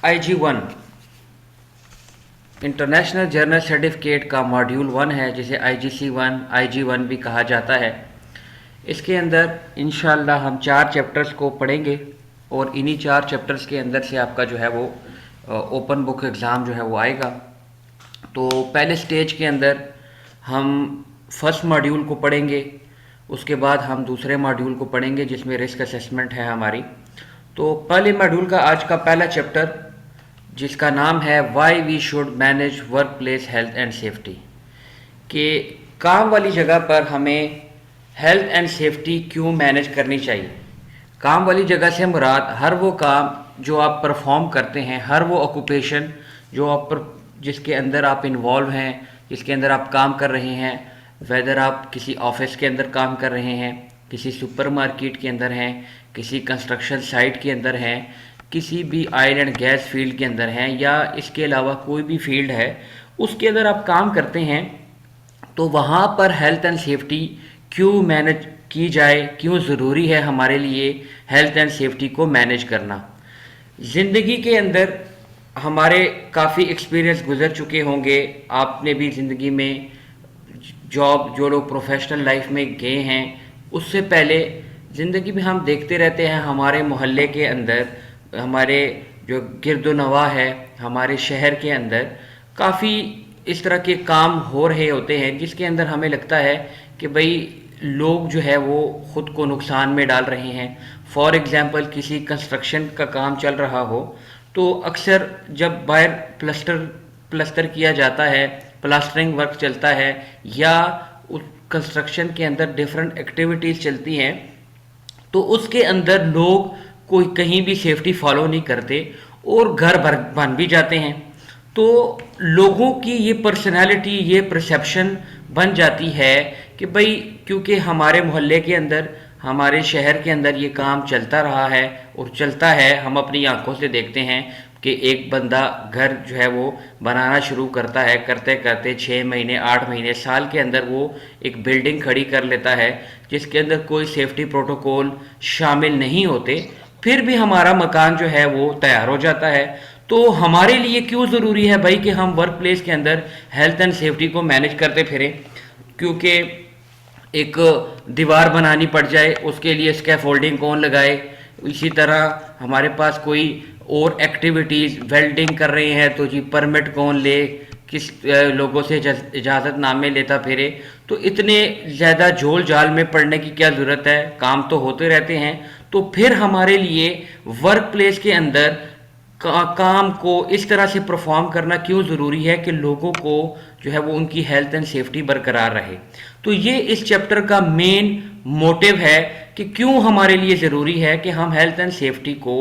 IG1 international journal certificate का module 1 है, जिसे IGC1 IG1 भी कहा जाता है। इसके अंदर इंशाल्लाह हम 4 चैप्टर्स को पढ़ेंगे और इन्हीं 4 चैप्टर्स के अंदर से आपका जो है वो ओपन बुक एग्ज़ाम जो है वो आएगा। तो पहले स्टेज के अंदर हम फर्स्ट मॉड्यूल को पढ़ेंगे, उसके बाद हम दूसरे मॉड्यूल को पढ़ेंगे जिसमें रिस्क असेसमेंट है हमारी। तो पहले मॉड्यूल का आज का पहला चैप्टर जिसका नाम है why we should manage workplace health and safety, कि काम वाली जगह पर हमें हेल्थ एंड सेफ्टी क्यों मैनेज करनी चाहिए। काम वाली जगह से मुराद हर वो काम जो आप परफॉर्म करते हैं, हर वो ऑक्यूपेशन जो आप जिसके अंदर आप इन्वॉल्व हैं, जिसके अंदर आप काम कर रहे हैं, वेदर आप किसी ऑफिस के अंदर काम कर रहे हैं, किसी सुपरमार्केट के अंदर हैं, किसी कंस्ट्रक्शन साइट के अंदर हैं, किसी भी ऑयल एंड गैस फील्ड के अंदर हैं, या इसके अलावा कोई भी फील्ड है उसके अंदर आप काम करते हैं, तो वहाँ पर हेल्थ एंड सेफ्टी क्यों मैनेज की जाए, क्यों ज़रूरी है हमारे लिए हेल्थ एंड सेफ्टी को मैनेज करना। ज़िंदगी के अंदर हमारे काफ़ी एक्सपीरियंस गुजर चुके होंगे, आपने भी ज़िंदगी में जॉब, जो लोग प्रोफेशनल लाइफ में गए हैं, उससे पहले ज़िंदगी में हम देखते रहते हैं हमारे मोहल्ले के अंदर, हमारे जो गिरदोनवा है, हमारे शहर के अंदर काफ़ी इस तरह के काम हो रहे होते हैं जिसके अंदर हमें लगता है कि भाई लोग जो है वो ख़ुद को नुकसान में डाल रहे हैं। फॉर एग्ज़ाम्पल किसी कंस्ट्रक्शन का काम चल रहा हो तो अक्सर जब बाहर प्लस्तर किया जाता है, प्लास्टरिंग वर्क चलता है, या उस कंस्ट्रक्शन के अंदर डिफरेंट एक्टिविटीज़ चलती हैं, तो उसके अंदर लोग कोई कहीं भी सेफ्टी फॉलो नहीं करते और घर भर बन भी जाते हैं। तो लोगों की ये पर्सनालिटी, ये परसेप्शन बन जाती है कि भाई क्योंकि हमारे मोहल्ले के अंदर, हमारे शहर के अंदर ये काम चलता रहा है और चलता है, हम अपनी आंखों से देखते हैं कि एक बंदा घर जो है वो बनाना शुरू करता है, करते करते 6 महीने, 8 महीने, साल के अंदर वो एक बिल्डिंग खड़ी कर लेता है जिसके अंदर कोई सेफ्टी प्रोटोकॉल शामिल नहीं होते, फिर भी हमारा मकान जो है वो तैयार हो जाता है। तो हमारे लिए क्यों ज़रूरी है भाई कि हम वर्क प्लेस के अंदर हेल्थ एंड सेफ्टी को मैनेज करते फिरें। क्योंकि एक दीवार बनानी पड़ जाए उसके लिए स्कैफोल्डिंग कौन लगाए, इसी तरह हमारे पास कोई और एक्टिविटीज़, वेल्डिंग कर रहे हैं तो जी परमिट कौन ले, किस लोगों से इजाज़त नामे लेता फिरे। तो इतने ज़्यादा झोल झाल में पड़ने की क्या ज़रूरत है, काम तो होते रहते हैं। तो फिर हमारे लिए वर्क प्लेस के अंदर काम को इस तरह से परफॉर्म करना क्यों ज़रूरी है कि लोगों को जो है वो उनकी हेल्थ एंड सेफ्टी बरकरार रहे। तो ये इस चैप्टर का मेन मोटिव है कि क्यों हमारे लिए ज़रूरी है कि हम हेल्थ एंड सेफ्टी को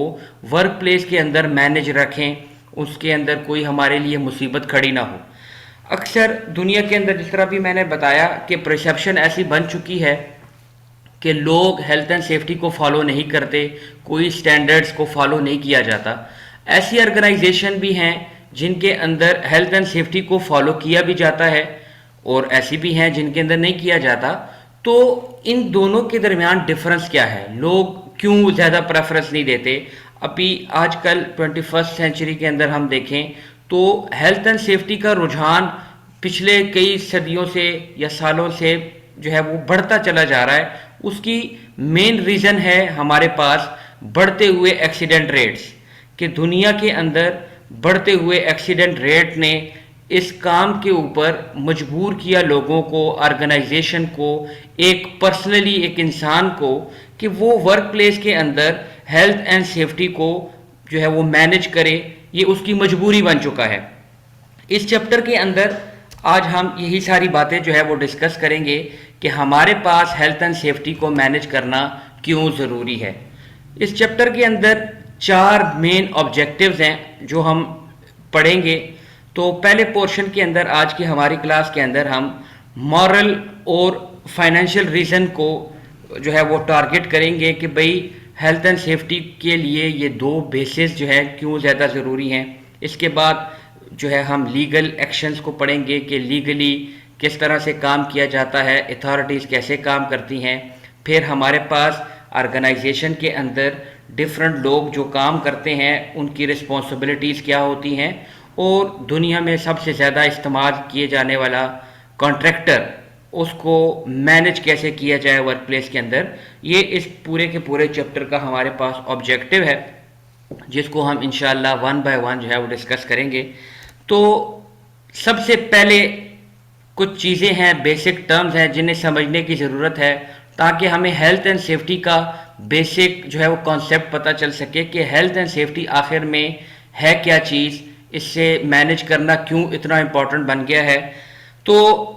वर्क प्लेस के अंदर मैनेज रखें, उसके अंदर कोई हमारे लिए मुसीबत खड़ी ना हो। अक्सर दुनिया के अंदर जिस तरह भी मैंने बताया कि परसेप्शन ऐसी बन चुकी है कि लोग हेल्थ एंड सेफ्टी को फॉलो नहीं करते, कोई स्टैंडर्ड्स को फॉलो नहीं किया जाता। ऐसी ऑर्गेनाइजेशन भी हैं जिनके अंदर हेल्थ एंड सेफ्टी को फॉलो किया भी जाता है और ऐसी भी हैं जिनके अंदर नहीं किया जाता। तो इन दोनों के दरमियान डिफरेंस क्या है, लोग क्यों ज़्यादा प्रेफरेंस नहीं देते। अभी आजकल 21st सेंचुरी के अंदर हम देखें तो हेल्थ एंड सेफ्टी का रुझान पिछले कई सदियों से या सालों से जो है वो बढ़ता चला जा रहा है। उसकी मेन रीज़न है हमारे पास बढ़ते हुए एक्सीडेंट रेट्स, कि दुनिया के अंदर बढ़ते हुए एक्सीडेंट रेट ने इस काम के ऊपर मजबूर किया लोगों को, ऑर्गेनाइजेशन को, एक पर्सनली एक इंसान को, कि वो वर्क प्लेस के अंदर हेल्थ एंड सेफ्टी को जो है वो मैनेज करे। ये उसकी मजबूरी बन चुका है। इस चैप्टर के अंदर आज हम यही सारी बातें जो है वो डिस्कस करेंगे कि हमारे पास हेल्थ एंड सेफ्टी को मैनेज करना क्यों ज़रूरी है। इस चैप्टर के अंदर 4 मेन ऑब्जेक्टिव्स हैं जो हम पढ़ेंगे। तो पहले पोर्शन के अंदर आज की हमारी क्लास के अंदर हम मॉरल और फाइनेंशियल रीज़न को जो है वो टारगेट करेंगे कि भाई हेल्थ एंड सेफ्टी के लिए ये 2 बेसिस जो है क्यों ज़्यादा ज़रूरी हैं। इसके बाद जो है हम लीगल एक्शंस को पढ़ेंगे कि लीगली किस तरह से काम किया जाता है, अथॉरिटीज़ कैसे काम करती हैं। फिर हमारे पास ऑर्गेनाइजेशन के अंदर डिफरेंट लोग जो काम करते हैं उनकी रिस्पॉन्सिबिलिटीज़ क्या होती हैं, और दुनिया में सबसे ज़्यादा इस्तेमाल किए जाने वाला कॉन्ट्रैक्टर, उसको मैनेज कैसे किया जाए वर्क प्लेस के अंदर। ये इस पूरे के पूरे चैप्टर का हमारे पास ऑब्जेक्टिव है, जिसको हम इंशाल्लाह वन बाय वन जो है वो डिस्कस करेंगे। तो सबसे पहले कुछ चीज़ें हैं, बेसिक टर्म्स हैं जिन्हें समझने की ज़रूरत है, ताकि हमें हेल्थ एंड सेफ्टी का बेसिक जो है वो कॉन्सेप्ट पता चल सके कि हेल्थ एंड सेफ्टी आखिर में है क्या चीज़, इससे मैनेज करना क्यों इतना इम्पोर्टेंट बन गया है। तो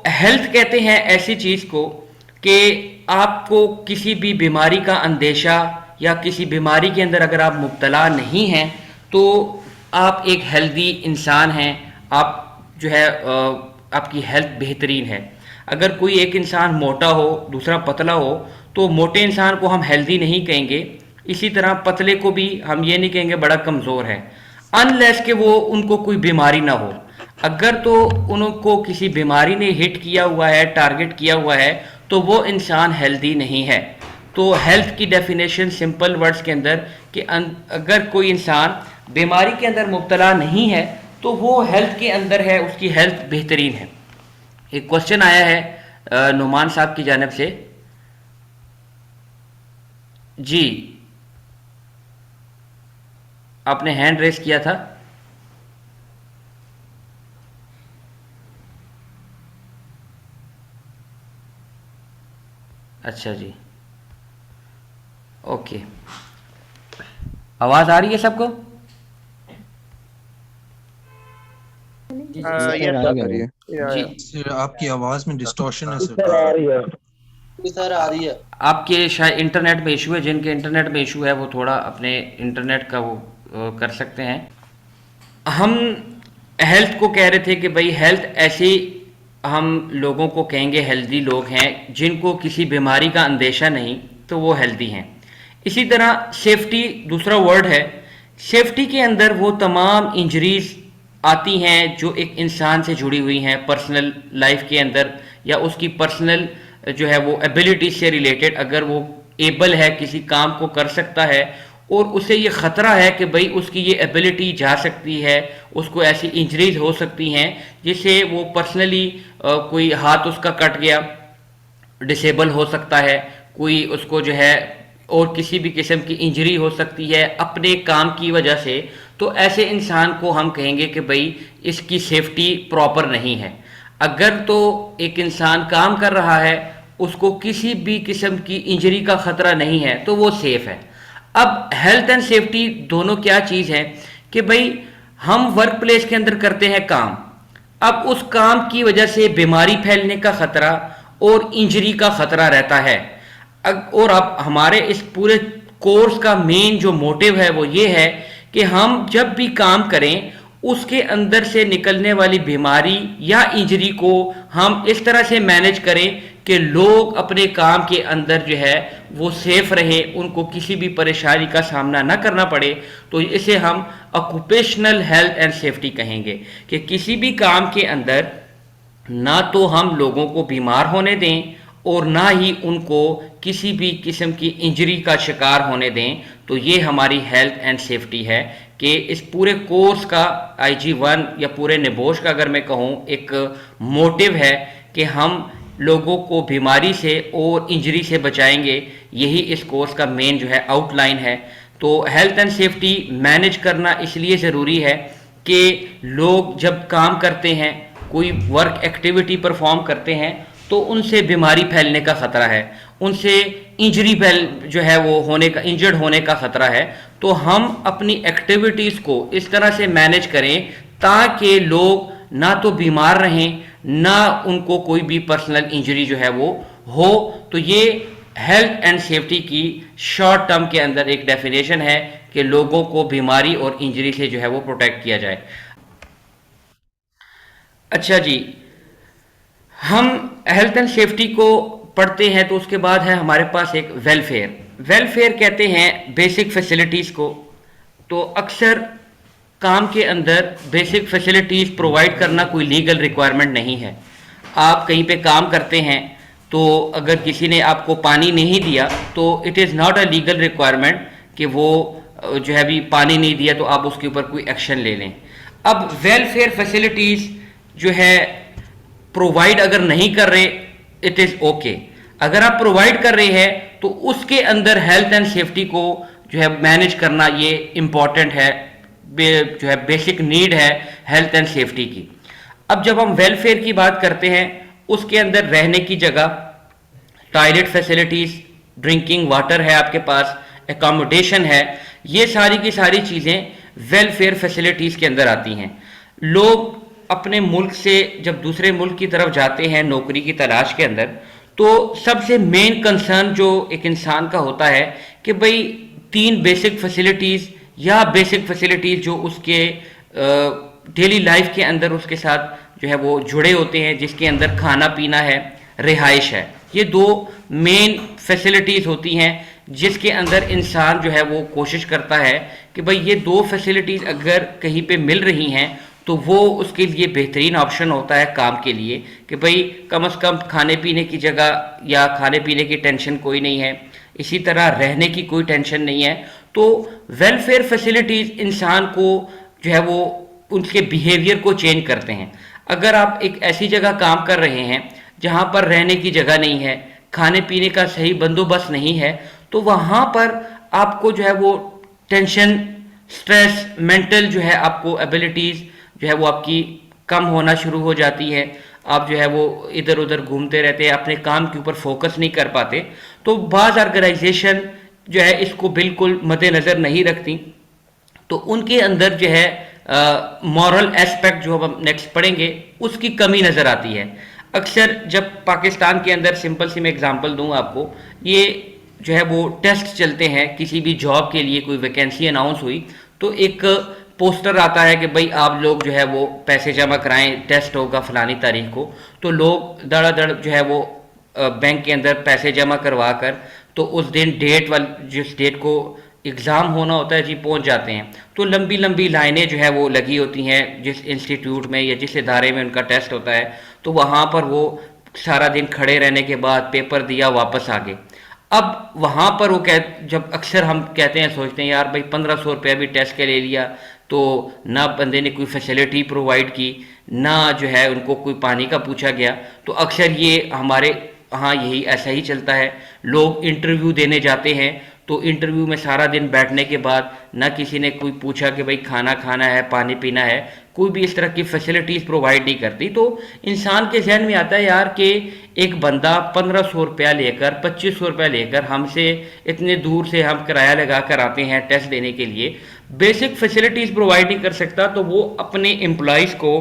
हेल्थ कहते हैं ऐसी चीज़ को कि आपको किसी भी बीमारी का अंदेशा या किसी बीमारी के अंदर अगर आप मुब्तला नहीं हैं तो आप एक हेल्दी इंसान हैं, आप जो है आपकी हेल्थ बेहतरीन है। अगर कोई एक इंसान मोटा हो दूसरा पतला हो तो मोटे इंसान को हम हेल्दी नहीं कहेंगे, इसी तरह पतले को भी हम ये नहीं कहेंगे बड़ा कमज़ोर है, अनलेस कि वो उनको कोई बीमारी ना हो। अगर तो उनको किसी बीमारी ने हिट किया हुआ है, टारगेट किया हुआ है, तो वो इंसान हेल्दी नहीं है। तो हेल्थ की डेफिनेशन सिंपल वर्ड्स के अंदर कि अगर कोई इंसान बीमारी के अंदर मुब्तला नहीं है तो वो हेल्थ के अंदर है, उसकी हेल्थ बेहतरीन है। एक क्वेश्चन आया है नुमान साहब की जानिब से। जी, आपने हैंड रेस किया था। अच्छा जी, ओके, आवाज़ आ रही है सबको? सर आ रही है। जी सर आपकी आवाज में डिस्टॉर्शन है सर। सर आ रही है। सर आ रही है। आपके शायद इंटरनेट में इशू है, जिनके इंटरनेट में इशू है वो थोड़ा अपने इंटरनेट का वो कर सकते हैं। हम हेल्थ को कह रहे थे कि भाई हेल्थ ऐसी हम लोगों को कहेंगे हेल्दी लोग हैं जिनको किसी बीमारी का अंदेशा नहीं, तो वो हेल्दी हैं। इसी तरह सेफ्टी दूसरा वर्ड है। सेफ्टी के अंदर वो तमाम इंजरीज आती हैं जो एक इंसान से जुड़ी हुई हैं पर्सनल लाइफ के अंदर, या उसकी पर्सनल जो है वो एबिलिटी से रिलेटेड। अगर वो एबल है, किसी काम को कर सकता है और उसे ये ख़तरा है कि भाई उसकी ये एबिलिटी जा सकती है, उसको ऐसी इंजरीज हो सकती हैं जिससे वो पर्सनली कोई हाथ उसका कट गया, डिसेबल हो सकता है, कोई उसको जो है और किसी भी किस्म की इंजरी हो सकती है अपने काम की वजह से, तो ऐसे इंसान को हम कहेंगे कि भाई इसकी सेफ्टी प्रॉपर नहीं है। अगर तो एक इंसान काम कर रहा है, उसको किसी भी किस्म की इंजरी का ख़तरा नहीं है, तो वो सेफ है। अब हेल्थ एंड सेफ्टी दोनों क्या चीज़ है कि भाई हम वर्क प्लेस के अंदर करते हैं काम, अब उस काम की वजह से बीमारी फैलने का खतरा और इंजरी का खतरा रहता है। और अब हमारे इस पूरे कोर्स का मेन जो मोटिव है वो ये है कि हम जब भी काम करें उसके अंदर से निकलने वाली बीमारी या इंजरी को हम इस तरह से मैनेज करें कि लोग अपने काम के अंदर जो है वो सेफ रहें, उनको किसी भी परेशानी का सामना ना करना पड़े। तो इसे हम ऑक्यूपेशनल हेल्थ एंड सेफ्टी कहेंगे कि किसी भी काम के अंदर ना तो हम लोगों को बीमार होने दें और ना ही उनको किसी भी किस्म की इंजरी का शिकार होने दें। तो ये हमारी हेल्थ एंड सेफ्टी है कि इस पूरे कोर्स का IG1 या पूरे निबोश का अगर मैं कहूँ एक मोटिव है कि हम लोगों को बीमारी से और इंजरी से बचाएंगे। यही इस कोर्स का मेन जो है आउटलाइन है। तो हेल्थ एंड सेफ्टी मैनेज करना इसलिए ज़रूरी है कि लोग जब काम करते हैं, कोई वर्क एक्टिविटी परफॉर्म करते हैं, तो उनसे बीमारी फैलने का ख़तरा है, उनसे इंजरी फैल जो है वो होने का, इंजर्ड होने का ख़तरा है। तो हम अपनी एक्टिविटीज़ को इस तरह से मैनेज करें ताकि लोग ना तो बीमार रहें, ना उनको कोई भी पर्सनल इंजरी जो है वो हो। तो ये हेल्थ एंड सेफ्टी की शॉर्ट टर्म के अंदर एक डेफिनेशन है कि लोगों को बीमारी और इंजरी से जो है वो प्रोटेक्ट किया जाए। अच्छा जी, हम हेल्थ एंड सेफ्टी को पढ़ते हैं तो उसके बाद है हमारे पास एक वेलफेयर। वेलफेयर कहते हैं बेसिक फैसिलिटीज़ को। तो अक्सर काम के अंदर बेसिक फैसिलिटीज़ प्रोवाइड करना कोई लीगल रिक्वायरमेंट नहीं है। आप कहीं पे काम करते हैं तो अगर किसी ने आपको पानी नहीं दिया तो it is not a legal requirement कि वो जो है अभी पानी नहीं दिया तो आप उसके ऊपर कोई एक्शन ले लें। अब वेलफेयर फैसिलिटीज़ जो है प्रोवाइड अगर नहीं कर रहे, इट इज़ ओके। अगर आप प्रोवाइड कर रहे हैं तो उसके अंदर हेल्थ एंड सेफ्टी को जो है मैनेज करना ये इम्पॉर्टेंट है, जो है बेसिक नीड है हेल्थ एंड सेफ्टी की। अब जब हम वेलफेयर की बात करते हैं, उसके अंदर रहने की जगह, टॉयलेट फैसिलिटीज़, ड्रिंकिंग वाटर है आपके पास, एकोमोडेशन है, ये सारी की सारी चीज़ें वेलफेयर फैसिलिटीज़ के अंदर आती हैं। लोग अपने मुल्क से जब दूसरे मुल्क की तरफ जाते हैं नौकरी की तलाश के अंदर, तो सबसे मेन कंसर्न जो एक इंसान का होता है कि भाई 3 बेसिक फैसिलिटीज़ या बेसिक फैसिलिटीज़ जो उसके डेली लाइफ के अंदर उसके साथ जो है वो जुड़े होते हैं, जिसके अंदर खाना पीना है, रिहाइश है, ये 2 मेन फैसिलिटीज़ होती हैं जिसके अंदर इंसान जो है वो कोशिश करता है कि भाई ये 2 फैसिलिटीज़ अगर कहीं पे मिल रही हैं तो वो उसके लिए बेहतरीन ऑप्शन होता है काम के लिए, कि भाई कम से कम खाने पीने की जगह या खाने पीने की टेंशन कोई नहीं है, इसी तरह रहने की कोई टेंशन नहीं है। तो वेलफेयर फैसिलिटीज़ इंसान को जो है वो उनके बिहेवियर को चेंज करते हैं। अगर आप एक ऐसी जगह काम कर रहे हैं जहाँ पर रहने की जगह नहीं है, खाने पीने का सही बंदोबस्त नहीं है, तो वहाँ पर आपको जो है वो टेंशन, स्ट्रेस, मेंटल जो है आपको एबिलिटीज़ जो है वो आपकी कम होना शुरू हो जाती है। आप जो है वो इधर उधर घूमते रहते हैं, अपने काम के ऊपर फोकस नहीं कर पाते। तो बाज़ ऑर्गेनाइजेशन जो है इसको बिल्कुल मद्देनज़र नहीं रखती, तो उनके अंदर जो है मॉरल एस्पेक्ट जो हम नेक्स्ट पढ़ेंगे उसकी कमी नज़र आती है। अक्सर जब पाकिस्तान के अंदर, सिंपल सी मैं एग्जांपल दूं आपको, ये जो है वो टेस्ट चलते हैं, किसी भी जॉब के लिए कोई वैकेंसी अनाउंस हुई तो एक पोस्टर आता है कि भाई आप लोग जो है वो पैसे जमा कराएं, टेस्ट होगा फलानी तारीख को। तो लोग धड़ाधड़ जो है वो बैंक के अंदर पैसे जमा करवा कर तो उस दिन डेट वाली जिस डेट को एग्ज़ाम होना होता है जी पहुंच जाते हैं। तो लंबी लंबी लाइनें जो है वो लगी होती हैं जिस इंस्टीट्यूट में या जिस इदारे में उनका टेस्ट होता है, तो वहाँ पर वो सारा दिन खड़े रहने के बाद पेपर दिया, वापस आ गए। अब वहाँ पर वो जब अक्सर हम कहते हैं, सोचते हैं यार भाई 1500 रुपया भी टेस्ट के ले लिया, तो ना बंदे ने कोई फैसिलिटी प्रोवाइड की, ना जो है उनको कोई पानी का पूछा गया। तो अक्सर ये हमारे हाँ यही ऐसा ही चलता है। लोग इंटरव्यू देने जाते हैं तो इंटरव्यू में सारा दिन बैठने के बाद ना किसी ने कोई पूछा कि भाई खाना खाना है, पानी पीना है, कोई भी इस तरह की फैसिलिटीज़ प्रोवाइड नहीं करती। तो इंसान के जहन में आता है यार कि एक बंदा 1500 रुपया लेकर, 2500 रुपया लेकर हमसे इतने दूर से हम किराया लगा कर आते हैं टेस्ट देने के लिए, बेसिक फैसिलिटीज़ प्रोवाइड नहीं कर सकता, तो वो अपने एम्प्लॉयज़ को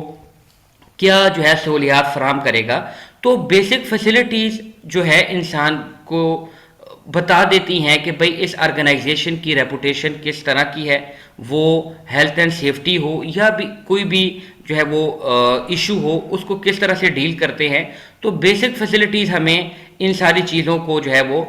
क्या जो है सहूलियात फराम करेगा। तो बेसिक फैसिलिटीज़ जो है इंसान को बता देती हैं कि भाई इस ऑर्गेनाइजेशन की रेपुटेशन किस तरह की है, वो हेल्थ एंड सेफ्टी हो या भी कोई भी जो है वो इशू हो, उसको किस तरह से डील करते हैं। तो बेसिक फैसिलिटीज़ हमें इन सारी चीज़ों को जो है वो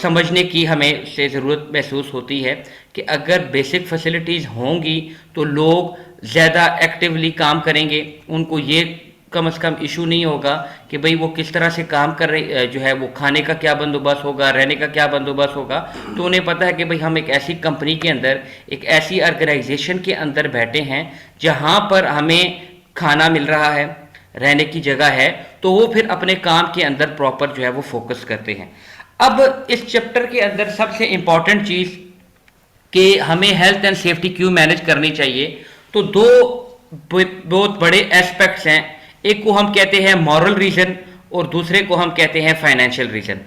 समझने की हमें से ज़रूरत महसूस होती है कि अगर बेसिक फैसिलिटीज़ होंगी तो लोग ज़्यादा एक्टिवली काम करेंगे, उनको ये कम से कम इशू नहीं होगा कि भाई वो किस तरह से काम कर रहे, जो है वो खाने का क्या बंदोबस्त होगा, रहने का क्या बंदोबस्त होगा। तो उन्हें पता है कि भाई हम एक ऐसी कंपनी के अंदर, एक ऐसी ऑर्गेनाइजेशन के अंदर बैठे हैं जहां पर हमें खाना मिल रहा है, रहने की जगह है, तो वो फिर अपने काम के अंदर प्रॉपर जो है वो फोकस करते हैं। अब इस चैप्टर के अंदर सबसे इंपॉर्टेंट चीज़ कि हमें हेल्थ एंड सेफ्टी क्यों मैनेज करनी चाहिए, तो दो बहुत बड़े एस्पेक्ट्स हैं। एक को हम कहते हैं मॉरल रीज़न और दूसरे को हम कहते हैं फाइनेंशियल रीज़न।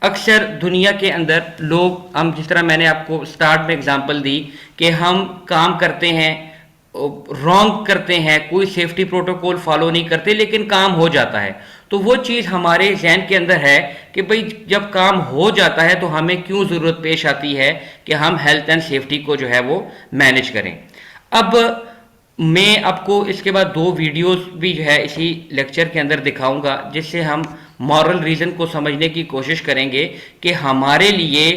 अक्सर दुनिया के अंदर लोग, हम जिस तरह मैंने आपको स्टार्ट में एग्जांपल दी कि हम काम करते हैं, रॉन्ग करते हैं, कोई सेफ्टी प्रोटोकॉल फॉलो नहीं करते, लेकिन काम हो जाता है। तो वो चीज़ हमारे जहन के अंदर है कि भाई जब काम हो जाता है तो हमें क्यों ज़रूरत पेश आती है कि हम हेल्थ एंड सेफ्टी को जो है वो मैनेज करें। अब मैं आपको इसके बाद 2 वीडियोस भी जो है इसी लेक्चर के अंदर दिखाऊंगा, जिससे हम मॉरल रीज़न को समझने की कोशिश करेंगे कि हमारे लिए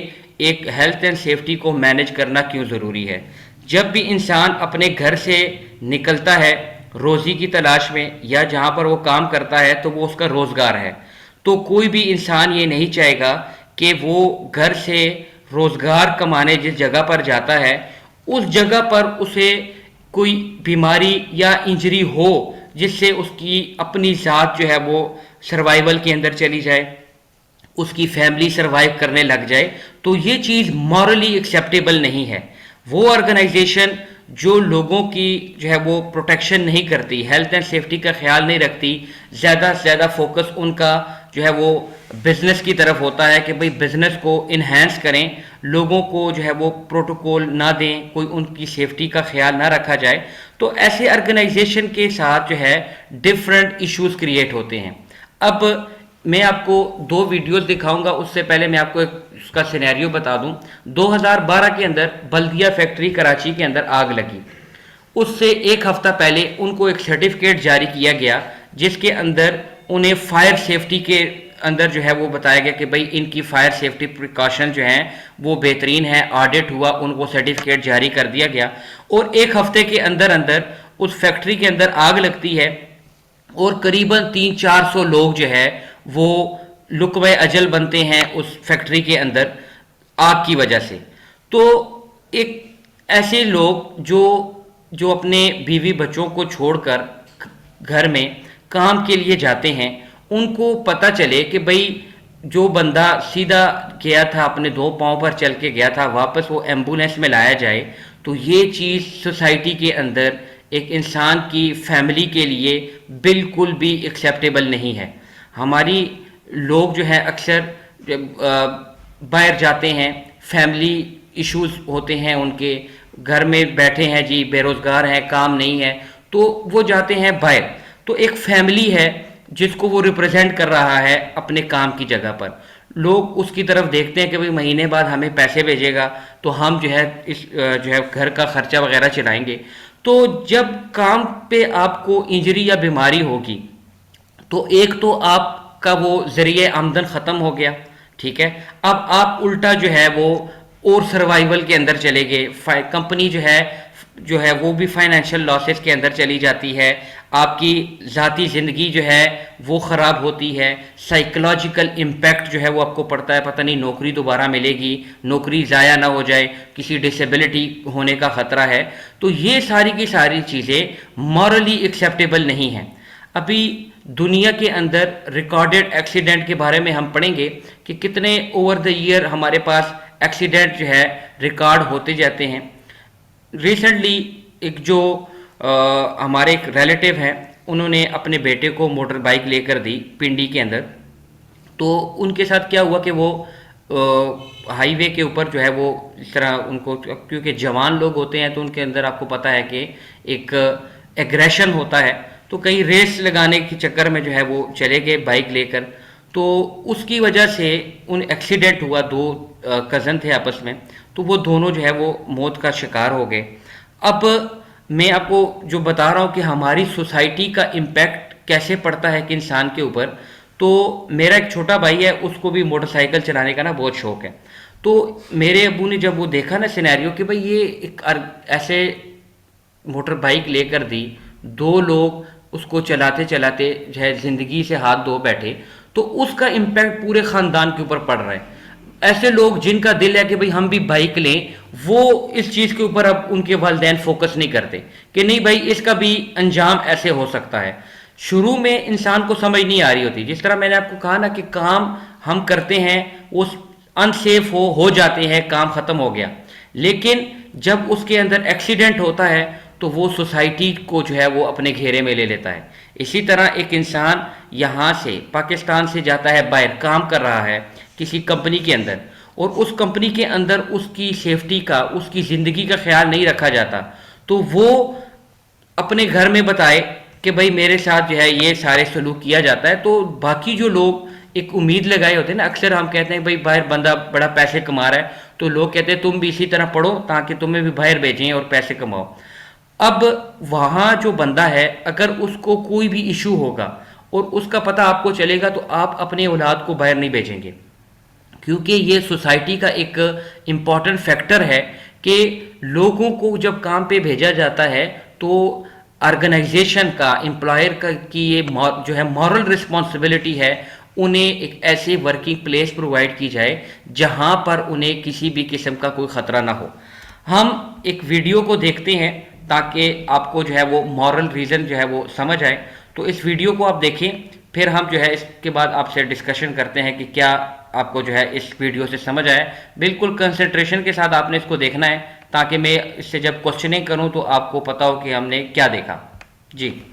एक हेल्थ एंड सेफ्टी को मैनेज करना क्यों ज़रूरी है। जब भी इंसान अपने घर से निकलता है रोज़ी की तलाश में या जहाँ पर वो काम करता है तो वो उसका रोज़गार है, तो कोई भी इंसान ये नहीं चाहेगा कि वो घर से रोज़गार कमाने जिस जगह पर जाता है, उस जगह पर उसे कोई बीमारी या इंजरी हो जिससे उसकी अपनी ज़ात जो है वो सर्वाइवल के अंदर चली जाए, उसकी फैमिली सर्वाइव करने लग जाए, तो ये चीज़ मॉरली एक्सेप्टेबल नहीं है। वो ऑर्गेनाइजेशन जो लोगों की जो है वो प्रोटेक्शन नहीं करती, हेल्थ एंड सेफ्टी का ख्याल नहीं रखती, ज़्यादा से ज़्यादा फोकस उनका जो है वो बिजनेस की तरफ होता है कि भाई बिजनेस को इन्हेंस करें, लोगों को जो है वो प्रोटोकॉल ना दें, कोई उनकी सेफ्टी का ख्याल ना रखा जाए, तो ऐसे ऑर्गेनाइजेशन के साथ जो है डिफरेंट इश्यूज क्रिएट होते हैं। अब मैं आपको दो वीडियोस दिखाऊंगा, उससे पहले मैं आपको एक उसका सिनेरियो बता दूं। 2012 के अंदर बल्दिया फैक्ट्री कराची के अंदर आग लगी। उससे एक हफ्ता पहले उनको एक सर्टिफिकेट जारी किया गया जिसके अंदर उन्हें फायर सेफ्टी के अंदर जो है वो बताया गया कि भाई इनकी फायर सेफ्टी प्रिकॉशन जो हैं वो बेहतरीन है। ऑडिट हुआ, उनको सर्टिफिकेट जारी कर दिया गया और एक हफ्ते के अंदर अंदर उस फैक्ट्री के अंदर आग लगती है और करीबन 300-400 लोग जो है वो लुकवे अजल बनते हैं उस फैक्ट्री के अंदर आग की वजह से। तो एक ऐसे लोग जो जो अपने बीवी बच्चों को छोड़कर घर में काम के लिए जाते हैं, उनको पता चले कि भाई जो बंदा सीधा गया था, अपने दो पांव पर चल के गया था, वापस वो एम्बुलेंस में लाया जाए, तो ये चीज़ सोसाइटी के अंदर एक इंसान की फैमिली के लिए बिल्कुल भी एक्सेप्टेबल नहीं है। हमारी लोग जो है अक्सर बाहर जाते हैं, फैमिली इश्यूज होते हैं, उनके घर में बैठे हैं जी, बेरोजगार हैं, काम नहीं है, तो वो जाते हैं बाहर। तो एक फैमिली है जिसको वो रिप्रेजेंट कर रहा है अपने काम की जगह पर। लोग उसकी तरफ देखते हैं कि भाई महीने बाद हमें पैसे भेजेगा तो हम जो है इस जो है घर का खर्चा वगैरह चलाएंगे। तो जब काम पे आपको इंजरी या बीमारी होगी तो एक तो आपका वो जरिए आमदन ख़त्म हो गया, ठीक है। अब आप उल्टा जो है वो और सर्वाइवल के अंदर चले गए, कंपनी जो है वो भी फाइनेंशियल लॉसेस के अंदर चली जाती है, आपकी ज़ाती ज़िंदगी जो है वो ख़राब होती है, साइकोलॉजिकल इम्पैक्ट जो है वो आपको पड़ता है, पता नहीं नौकरी दोबारा मिलेगी, नौकरी ज़ाया ना हो जाए, किसी डिसेबिलिटी होने का ख़तरा है। तो ये सारी की सारी चीज़ें मॉरली एक्सेप्टेबल नहीं हैं। अभी दुनिया के अंदर रिकॉर्डेड एक्सीडेंट के बारे में हम पढ़ेंगे कि कितने ओवर द ईयर हमारे पास एक्सीडेंट जो है रिकॉर्ड होते जाते हैं। रिसेंटली एक जो हमारे एक रिलेटिव हैं, उन्होंने अपने बेटे को मोटर बाइक लेकर दी पिंडी के अंदर। तो उनके साथ क्या हुआ कि वो हाईवे के ऊपर जो है वो इस तरह उनको, क्योंकि जवान लोग होते हैं तो उनके अंदर आपको पता है कि एक एग्रेशन होता है, तो कहीं रेस लगाने के चक्कर में जो है वो चले गए बाइक लेकर। तो उसकी वजह से उन एक्सीडेंट हुआ, दो कज़न थे आपस में, तो वो दोनों जो है वो मौत का शिकार हो गए। अब मैं आपको जो बता रहा हूँ कि हमारी सोसाइटी का इम्पैक्ट कैसे पड़ता है कि इंसान के ऊपर, तो मेरा एक छोटा भाई है, उसको भी मोटरसाइकिल चलाने का ना बहुत शौक है। तो मेरे अबू ने जब वो देखा ना सिनेरियो कि भाई ये एक ऐसे मोटर बाइक लेकर दी, दो लोग उसको चलाते चलाते जो है ज़िंदगी से हाथ धो बैठे, तो उसका इम्पैक्ट पूरे ख़ानदान के ऊपर पड़ रहा है। ऐसे लोग जिनका दिल है कि भाई हम भी बाइक लें, वो इस चीज़ के ऊपर अब उनके वालिदैन फोकस नहीं करते कि नहीं भाई इसका भी अंजाम ऐसे हो सकता है। शुरू में इंसान को समझ नहीं आ रही होती, जिस तरह मैंने आपको कहा ना कि काम हम करते हैं वो अनसेफ हो जाते हैं, काम ख़त्म हो गया, लेकिन जब उसके अंदर एक्सीडेंट होता है तो वो सोसाइटी को जो है वो अपने घेरे में ले लेता है। इसी तरह एक इंसान यहाँ से पाकिस्तान से जाता है बाहर, काम कर रहा है किसी कंपनी के अंदर, और उस कंपनी के अंदर उसकी सेफ्टी का, उसकी ज़िंदगी का ख्याल नहीं रखा जाता, तो वो अपने घर में बताए कि भाई मेरे साथ जो है ये सारे सलूक किया जाता है, तो बाकी जो लोग एक उम्मीद लगाए होते हैं ना, अक्सर हम कहते हैं भाई बाहर बंदा बड़ा पैसे कमा रहा है, तो लोग कहते हैं तुम भी इसी तरह पढ़ो ताकि तुम्हें भी बाहर भेजें और पैसे कमाओ। अब वहाँ जो बंदा है, अगर उसको कोई भी इशू होगा और उसका पता आपको चलेगा, तो आप अपने औलाद को बाहर नहीं भेजेंगे, क्योंकि ये सोसाइटी का एक इम्पॉर्टेंट फैक्टर है कि लोगों को जब काम पे भेजा जाता है तो ऑर्गेनाइजेशन का, एम्प्लॉयर का की ये जो है मॉरल रिस्पॉन्सिबिलिटी है उन्हें एक ऐसी वर्किंग प्लेस प्रोवाइड की जाए जहां पर उन्हें किसी भी किस्म का कोई ख़तरा ना हो। हम एक वीडियो को देखते हैं ताकि आपको जो है वो मॉरल रीज़न जो है वो समझ आए। तो इस वीडियो को आप देखें, फिर हम जो है इसके बाद आपसे डिस्कशन करते हैं कि क्या आपको जो है इस वीडियो से समझ आया। बिल्कुल कंसंट्रेशन के साथ आपने इसको देखना है ताकि मैं इससे जब क्वेश्चनिंग करूं तो आपको पता हो कि हमने क्या देखा। जी।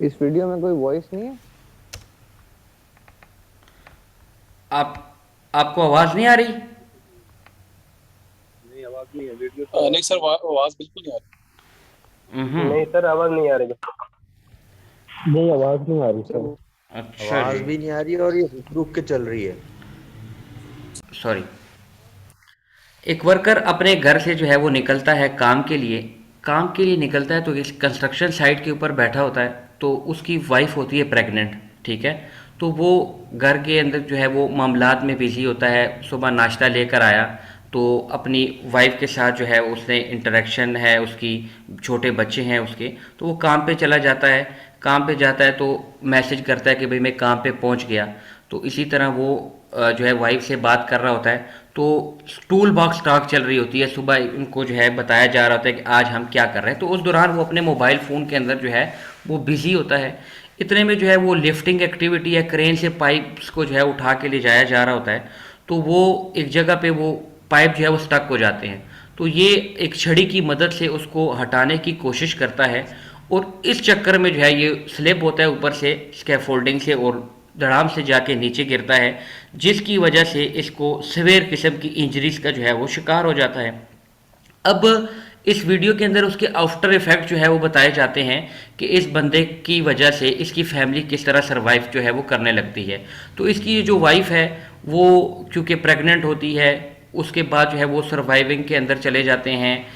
इस वीडियो में कोई वॉइस नहीं है। आप आपको आवाज़ नहीं आ रही? नहीं आवाज नहीं है वीडियो नहीं सर आवाज बिल्कुल नहीं आ रही। नहीं सर आवाज नहीं आ रही। नहीं आवाज नहीं आ रही सर। अच्छा आवाज जी, भी नहीं आ रही और ये रुक रुक के चल रही है। सॉरी। एक वर्कर अपने घर से जो है वो निकलता है काम के लिए निकलता है, तो इस कंस्ट्रक्शन साइट के ऊपर बैठा होता है। तो उसकी वाइफ होती है प्रेग्नेंट, ठीक है। तो वो घर के अंदर जो है वो मामलात में बिजी होता है। सुबह नाश्ता लेकर आया तो अपनी वाइफ के साथ जो है उसने इंटरेक्शन है, उसकी छोटे बच्चे हैं उसके, तो वो काम पे चला जाता है। काम पे जाता है तो मैसेज करता है कि भाई मैं काम पे पहुंच गया। तो इसी तरह वो जो है वाइफ से बात कर रहा होता है। तो टूल बॉक्स टॉक चल रही होती है, सुबह उनको जो है बताया जा रहा होता है कि आज हम क्या कर रहे हैं। तो उस दौरान वो अपने मोबाइल फ़ोन के अंदर जो है वो बिज़ी होता है। इतने में जो है वो लिफ्टिंग एक्टिविटी या क्रेन से पाइप्स को जो है उठा के ले जाया जा रहा होता है। तो वो एक जगह पे वो पाइप जो है वो स्टक हो जाते हैं। तो ये एक छड़ी की मदद से उसको हटाने की कोशिश करता है और इस चक्कर में जो है ये स्लिप होता है ऊपर से स्कैफोल्डिंग से और धड़ाम से जाके नीचे गिरता है, जिसकी वजह से इसको सीवियर किस्म की इंजरीज का जो है वो शिकार हो जाता है। अब इस वीडियो के अंदर उसके आफ्टर इफेक्ट जो है वो बताए जाते हैं कि इस बंदे की वजह से इसकी फैमिली किस तरह सरवाइव जो है वो करने लगती है। तो इसकी जो वाइफ है वो क्योंकि प्रेग्नेंट होती है, उसके बाद जो है वो सर्वाइविंग के अंदर चले जाते हैं।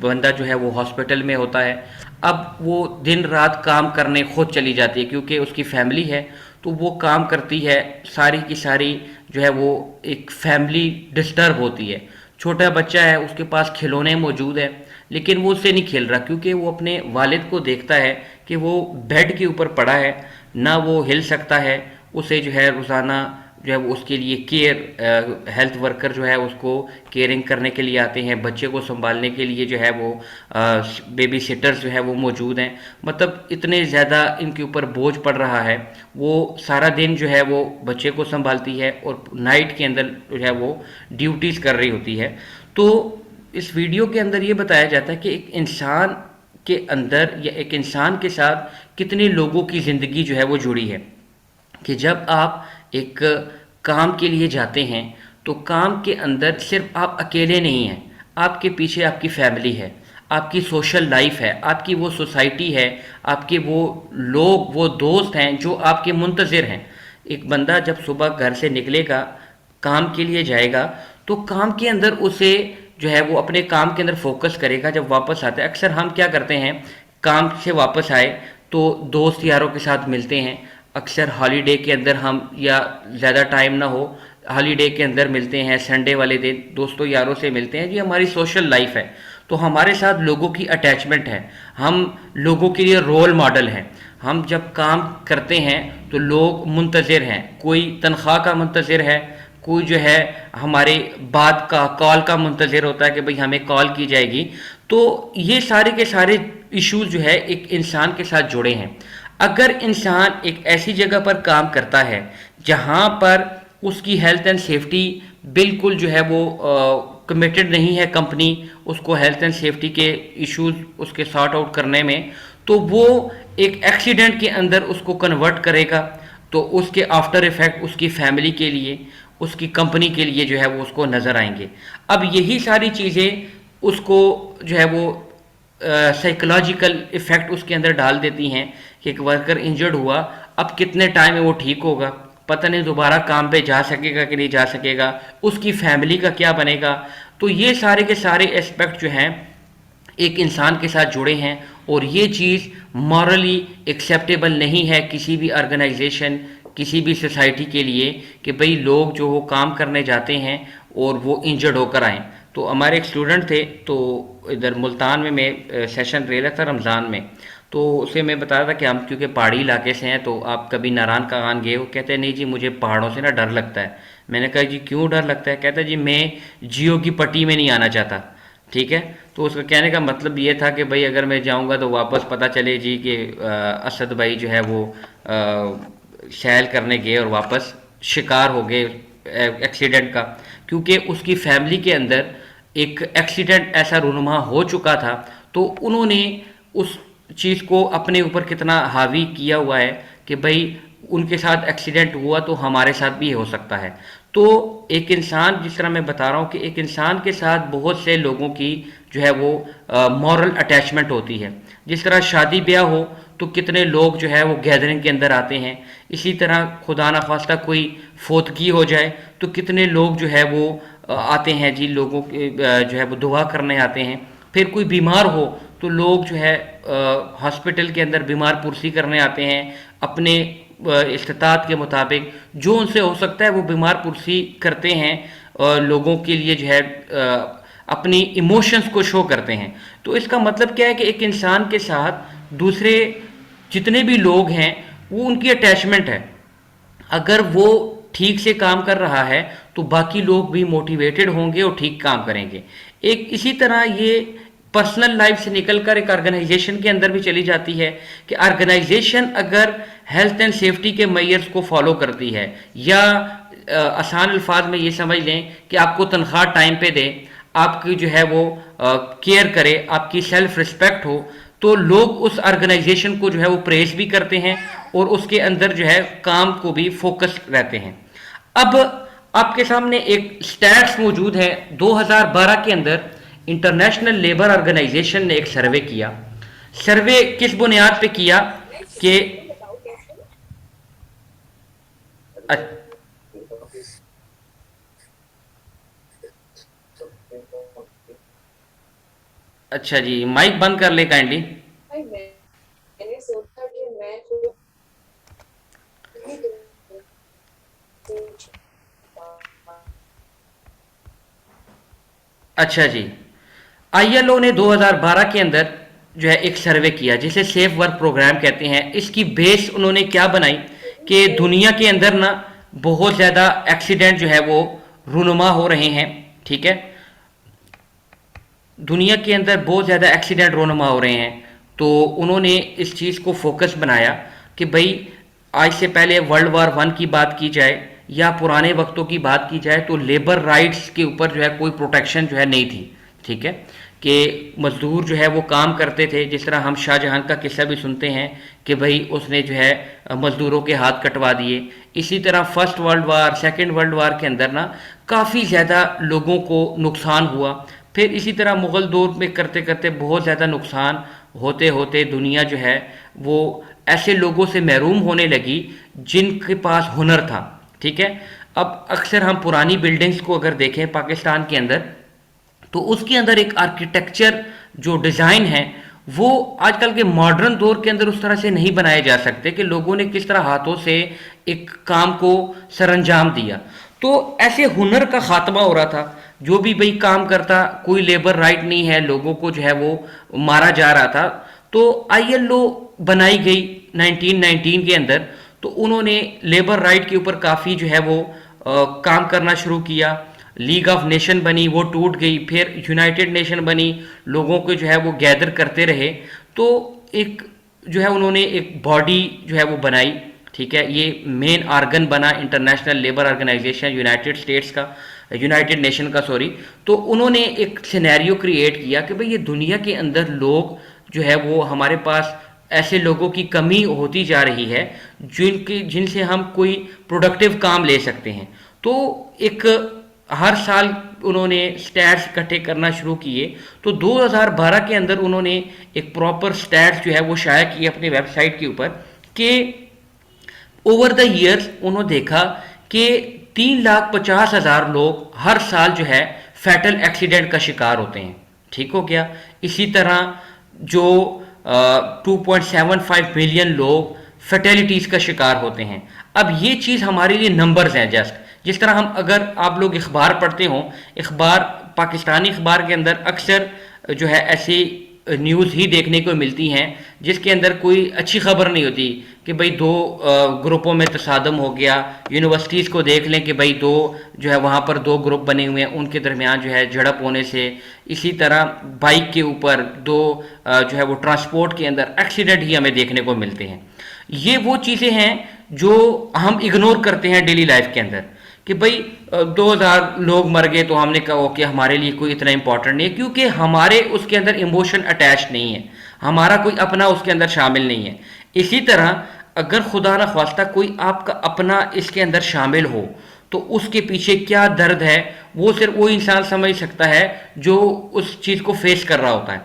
बंदा जो है वो हॉस्पिटल में होता है। अब वो दिन रात काम करने खुद चली जाती है क्योंकि उसकी फैमिली है, तो वो काम करती है। सारी की सारी जो है वो एक फैमिली डिस्टर्ब होती है। छोटा बच्चा है, उसके पास खिलौने मौजूद है, लेकिन वो उससे नहीं खेल रहा क्योंकि वो अपने वालिद को देखता है कि वो बेड के ऊपर पड़ा है, ना वो हिल सकता है। उसे जो है रोज़ाना जो है वो उसके लिए केयर हेल्थ वर्कर जो है उसको केयरिंग करने के लिए आते हैं। बच्चे को संभालने के लिए जो है वो बेबी सिटर्स जो है वो मौजूद हैं। मतलब इतने ज़्यादा इनके ऊपर बोझ पड़ रहा है। वो सारा दिन जो है वो बच्चे को संभालती है और नाइट के अंदर जो है वो ड्यूटीज़ कर रही होती है। तो इस वीडियो के अंदर ये बताया जाता है कि एक इंसान के अंदर या एक इंसान के साथ कितने लोगों की ज़िंदगी जो है वो जुड़ी है। कि जब आप एक काम के लिए जाते हैं तो काम के अंदर सिर्फ आप अकेले नहीं हैं, आपके पीछे आपकी फैमिली है, आपकी सोशल लाइफ है, आपकी वो सोसाइटी है, आपके वो लोग, वो दोस्त हैं जो आपके मुंतज़िर हैं। एक बंदा जब सुबह घर से निकलेगा, काम के लिए जाएगा, तो काम के अंदर उसे जो है वो अपने काम के अंदर फोकस करेगा। जब वापस आता है, अक्सर हम क्या करते हैं, काम से वापस आए तो दोस्त यारों के साथ मिलते हैं, अक्सर हॉलीडे के अंदर हम या ज़्यादा टाइम ना हो हॉलीडे के अंदर मिलते हैं, संडे वाले दिन दोस्तों यारों से मिलते हैं, ये हमारी सोशल लाइफ है। तो हमारे साथ लोगों की अटैचमेंट है, हम लोगों के लिए रोल मॉडल हैं। हम जब काम करते हैं तो लोग मुंतज़िर हैं, कोई तनख्वाह का मुंतज़िर है, कोई जो है हमारे बात का कॉल का मुंतज़िर होता है कि भाई हमें कॉल की जाएगी। तो ये सारे के सारे इश्यूज जो है एक इंसान के साथ जुड़े हैं। अगर इंसान एक ऐसी जगह पर काम करता है जहाँ पर उसकी हेल्थ एंड सेफ्टी बिल्कुल जो है वो कमिटेड नहीं है, कंपनी उसको हेल्थ एंड सेफ्टी के इश्यूज उसके सॉर्ट आउट करने में, तो वो एक एक्सीडेंट के अंदर उसको कन्वर्ट करेगा। तो उसके आफ्टर इफेक्ट उसकी फैमिली के लिए, उसकी कंपनी के लिए जो है वो उसको नज़र आएंगे। अब यही सारी चीज़ें उसको जो है वो साइकोलॉजिकल इफ़ेक्ट उसके अंदर डाल देती हैं कि एक वर्कर इंजर्ड हुआ, अब कितने टाइम में वो ठीक होगा, पता नहीं दोबारा काम पे जा सकेगा कि नहीं जा सकेगा, उसकी फैमिली का क्या बनेगा। तो ये सारे के सारे एस्पेक्ट जो हैं एक इंसान के साथ जुड़े हैं, और ये चीज़ मॉरली एक्सेप्टेबल नहीं है किसी भी ऑर्गेनाइजेशन, किसी भी सोसाइटी के लिए कि भाई लोग जो वो काम करने जाते हैं और वो इंजर्ड होकर आएँ। तो हमारे एक स्टूडेंट थे, तो इधर मुल्तान में मैं सेशन ले रहा था रमज़ान में, तो उसे मैं बता रहा था कि हम क्योंकि पहाड़ी इलाके से हैं, तो आप कभी नारायण कागान गए हो? कहते हैं नहीं जी मुझे पहाड़ों से ना डर लगता है। मैंने कहा जी क्यों डर लगता है? कहता है जी मैं जियो की पट्टी में नहीं आना चाहता। ठीक है, तो उसका कहने का मतलब ये था कि भाई अगर मैं जाऊंगा तो वापस पता चले जी कि असद भाई जो है वो सैल करने गए और वापस शिकार हो गए एक्सीडेंट का, क्योंकि उसकी फैमिली के अंदर एक एक्सीडेंट ऐसा रूनुमा हो चुका था। तो उन्होंने उस चीज़ को अपने ऊपर कितना हावी किया हुआ है कि भाई उनके साथ एक्सीडेंट हुआ तो हमारे साथ भी हो सकता है। तो एक इंसान, जिस तरह मैं बता रहा हूँ कि एक इंसान के साथ बहुत से लोगों की जो है वो मॉरल अटैचमेंट होती है। जिस तरह शादी ब्याह हो तो कितने लोग जो है वो गैदरिंग के अंदर आते हैं, इसी तरह खुदा ना खास्ता कोई फोतगी हो जाए तो कितने लोग जो है वो आते हैं जी, लोगों के जो है वो दुआ करने आते हैं। फिर कोई बीमार हो तो लोग जो है हॉस्पिटल के अंदर बीमार पुरसी करने आते हैं, अपने इस्तात के मुताबिक जो उनसे हो सकता है वो बीमार पुरसी करते हैं, लोगों के लिए जो है अपनी इमोशंस को शो करते हैं। तो इसका मतलब क्या है कि एक इंसान के साथ दूसरे जितने भी लोग हैं वो उनकी अटैचमेंट है। अगर वो ठीक से काम कर रहा है तो बाकी लोग भी मोटिवेटेड होंगे और ठीक काम करेंगे। एक इसी तरह ये पर्सनल लाइफ से निकलकर एक ऑर्गेनाइजेशन के अंदर भी चली जाती है कि ऑर्गेनाइजेशन अगर हेल्थ एंड सेफ्टी के मेयर्स को फॉलो करती है, या आसान अल्फाज में ये समझ लें कि आपको तनख्वाह टाइम पे दे, आपकी जो है वो केयर करे, आपकी सेल्फ रिस्पेक्ट हो, तो लोग उस ऑर्गेनाइजेशन को जो है वो प्रेज भी करते हैं और उसके अंदर जो है काम को भी फोकस रहते हैं। अब आपके सामने एक स्टैट्स मौजूद है। 2012 के अंदर इंटरनेशनल लेबर ऑर्गेनाइजेशन ने एक सर्वे किया। सर्वे किस बुनियाद पे किया कि अच्छा जी, माइक बंद कर ले काइंडली। मैंने सोचा कि मैं अच्छा जी, ILO ने 2012 के अंदर जो है एक सर्वे किया जिसे सेफ वर्क प्रोग्राम कहते हैं। इसकी बेस उन्होंने क्या बनाई कि दुनिया के अंदर ना बहुत ज़्यादा एक्सीडेंट जो है वो रूनुमा हो रहे हैं। ठीक है, दुनिया के अंदर बहुत ज़्यादा एक्सीडेंट रूनुमा हो रहे हैं, तो उन्होंने इस चीज़ को फोकस बनाया कि भाई आज से पहले वर्ल्ड वार 1 की बात की जाए या पुराने वक्तों की बात की जाए तो लेबर राइट्स के ऊपर जो है कोई प्रोटेक्शन जो है नहीं थी। ठीक है, कि मजदूर जो है वो काम करते थे, जिस तरह हम शाहजहां का किस्सा भी सुनते हैं कि भाई उसने जो है मजदूरों के हाथ कटवा दिए। इसी तरह first world war, second world war के अंदर ना काफ़ी ज़्यादा लोगों को नुकसान हुआ। फिर इसी तरह मुग़ल दौर में करते करते बहुत ज़्यादा नुकसान होते होते दुनिया जो है वो ऐसे लोगों से महरूम होने लगी जिनके पास हुनर था। ठीक है, अब अक्सर हम पुरानी बिल्डिंग्स को अगर देखें पाकिस्तान के अंदर, तो उसके अंदर एक आर्किटेक्चर जो डिज़ाइन है वो आजकल के मॉडर्न दौर के अंदर उस तरह से नहीं बनाए जा सकते कि लोगों ने किस तरह हाथों से एक काम को सरंजाम दिया। तो ऐसे हुनर का खात्मा हो रहा था। जो भी भाई काम करता, कोई लेबर राइट नहीं है, लोगों को जो है वो मारा जा रहा था। तो ILO बनाई गई 1919 के अंदर। तो उन्होंने लेबर राइट के ऊपर काफ़ी जो है वो काम करना शुरू किया। लीग ऑफ नेशन बनी, वो टूट गई। फिर यूनाइटेड नेशन बनी, लोगों को जो है वो गैदर करते रहे। तो एक जो है उन्होंने एक बॉडी जो है वो बनाई, ठीक है। ये मेन आर्गन बना international labour organisation United Nation का सॉरी। तो उन्होंने एक सिनेरियो क्रिएट किया कि भाई ये दुनिया के अंदर लोग जो है वो हमारे पास ऐसे लोगों की कमी होती जा रही है जिनसे हम कोई प्रोडक्टिव काम ले सकते हैं। तो एक हर साल उन्होंने स्टैट्स इकट्ठे करना शुरू किए। तो 2012 के अंदर उन्होंने एक प्रॉपर स्टैट्स जो है वो शाया किए अपनी वेबसाइट के ऊपर कि ओवर द ईयर्स उन्होंने देखा कि 3,50,000 लोग हर साल जो है फैटल एक्सीडेंट का शिकार होते हैं, ठीक हो गया। इसी तरह जो 2.75 मिलियन लोग फर्टिलिटीज़ का शिकार होते हैं। अब ये चीज़ हमारे लिए नंबर्स हैं। जस्ट जिस तरह हम, अगर आप लोग अखबार पढ़ते हो, पाकिस्तानी अखबार के अंदर अक्सर जो है ऐसी न्यूज़ ही देखने को मिलती हैं जिसके अंदर कोई अच्छी खबर नहीं होती कि भाई दो ग्रुपों में तसादम हो गया। यूनिवर्सिटीज़ को देख लें कि भाई दो जो है वहाँ पर दो ग्रुप बने हुए हैं, उनके दरमियान जो है झड़प होने से। इसी तरह बाइक के ऊपर दो जो है वो ट्रांसपोर्ट के अंदर एक्सीडेंट ही हमें देखने को मिलते हैं। ये वो चीज़ें हैं जो हम इग्नोर करते हैं डेली लाइफ के अंदर कि भाई 2,000 लोग मर गए तो हमने कहा कि हमारे लिए कोई इतना इंपॉर्टेंट नहीं है, क्योंकि हमारे उसके अंदर इमोशन अटैच नहीं है, हमारा कोई अपना उसके अंदर शामिल नहीं है। इसी तरह अगर खुदा न ख्वास्ता कोई आपका अपना इसके अंदर शामिल हो तो उसके पीछे क्या दर्द है वो सिर्फ वो इंसान समझ सकता है जो उस चीज़ को फेस कर रहा होता है।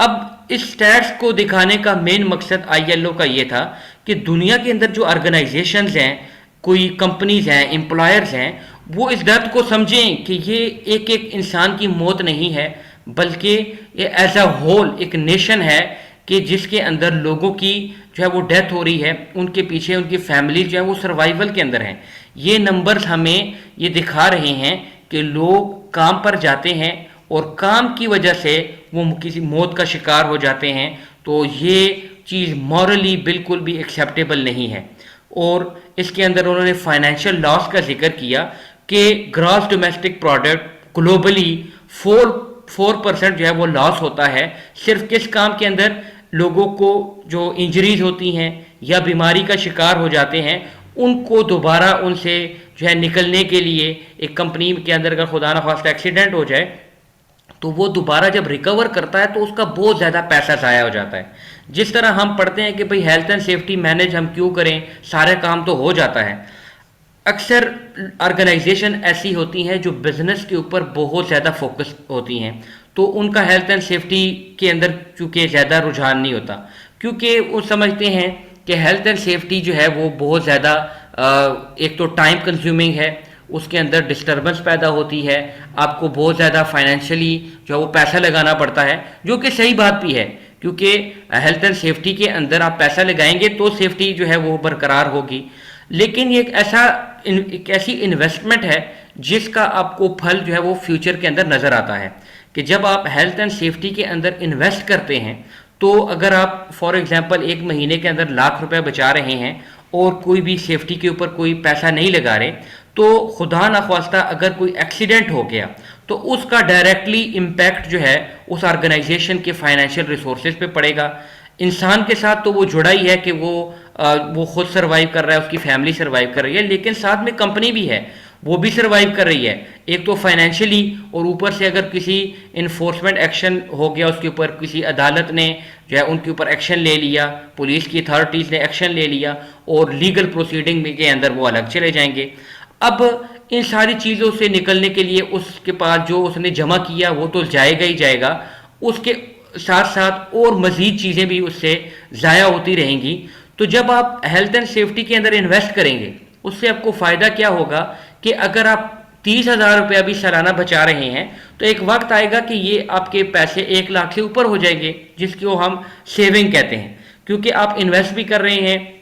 अब इस स्टैट्स को दिखाने का मेन मकसद ILO का ये था कि दुनिया के अंदर जो ऑर्गेनाइजेशंस हैं, कोई कंपनीज हैं, एम्प्लॉयर्स हैं, वो इस दर्द को समझें कि ये एक एक इंसान की मौत नहीं है, बल्कि ये एज अ होल एक नेशन है कि जिसके अंदर लोगों की जो है वो डेथ हो रही है, उनके पीछे उनकी फैमिली जो है वो सर्वाइवल के अंदर हैं। ये नंबर्स हमें ये दिखा रहे हैं कि लोग काम पर जाते हैं और काम की वजह से वो किसी मौत का शिकार हो जाते हैं। तो ये चीज़ मॉरली बिल्कुल भी एक्सेप्टेबल नहीं है। और इसके अंदर उन्होंने फाइनेंशियल लॉस का जिक्र किया कि ग्रॉस डोमेस्टिक प्रोडक्ट ग्लोबली 4% जो है वो लॉस होता है सिर्फ किस काम के अंदर, लोगों को जो इंजरीज होती हैं या बीमारी का शिकार हो जाते हैं उनको दोबारा उनसे जो है निकलने के लिए एक कंपनी के अंदर अगर खुदा न खास्ता एक्सीडेंट हो जाए तो वो दोबारा जब रिकवर करता है तो उसका बहुत ज़्यादा पैसा ज़ाया हो जाता है। जिस तरह हम पढ़ते हैं कि भाई हेल्थ एंड सेफ्टी मैनेज हम क्यों करें, सारे काम तो हो जाता है। अक्सर ऑर्गेनाइजेशन ऐसी होती हैं जो बिजनेस के ऊपर बहुत ज़्यादा फोकस होती हैं, तो उनका हेल्थ एंड सेफ्टी के अंदर चूँकि ज़्यादा रुझान नहीं होता, क्योंकि वो समझते हैं कि हेल्थ एंड सेफ्टी जो है वो बहुत ज़्यादा एक तो टाइम कंज्यूमिंग है, उसके अंदर डिस्टर्बेंस पैदा होती है, आपको बहुत ज़्यादा फाइनेंशियली जो है वो पैसा लगाना पड़ता है, जो कि सही बात भी है क्योंकि हेल्थ एंड सेफ्टी के अंदर आप पैसा लगाएंगे तो सेफ्टी जो है वो बरकरार होगी। लेकिन ये एक ऐसी इन्वेस्टमेंट है जिसका आपको फल जो है वो फ्यूचर के अंदर नज़र आता है कि जब आप हेल्थ एंड सेफ्टी के अंदर इन्वेस्ट करते हैं तो अगर आप फॉर एग्जांपल एक महीने के अंदर लाख रुपए बचा रहे हैं और कोई भी सेफ्टी के ऊपर कोई पैसा नहीं लगा रहे, तो खुदा ना ख्वास्ता अगर कोई एक्सीडेंट हो गया तो उसका डायरेक्टली इम्पैक्ट जो है उस ऑर्गेनाइजेशन के फाइनेंशियल रिसोर्सेज पे पड़ेगा। इंसान के साथ तो वो जुड़ा ही है कि वो खुद सर्वाइव कर रहा है, उसकी फैमिली सर्वाइव कर रही है, लेकिन साथ में कंपनी भी है, वो भी सर्वाइव कर रही है, एक तो फाइनेंशियली और ऊपर से अगर किसी इन्फोर्समेंट एक्शन हो गया उसके ऊपर, किसी अदालत ने जो है उनके ऊपर एक्शन ले लिया, पुलिस की अथॉरिटीज़ ने एक्शन ले लिया और लीगल प्रोसीडिंग के अंदर वो अलग चले जाएंगे। अब इन सारी चीज़ों से निकलने के लिए उसके पास जो उसने जमा किया वो तो जाएगा ही जाएगा, उसके साथ साथ और मज़ीद चीज़ें भी उससे ज़ाया होती रहेंगी। तो जब आप हेल्थ एंड सेफ्टी के अंदर इन्वेस्ट करेंगे उससे आपको फ़ायदा क्या होगा कि अगर आप 30,000 रुपया भी सालाना बचा रहे हैं, तो एक वक्त आएगा कि ये आपके पैसे 1 लाख से ऊपर हो जाएंगे, जिसको हम सेविंग कहते हैं, क्योंकि आप इन्वेस्ट भी कर रहे हैं।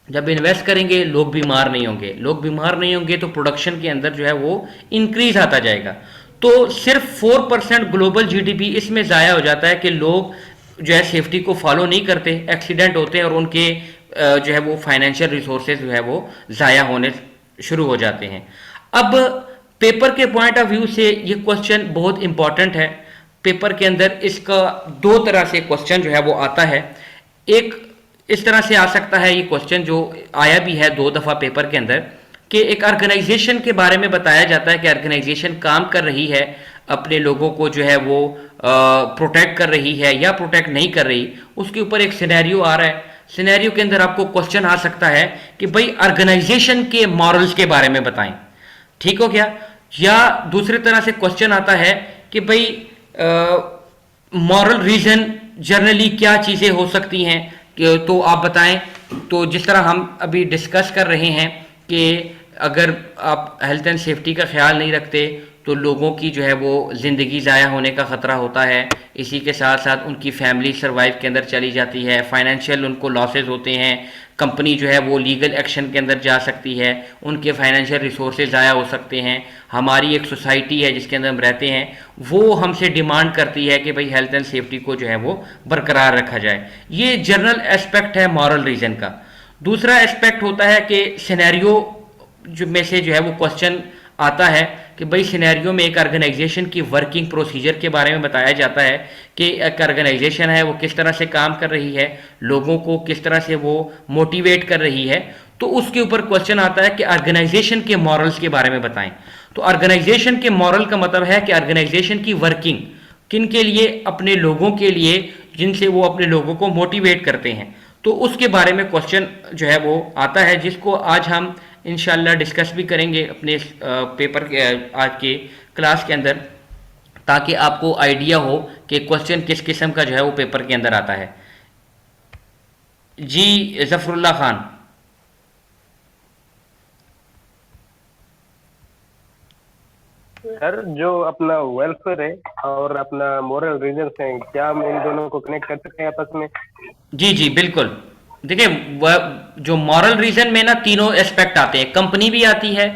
जब इन्वेस्ट करेंगे लोग बीमार नहीं होंगे, लोग बीमार नहीं होंगे तो प्रोडक्शन के अंदर जो है वो इंक्रीज आता जाएगा। तो सिर्फ 4% ग्लोबल जीडीपी इसमें ज़ाया हो जाता है कि लोग जो है सेफ्टी को फॉलो नहीं करते, एक्सीडेंट होते हैं और उनके जो है वो फाइनेंशियल रिसोर्सेज जो है वो ज़ाया होने शुरू हो जाते हैं। अब पेपर के पॉइंट ऑफ व्यू से ये क्वेश्चन बहुत इंपॉर्टेंट है। पेपर के अंदर इसका 2 तरह से क्वेश्चन जो है वो आता है। एक इस तरह से आ सकता है ये क्वेश्चन, जो आया भी है 2 दफ़ा पेपर के अंदर, कि एक ऑर्गेनाइजेशन के बारे में बताया जाता है कि ऑर्गेनाइजेशन काम कर रही है, अपने लोगों को जो है वो प्रोटेक्ट कर रही है या प्रोटेक्ट नहीं कर रही। उसके ऊपर एक सिनेरियो आ रहा है, सिनेरियो के अंदर आपको क्वेश्चन आ सकता है कि भाई ऑर्गेनाइजेशन के मॉरल्स के बारे में बताएं, ठीक हो गया। या दूसरी तरह से क्वेश्चन आता है कि भाई मॉरल रीजन जनरली क्या चीज़ें हो सकती हैं, तो आप बताएं। तो जिस तरह हम अभी डिस्कस कर रहे हैं कि अगर आप हेल्थ एंड सेफ्टी का ख्याल नहीं रखते तो लोगों की जो है वो ज़िंदगी ज़ाया होने का ख़तरा होता है, इसी के साथ साथ उनकी फैमिली सर्वाइव के अंदर चली जाती है, फाइनेंशियल उनको लॉसेस होते हैं, कंपनी जो है वो लीगल एक्शन के अंदर जा सकती है, उनके फाइनेंशियल रिसोर्सेज ज़ाया हो सकते हैं। हमारी एक सोसाइटी है जिसके अंदर हम रहते हैं, वो हमसे डिमांड करती है कि भाई हेल्थ एंड सेफ्टी को जो है वो बरकरार रखा जाए। ये जनरल एस्पेक्ट है मॉरल रीज़न का। दूसरा एस्पेक्ट होता है कि सिनेरियो जो में से जो है वो क्वेश्चन आता है कि भाई सिनेरियो में एक ऑर्गेनाइजेशन की वर्किंग प्रोसीजर के बारे में बताया जाता है कि एक ऑर्गेनाइजेशन है वो किस तरह से काम कर रही है, लोगों को किस तरह से वो मोटिवेट कर रही है। तो उसके ऊपर क्वेश्चन आता है कि ऑर्गेनाइजेशन के मॉरल्स के बारे में बताएं। तो ऑर्गेनाइजेशन के मॉरल का मतलब है कि ऑर्गेनाइजेशन की वर्किंग किन के लिए, अपने लोगों के लिए, जिनसे वो अपने लोगों को मोटिवेट करते हैं। तो उसके बारे में क्वेश्चन जो है वो आता है, जिसको आज हम इंशाल्लाह डिस्कस भी करेंगे अपने पेपर के आज के क्लास के अंदर, ताकि आपको आइडिया हो कि क्वेश्चन किस किस्म का जो है वो पेपर के अंदर आता है। जी जफरुल्लाह खान। सर, जो अपना वेलफेयर है और अपना मोरल रीजन है, क्या हम इन दोनों को कनेक्ट कर सकते हैं आपस में? जी जी बिल्कुल। देखिए जो मॉरल रीजन में ना तीनों एस्पेक्ट आते हैं, कंपनी भी आती है,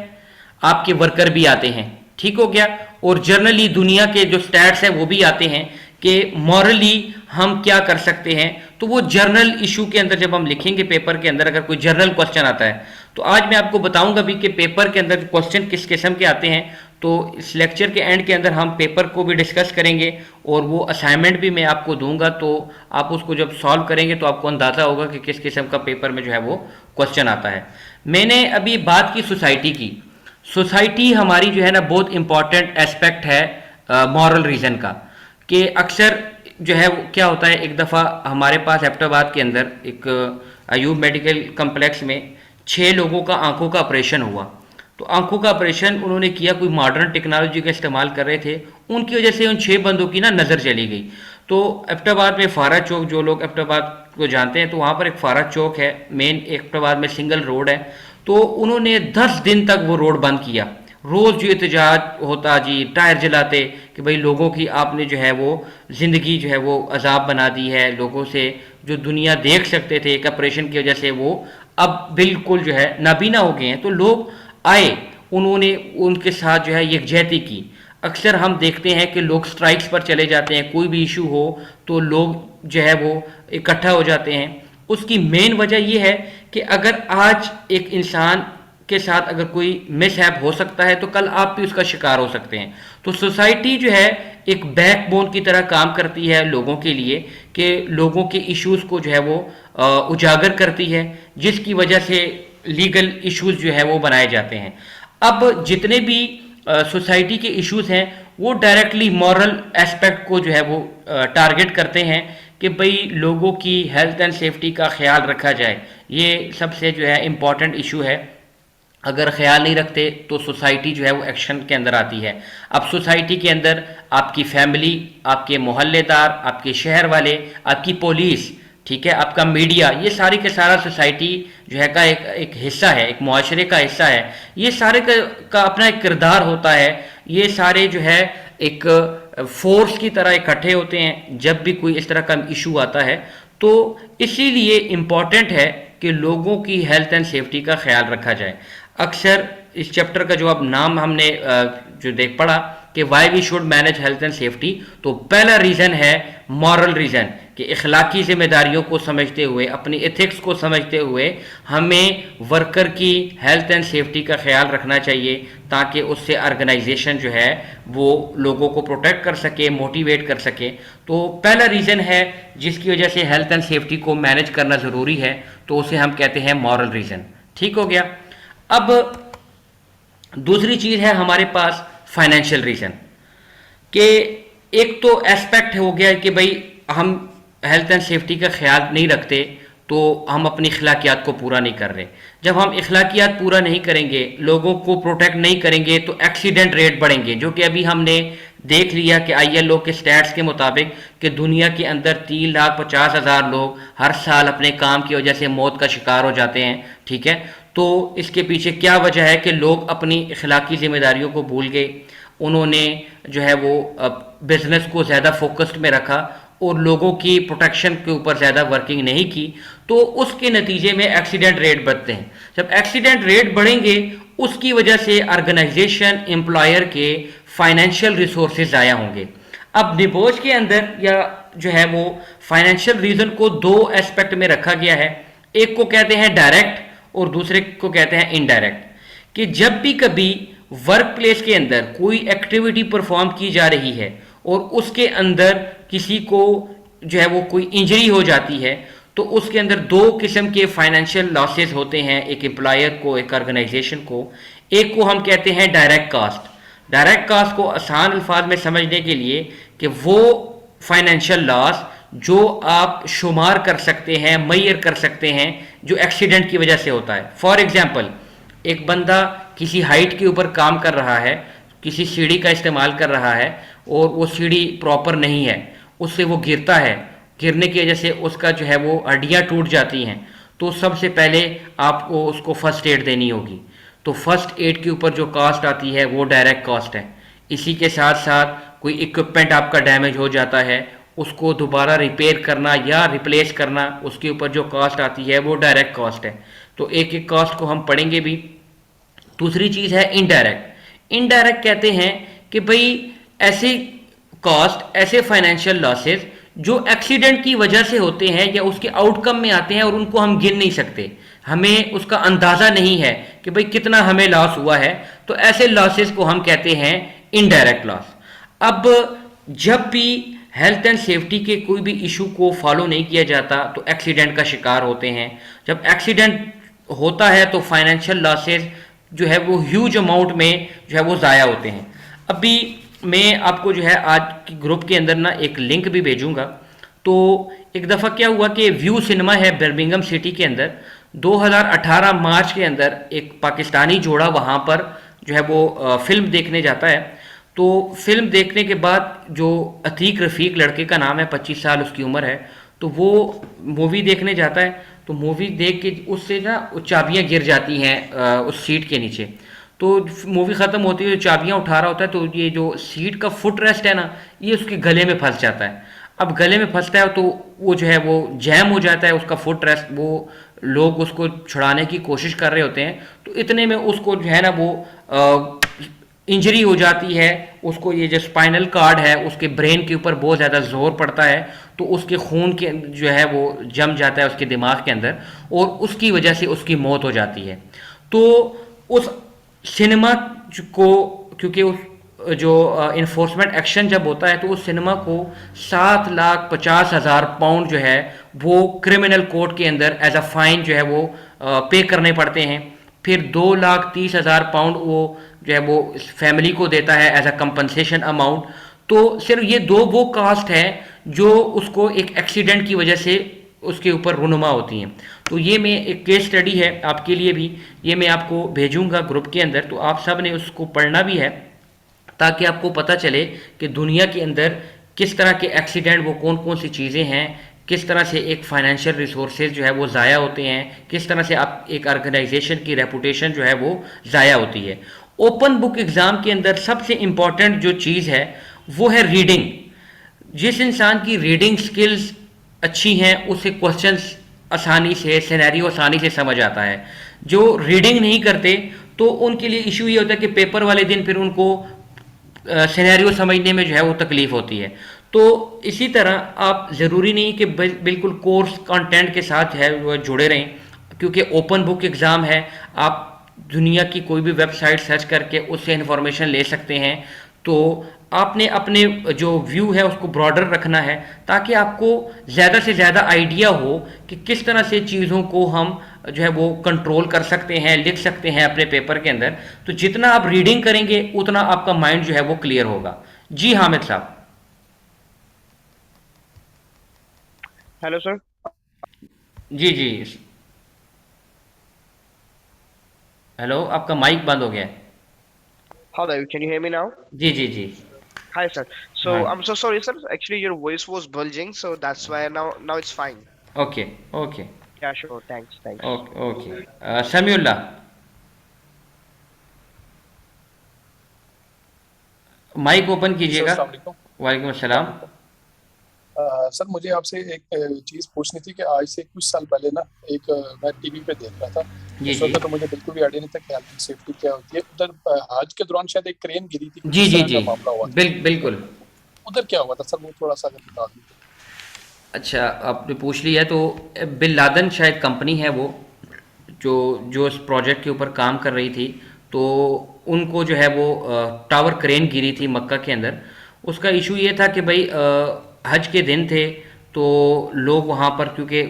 आपके वर्कर भी आते हैं, ठीक हो गया, और जर्नली दुनिया के जो स्टैट्स हैं वो भी आते हैं कि मॉरली हम क्या कर सकते हैं। तो वो जर्नल इशू के अंदर जब हम लिखेंगे पेपर के अंदर, अगर कोई जर्नल क्वेश्चन आता है, तो आज मैं आपको बताऊंगा भी कि पेपर के अंदर क्वेश्चन किस किस्म के आते हैं। तो इस लेक्चर के एंड के अंदर हम पेपर को भी डिस्कस करेंगे और वो असाइनमेंट भी मैं आपको दूंगा, तो आप उसको जब सॉल्व करेंगे तो आपको अंदाज़ा होगा कि किस किस्म का पेपर में जो है वो क्वेश्चन आता है। मैंने अभी बात की सोसाइटी की। सोसाइटी हमारी जो है ना बहुत इंपॉर्टेंट एस्पेक्ट है मॉरल रीज़न का, कि अक्सर जो है वो क्या होता है, एक दफ़ा हमारे पास एबटाबाद के अंदर एक अयूब मेडिकल कम्प्लेक्स में 6 लोगों का आंखों का ऑपरेशन हुआ। तो आंखों का ऑपरेशन उन्होंने किया, कोई मॉडर्न टेक्नोलॉजी का इस्तेमाल कर रहे थे, उनकी वजह से उन 6 बंदों की ना नज़र चली गई। तो एबटाबाद में फारा चौक, जो लोग एबटाबाद को जानते हैं, तो वहाँ पर एक फारा चौक है, मेन एबटाबाद में सिंगल रोड है। तो उन्होंने 10 दिन तक वो रोड बंद किया। रोज़ जो एहतजाज होता जी, टायर जलाते कि भाई लोगों की आपने जो है वो ज़िंदगी जो है वो अजाब बना दी है, लोगों से जो दुनिया देख सकते थे एक ऑपरेशन की वजह से वो अब बिल्कुल जो है नाबीना हो गए हैं। तो लोग आए, उन्होंने उनके साथ जो है यकजहती की। अक्सर हम देखते हैं कि लोग स्ट्राइक्स पर चले जाते हैं, कोई भी इशू हो तो लोग जो है वो इकट्ठा हो जाते हैं। उसकी मेन वजह यह है कि अगर आज एक इंसान के साथ अगर कोई मिसहैप हो सकता है तो कल आप भी उसका शिकार हो सकते हैं। तो सोसाइटी जो है एक बैकबोन की तरह काम करती है लोगों के लिए, कि लोगों के इश्यूज़ को जो है वो उजागर करती है, जिसकी वजह से लीगल इश्यूज़ जो है वो बनाए जाते हैं। अब जितने भी सोसाइटी के इश्यूज़ हैं वो डायरेक्टली मॉरल एस्पेक्ट को जो है वो टारगेट करते हैं कि भाई लोगों की हेल्थ एंड सेफ्टी का ख्याल रखा जाए। ये सबसे जो है इम्पॉर्टेंट इशू है। अगर ख्याल नहीं रखते तो सोसाइटी जो है वो एक्शन के अंदर आती है। अब सोसाइटी के अंदर आपकी फैमिली, आपके मोहल्लेदार, आपके शहर वाले, आपकी पुलिस, ठीक है, आपका मीडिया, ये सारी का सारा सोसाइटी जो है का एक हिस्सा है, एक मुआशरे का हिस्सा है। ये सारे का अपना एक किरदार होता है। ये सारे जो है एक फोर्स की तरह इकट्ठे होते हैं जब भी कोई इस तरह का इशू आता है। तो इसीलिए इम्पॉर्टेंट है कि लोगों की हेल्थ एंड सेफ्टी का ख्याल रखा जाए। अक्सर इस चैप्टर का जो अब नाम हमने जो देख पढ़ा कि why we should manage health and safety, तो पहला रीज़न है मॉरल रीज़न कि इखलाकी जिम्मेदारियों को समझते हुए, अपनी एथिक्स को समझते हुए हमें वर्कर की हेल्थ एंड सेफ्टी का ख्याल रखना चाहिए ताकि उससे ऑर्गेनाइजेशन जो है वो लोगों को प्रोटेक्ट कर सके, मोटिवेट कर सके। तो पहला रीज़न है जिसकी वजह से हेल्थ एंड सेफ्टी को मैनेज करना ज़रूरी है, तो उसे हम कहते हैं मॉरल रीज़न। ठीक हो गया। अब दूसरी चीज़ है हमारे पास फाइनेंशियल रीज़न कि एक तो एस्पेक्ट हो गया कि भाई हम हेल्थ एंड सेफ्टी का ख्याल नहीं रखते तो हम अपनी अखलाकियात को पूरा नहीं कर रहे। जब हम अखलाकियात पूरा नहीं करेंगे, लोगों को प्रोटेक्ट नहीं करेंगे, तो एक्सीडेंट रेट बढ़ेंगे, जो कि अभी हमने देख लिया कि ILO के स्टैट्स के मुताबिक कि दुनिया के अंदर 3,50,000 लोग हर साल अपने काम की वजह से मौत का शिकार हो जाते हैं। ठीक है, तो इसके पीछे क्या वजह है कि लोग अपनी अखलाकी जिम्मेदारियों को भूल गए, उन्होंने जो है वो बिजनेस को ज़्यादा फोकस्ड में रखा और लोगों की प्रोटेक्शन के ऊपर ज़्यादा वर्किंग नहीं की, तो उसके नतीजे में एक्सीडेंट रेट बढ़ते हैं। जब एक्सीडेंट रेट बढ़ेंगे उसकी वजह से ऑर्गेनाइजेशन, एम्प्लॉयर के फाइनेंशियल रिसोर्सेज ज़ाया होंगे। अब निबोज के अंदर या जो है वो फाइनेंशियल रीज़न को दो एस्पेक्ट में रखा गया है। एक को कहते हैं डायरेक्ट और दूसरे को कहते हैं इनडायरेक्ट। कि जब भी कभी वर्क प्लेस के अंदर कोई एक्टिविटी परफॉर्म की जा रही है और उसके अंदर किसी को जो है वो कोई इंजरी हो जाती है, तो उसके अंदर दो किस्म के फाइनेंशियल लॉसेस होते हैं, एक एम्प्लॉयर को, एक ऑर्गेनाइजेशन को। एक को हम कहते हैं डायरेक्ट कास्ट। डायरेक्ट कास्ट को आसान अल्फाज में समझने के लिए कि वो फाइनेंशियल लॉस जो आप शुमार कर सकते हैं, मैयर कर सकते हैं, जो एक्सीडेंट की वजह से होता है। फॉर एग्जाम्पल, एक बंदा किसी हाइट के ऊपर काम कर रहा है, किसी सीढ़ी का इस्तेमाल कर रहा है और वो सीढ़ी प्रॉपर नहीं है, उससे वो गिरता है, गिरने की वजह से उसका जो है वो हड्डियाँ टूट जाती हैं, तो सबसे पहले आपको उसको फर्स्ट एड देनी होगी। तो फर्स्ट एड के ऊपर जो कॉस्ट आती है वो डायरेक्ट कॉस्ट है। इसी के साथ साथ कोई इक्विपमेंट आपका डैमेज हो जाता है, उसको दोबारा रिपेयर करना या रिप्लेस करना, उसके ऊपर जो कॉस्ट आती है वो डायरेक्ट कॉस्ट है। तो एक एक कॉस्ट को हम पढ़ेंगे भी। दूसरी चीज़ है इनडायरेक्ट। इनडायरेक्ट कहते हैं कि भाई ऐसी कॉस्ट, ऐसे फाइनेंशियल लॉसेस जो एक्सीडेंट की वजह से होते हैं या उसके आउटकम में आते हैं और उनको हम गिन नहीं सकते, हमें उसका अंदाज़ा नहीं है कि भाई कितना हमें लॉस हुआ है, तो ऐसे लॉसेस को हम कहते हैं इनडायरेक्ट लॉस। अब जब भी हेल्थ एंड सेफ्टी के कोई भी इशू को फॉलो नहीं किया जाता तो एक्सीडेंट का शिकार होते हैं। जब एक्सीडेंट होता है तो फाइनेंशियल लॉसेस जो है वो ह्यूज अमाउंट में जो है वो ज़ाया होते हैं। अभी मैं आपको जो है आज की ग्रुप के अंदर ना एक लिंक भी भेजूंगा। तो एक दफ़ा क्या हुआ कि व्यू सिनेमा है बर्मिंघम सिटी के अंदर, 2018 मार्च के अंदर एक पाकिस्तानी जोड़ा वहाँ पर जो है वो फिल्म देखने जाता है। तो फिल्म देखने के बाद जो अतीक रफ़ीक लड़के का नाम है, 25 साल उसकी उम्र है, तो वो मूवी देखने जाता है। तो मूवी देख के उससे ना चाबियाँ गिर जाती हैं उस सीट के नीचे। तो मूवी ख़त्म होती है, चाबियाँ उठा रहा होता है, तो ये जो सीट का फुट रेस्ट है ना, ये उसके गले में फंस जाता है। अब गले में फंसता है तो वो जो है वो जैम हो जाता है उसका फुट रेस्ट। वो लोग उसको छुड़ाने की कोशिश कर रहे होते हैं, तो इतने में उसको जो है ना वो इंजरी हो जाती है। उसको ये जो स्पाइनल कार्ड है उसके ब्रेन के ऊपर बहुत ज़्यादा जोर पड़ता है, तो उसके खून के जो है वो जम जाता है उसके दिमाग के अंदर और उसकी वजह से उसकी मौत हो जाती है। तो उस सिनेमा को, क्योंकि उस जो इन्फोर्समेंट एक्शन जब होता है तो उस सिनेमा को 7,50,000 पाउंड जो है वो क्रिमिनल कोर्ट के अंदर एज अ फाइन जो है वो पे करने पड़ते हैं। फिर 2,30,000 पाउंड वो जो है वो फैमिली को देता है एज अ कंपनसेशन अमाउंट। तो सिर्फ ये दो वो कास्ट है जो उसको एक एक्सीडेंट की वजह से उसके ऊपर रुनुमा होती हैं। तो ये मैं एक केस स्टडी है आपके लिए भी, ये मैं आपको भेजूंगा ग्रुप के अंदर, तो आप सब ने उसको पढ़ना भी है ताकि आपको पता चले कि दुनिया के अंदर किस तरह के एक्सीडेंट, वो कौन कौन सी चीज़ें हैं, किस तरह से एक फाइनेंशियल रिसोर्सेज जो है वो ज़ाया होते हैं, किस तरह से आप एक ऑर्गेनाइजेशन की रेपुटेशन जो है वो ज़ाया होती है। ओपन बुक एग्ज़ाम के अंदर सबसे इम्पॉर्टेंट जो चीज़ है वो है रीडिंग। जिस इंसान की रीडिंग स्किल्स अच्छी हैं उसे क्वेश्चंस आसानी से, सिनेरियो आसानी से समझ आता है। जो रीडिंग नहीं करते तो उनके लिए इशू ये होता है कि पेपर वाले दिन फिर उनको सिनेरियो समझने में जो है वो तकलीफ होती है। तो इसी तरह आप ज़रूरी नहीं कि बिल्कुल कोर्स कंटेंट के साथ है वो जुड़े रहें, क्योंकि ओपन बुक एग्ज़ाम है। आप दुनिया की कोई भी वेबसाइट सर्च करके उससे इन्फॉर्मेशन ले सकते हैं। तो आपने अपने जो व्यू है उसको ब्रॉडर रखना है ताकि आपको ज़्यादा से ज़्यादा आइडिया हो कि किस तरह से चीज़ों को हम जो है वो कंट्रोल कर सकते हैं, लिख सकते हैं अपने पेपर के अंदर। तो जितना आप रीडिंग करेंगे उतना आपका माइंड जो है वो क्लियर होगा। जी हामिद साहब। Hello sir. जी जी, हेलो, आपका माइक बंद हो गया है। Hello, can you hear me now? Ji ji ji. Hi, sir. So हाँ, I'm so sorry, sir. Actually, your voice was bulging, so that's why now it's fine. Okay okay Yeah, sure. Thanks. Okay okay. Samiullah, mic open sir कीजिएगा। अस्सलाम वालेकुम। वालेकुम अस्सलाम। Sir मुझे आपसे एक चीज़ पूछनी थी कि आज से कुछ साल पहले ना एक मैं टीवी पे देख रहा था। जी उस जी वक्त तो मुझे बिल्कुल भी आइडिया नहीं था कि हेल्थ एंड सेफ्टी क्या होती है। उधर हज के दौरान शायद एक क्रेन गिरी थी, कुछ जी इस जी तरह जी, का मामला हुआ था। बिल्कुल। उधर क्या हुआ था सर, वो थोड़ा सा अगर बता दें। अच्छा, आपने पूछ लिया। तो बिन लादेन शायद कंपनी है वो जो जो इस प्रोजेक्ट के ऊपर काम कर रही थी। तो उनको जो है वो टावर क्रेन गिरी थी मक्का के अंदर। उसका इशू ये था कि भाई हज के दिन थे तो लोग वहाँ पर क्योंकि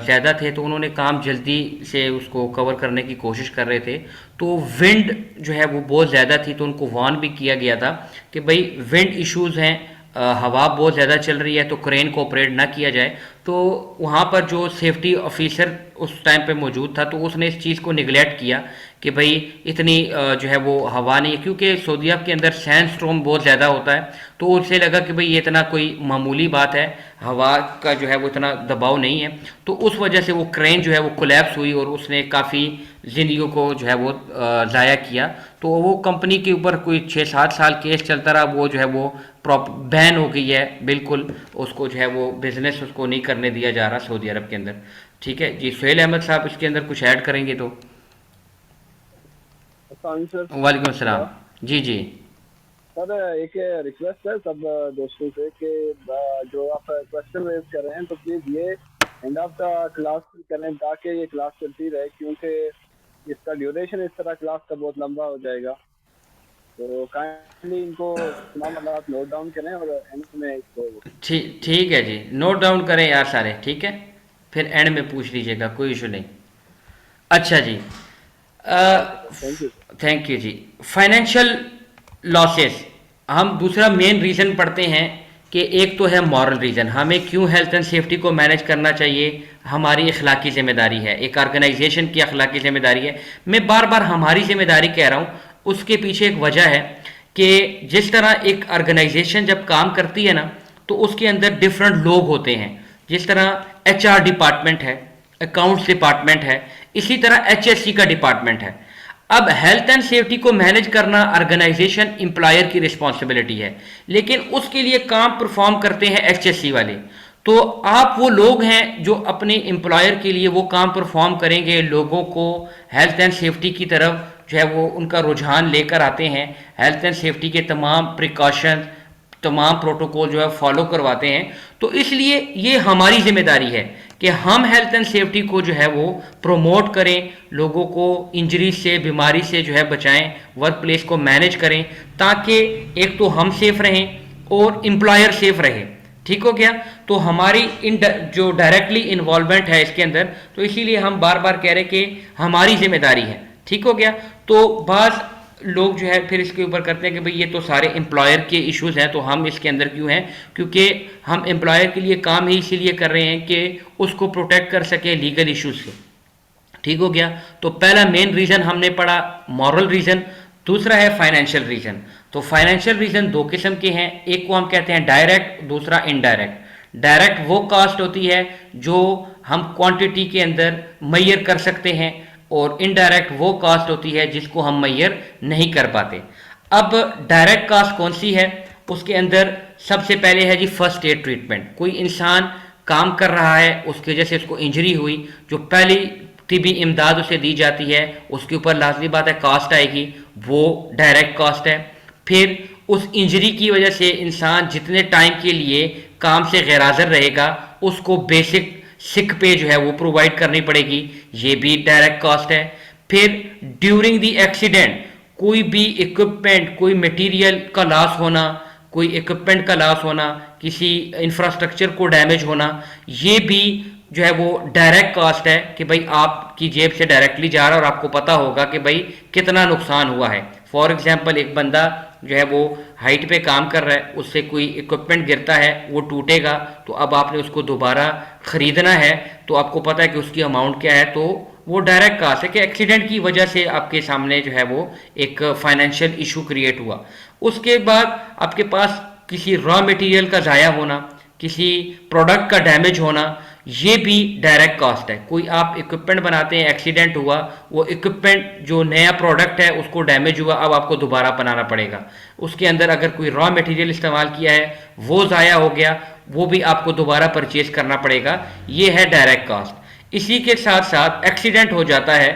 ज़्यादा थे तो उन्होंने काम जल्दी से उसको कवर करने की कोशिश कर रहे थे। तो विंड जो है वो बहुत ज़्यादा थी तो उनको वार्न भी किया गया था कि भाई विंड इश्यूज़ हैं, हवा बहुत ज़्यादा चल रही है तो क्रेन को ऑपरेट ना किया जाए। तो वहाँ पर जो सेफ्टी ऑफिसर उस टाइम पे मौजूद था तो उसने इस चीज़ को निगलेक्ट किया कि भाई इतनी जो है वो हवा नहीं है, क्योंकि सऊदी अरब के अंदर सैंड स्टॉर्म बहुत ज़्यादा होता है। तो उसे लगा कि भाई ये इतना कोई मामूली बात है, हवा का जो है वो इतना दबाव नहीं है। तो उस वजह से वो क्रेन जो है वो कोलैप्स हुई और उसने काफ़ी ज़िंदगियों को जो है वो ज़ाया किया। तो वो कंपनी के ऊपर कोई 6-7 साल केस चलता रहा। वो जो है वो बैन हो गई है बिल्कुल, उसको जो है वो बिज़नेस उसको नहीं करने दिया जा रहा सऊदी अरब के अंदर। ठीक है जी। सुहेल अहमद साहब इसके अंदर कुछ ऐड करेंगे तो। सर वालेकुम अस्सलाम। जी जी सर, एक रिक्वेस्ट है सब दोस्तों से कि जो आप क्वेश्चन रेज कर रहे हैं तो प्लीज ये एंड ऑफ द क्लास करें ताकि ये क्लास चलती रहे, क्योंकि इसका ड्यूरेशन इस तरह क्लास का बहुत लंबा हो जाएगा। तो काइंडली इनको तमाम हालात नोट डाउन करें और एंड में इसको ठीक है जी, नोट डाउन करें यार सारे। ठीक है, फिर एंड में पूछ लीजिएगा, कोई इशू नहीं। अच्छा जी, थैंक यू। थैंक यू जी। फाइनेंशियल लॉसेस हम दूसरा मेन रीज़न पढ़ते हैं कि एक तो है मॉरल रीज़न, हमें क्यों हेल्थ एंड सेफ्टी को मैनेज करना चाहिए, हमारी अखलाकी ज़िम्मेदारी है, एक ऑर्गेनाइजेशन की अखलाकी ज़िम्मेदारी है। मैं बार बार हमारी ज़िम्मेदारी कह रहा हूँ, उसके पीछे एक वजह है कि जिस तरह एक ऑर्गेनाइजेशन जब काम करती है ना तो उसके अंदर डिफरेंट लोग होते हैं। जिस तरह HR डिपार्टमेंट है, अकाउंट्स डिपार्टमेंट है, इसी तरह HSC का डिपार्टमेंट है। अब हेल्थ एंड सेफ्टी को मैनेज करना ऑर्गेनाइजेशन एम्प्लॉयर की रिस्पॉन्सिबिलिटी है, लेकिन उसके लिए काम परफॉर्म करते हैं HSC वाले। तो आप वो लोग हैं जो अपने एम्प्लॉयर के लिए वो काम परफॉर्म करेंगे, लोगों को हेल्थ एंड सेफ्टी की तरफ जो है वो उनका रुझान लेकर आते हैं, हेल्थ एंड सेफ्टी के तमाम प्रिकॉशन, तमाम प्रोटोकॉल जो है फॉलो करवाते हैं। तो इसलिए ये हमारी जिम्मेदारी है कि हम हेल्थ एंड सेफ्टी को जो है वो प्रमोट करें, लोगों को इंजरी से, बीमारी से जो है बचाएं, वर्क प्लेस को मैनेज करें, ताकि एक तो हम सेफ रहें और एम्प्लॉयर सेफ रहे। ठीक हो गया। तो हमारी जो डायरेक्टली इन्वॉल्वमेंट है इसके अंदर, तो इसीलिए हम बार बार कह रहे हैं कि हमारी जिम्मेदारी है। ठीक हो गया। तो बाज़ लोग जो है फिर इसके ऊपर करते हैं कि भाई ये तो सारे एम्प्लॉयर के इश्यूज हैं तो हम इसके अंदर क्यों हैं, क्योंकि हम एम्प्लॉयर के लिए काम ही इसीलिए कर रहे हैं कि उसको प्रोटेक्ट कर सके लीगल इश्यूज से। ठीक हो गया। तो पहला मेन रीज़न हमने पढ़ा मॉरल रीज़न, दूसरा है फाइनेंशियल रीज़न। तो फाइनेंशियल रीज़न दो किस्म के हैं, एक को हम कहते हैं डायरेक्ट, दूसरा इनडायरेक्ट। डायरेक्ट वो कास्ट होती है जो हम क्वांटिटी के अंदर मैयर कर सकते हैं, और इनडायरेक्ट वो कास्ट होती है जिसको हम मैयर नहीं कर पाते। अब डायरेक्ट कास्ट कौन सी है? उसके अंदर सबसे पहले है जी फर्स्ट एड ट्रीटमेंट। कोई इंसान काम कर रहा है, उसकी वजह से उसको इंजरी हुई, जो पहली तिबी इमदाद उसे दी जाती है उसके ऊपर लाजमी बात है कास्ट आएगी, वो डायरेक्ट कास्ट है। फिर उस इंजरी की वजह से इंसान जितने टाइम के लिए काम से गैरहाज़िर रहेगा उसको बेसिक सिक पे जो है वो प्रोवाइड करनी पड़ेगी, ये भी डायरेक्ट कास्ट है। फिर ड्यूरिंग द एक्सीडेंट कोई भी इक्विपमेंट, कोई मटेरियल का लॉस होना, कोई इक्विपमेंट का लॉस होना, किसी इंफ्रास्ट्रक्चर को डैमेज होना, ये भी जो है वो डायरेक्ट कास्ट है कि भाई आपकी जेब से डायरेक्टली जा रहा है और आपको पता होगा कि भाई कितना नुकसान हुआ है। फॉर एग्जांपल एक बंदा जो है वो हाइट पे काम कर रहा है, उससे कोई इक्विपमेंट गिरता है, वो टूटेगा, तो अब आपने उसको दोबारा ख़रीदना है, तो आपको पता है कि उसकी अमाउंट क्या है, तो वो डायरेक्ट कास्ट है कि एक्सीडेंट की वजह से आपके सामने जो है वो एक फाइनेंशियल इशू क्रिएट हुआ। उसके बाद आपके पास किसी रॉ मटेरियल का ज़ाया होना, किसी प्रोडक्ट का डैमेज होना, ये भी डायरेक्ट कास्ट है। कोई आप इक्विपमेंट बनाते हैं, एक्सीडेंट हुआ, वो इक्विपमेंट जो नया प्रोडक्ट है उसको डैमेज हुआ, अब आपको दोबारा बनाना पड़ेगा। उसके अंदर अगर कोई रॉ मटेरियल इस्तेमाल किया है वो ज़ाया हो गया, वो भी आपको दोबारा परचेज करना पड़ेगा, ये है डायरेक्ट कास्ट। इसी के साथ साथ एक्सीडेंट हो जाता है,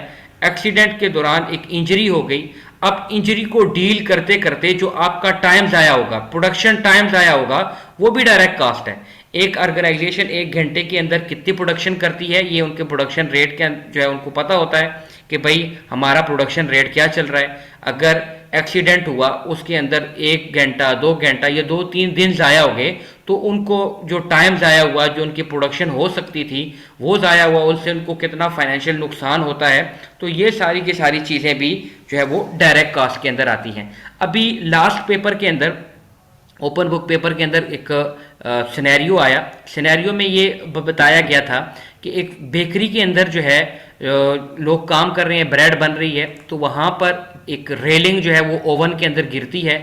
एक्सीडेंट के दौरान एक इंजरी हो गई, अब इंजरी को डील करते करते जो आपका टाइम ज़ाया होगा, प्रोडक्शन टाइम ज़ाया होगा, वो भी डायरेक्ट कास्ट है। एक ऑर्गेनाइजेशन 1 घंटे के अंदर कितनी प्रोडक्शन करती है, ये उनके प्रोडक्शन रेट के जो है उनको पता होता है कि भाई हमारा प्रोडक्शन रेट क्या चल रहा है। अगर एक्सीडेंट हुआ उसके अंदर 1 घंटा 2 घंटा या 2-3 दिन ज़ाया हो गए, तो उनको जो टाइम ज़ाया हुआ, जो उनकी प्रोडक्शन हो सकती थी वो ज़ाया हुआ, उससे उनको कितना फाइनेंशियल नुकसान होता है। तो ये सारी की सारी चीज़ें भी जो है वो डायरेक्ट कास्ट के अंदर आती हैं। अभी लास्ट पेपर के अंदर, ओपन बुक पेपर के अंदर एक सिनेरियो आया। सिनेरियो में ये बताया गया था कि एक बेकरी के अंदर जो है लोग काम कर रहे हैं, ब्रेड बन रही है, तो वहाँ पर एक रेलिंग जो है वो ओवन के अंदर गिरती है,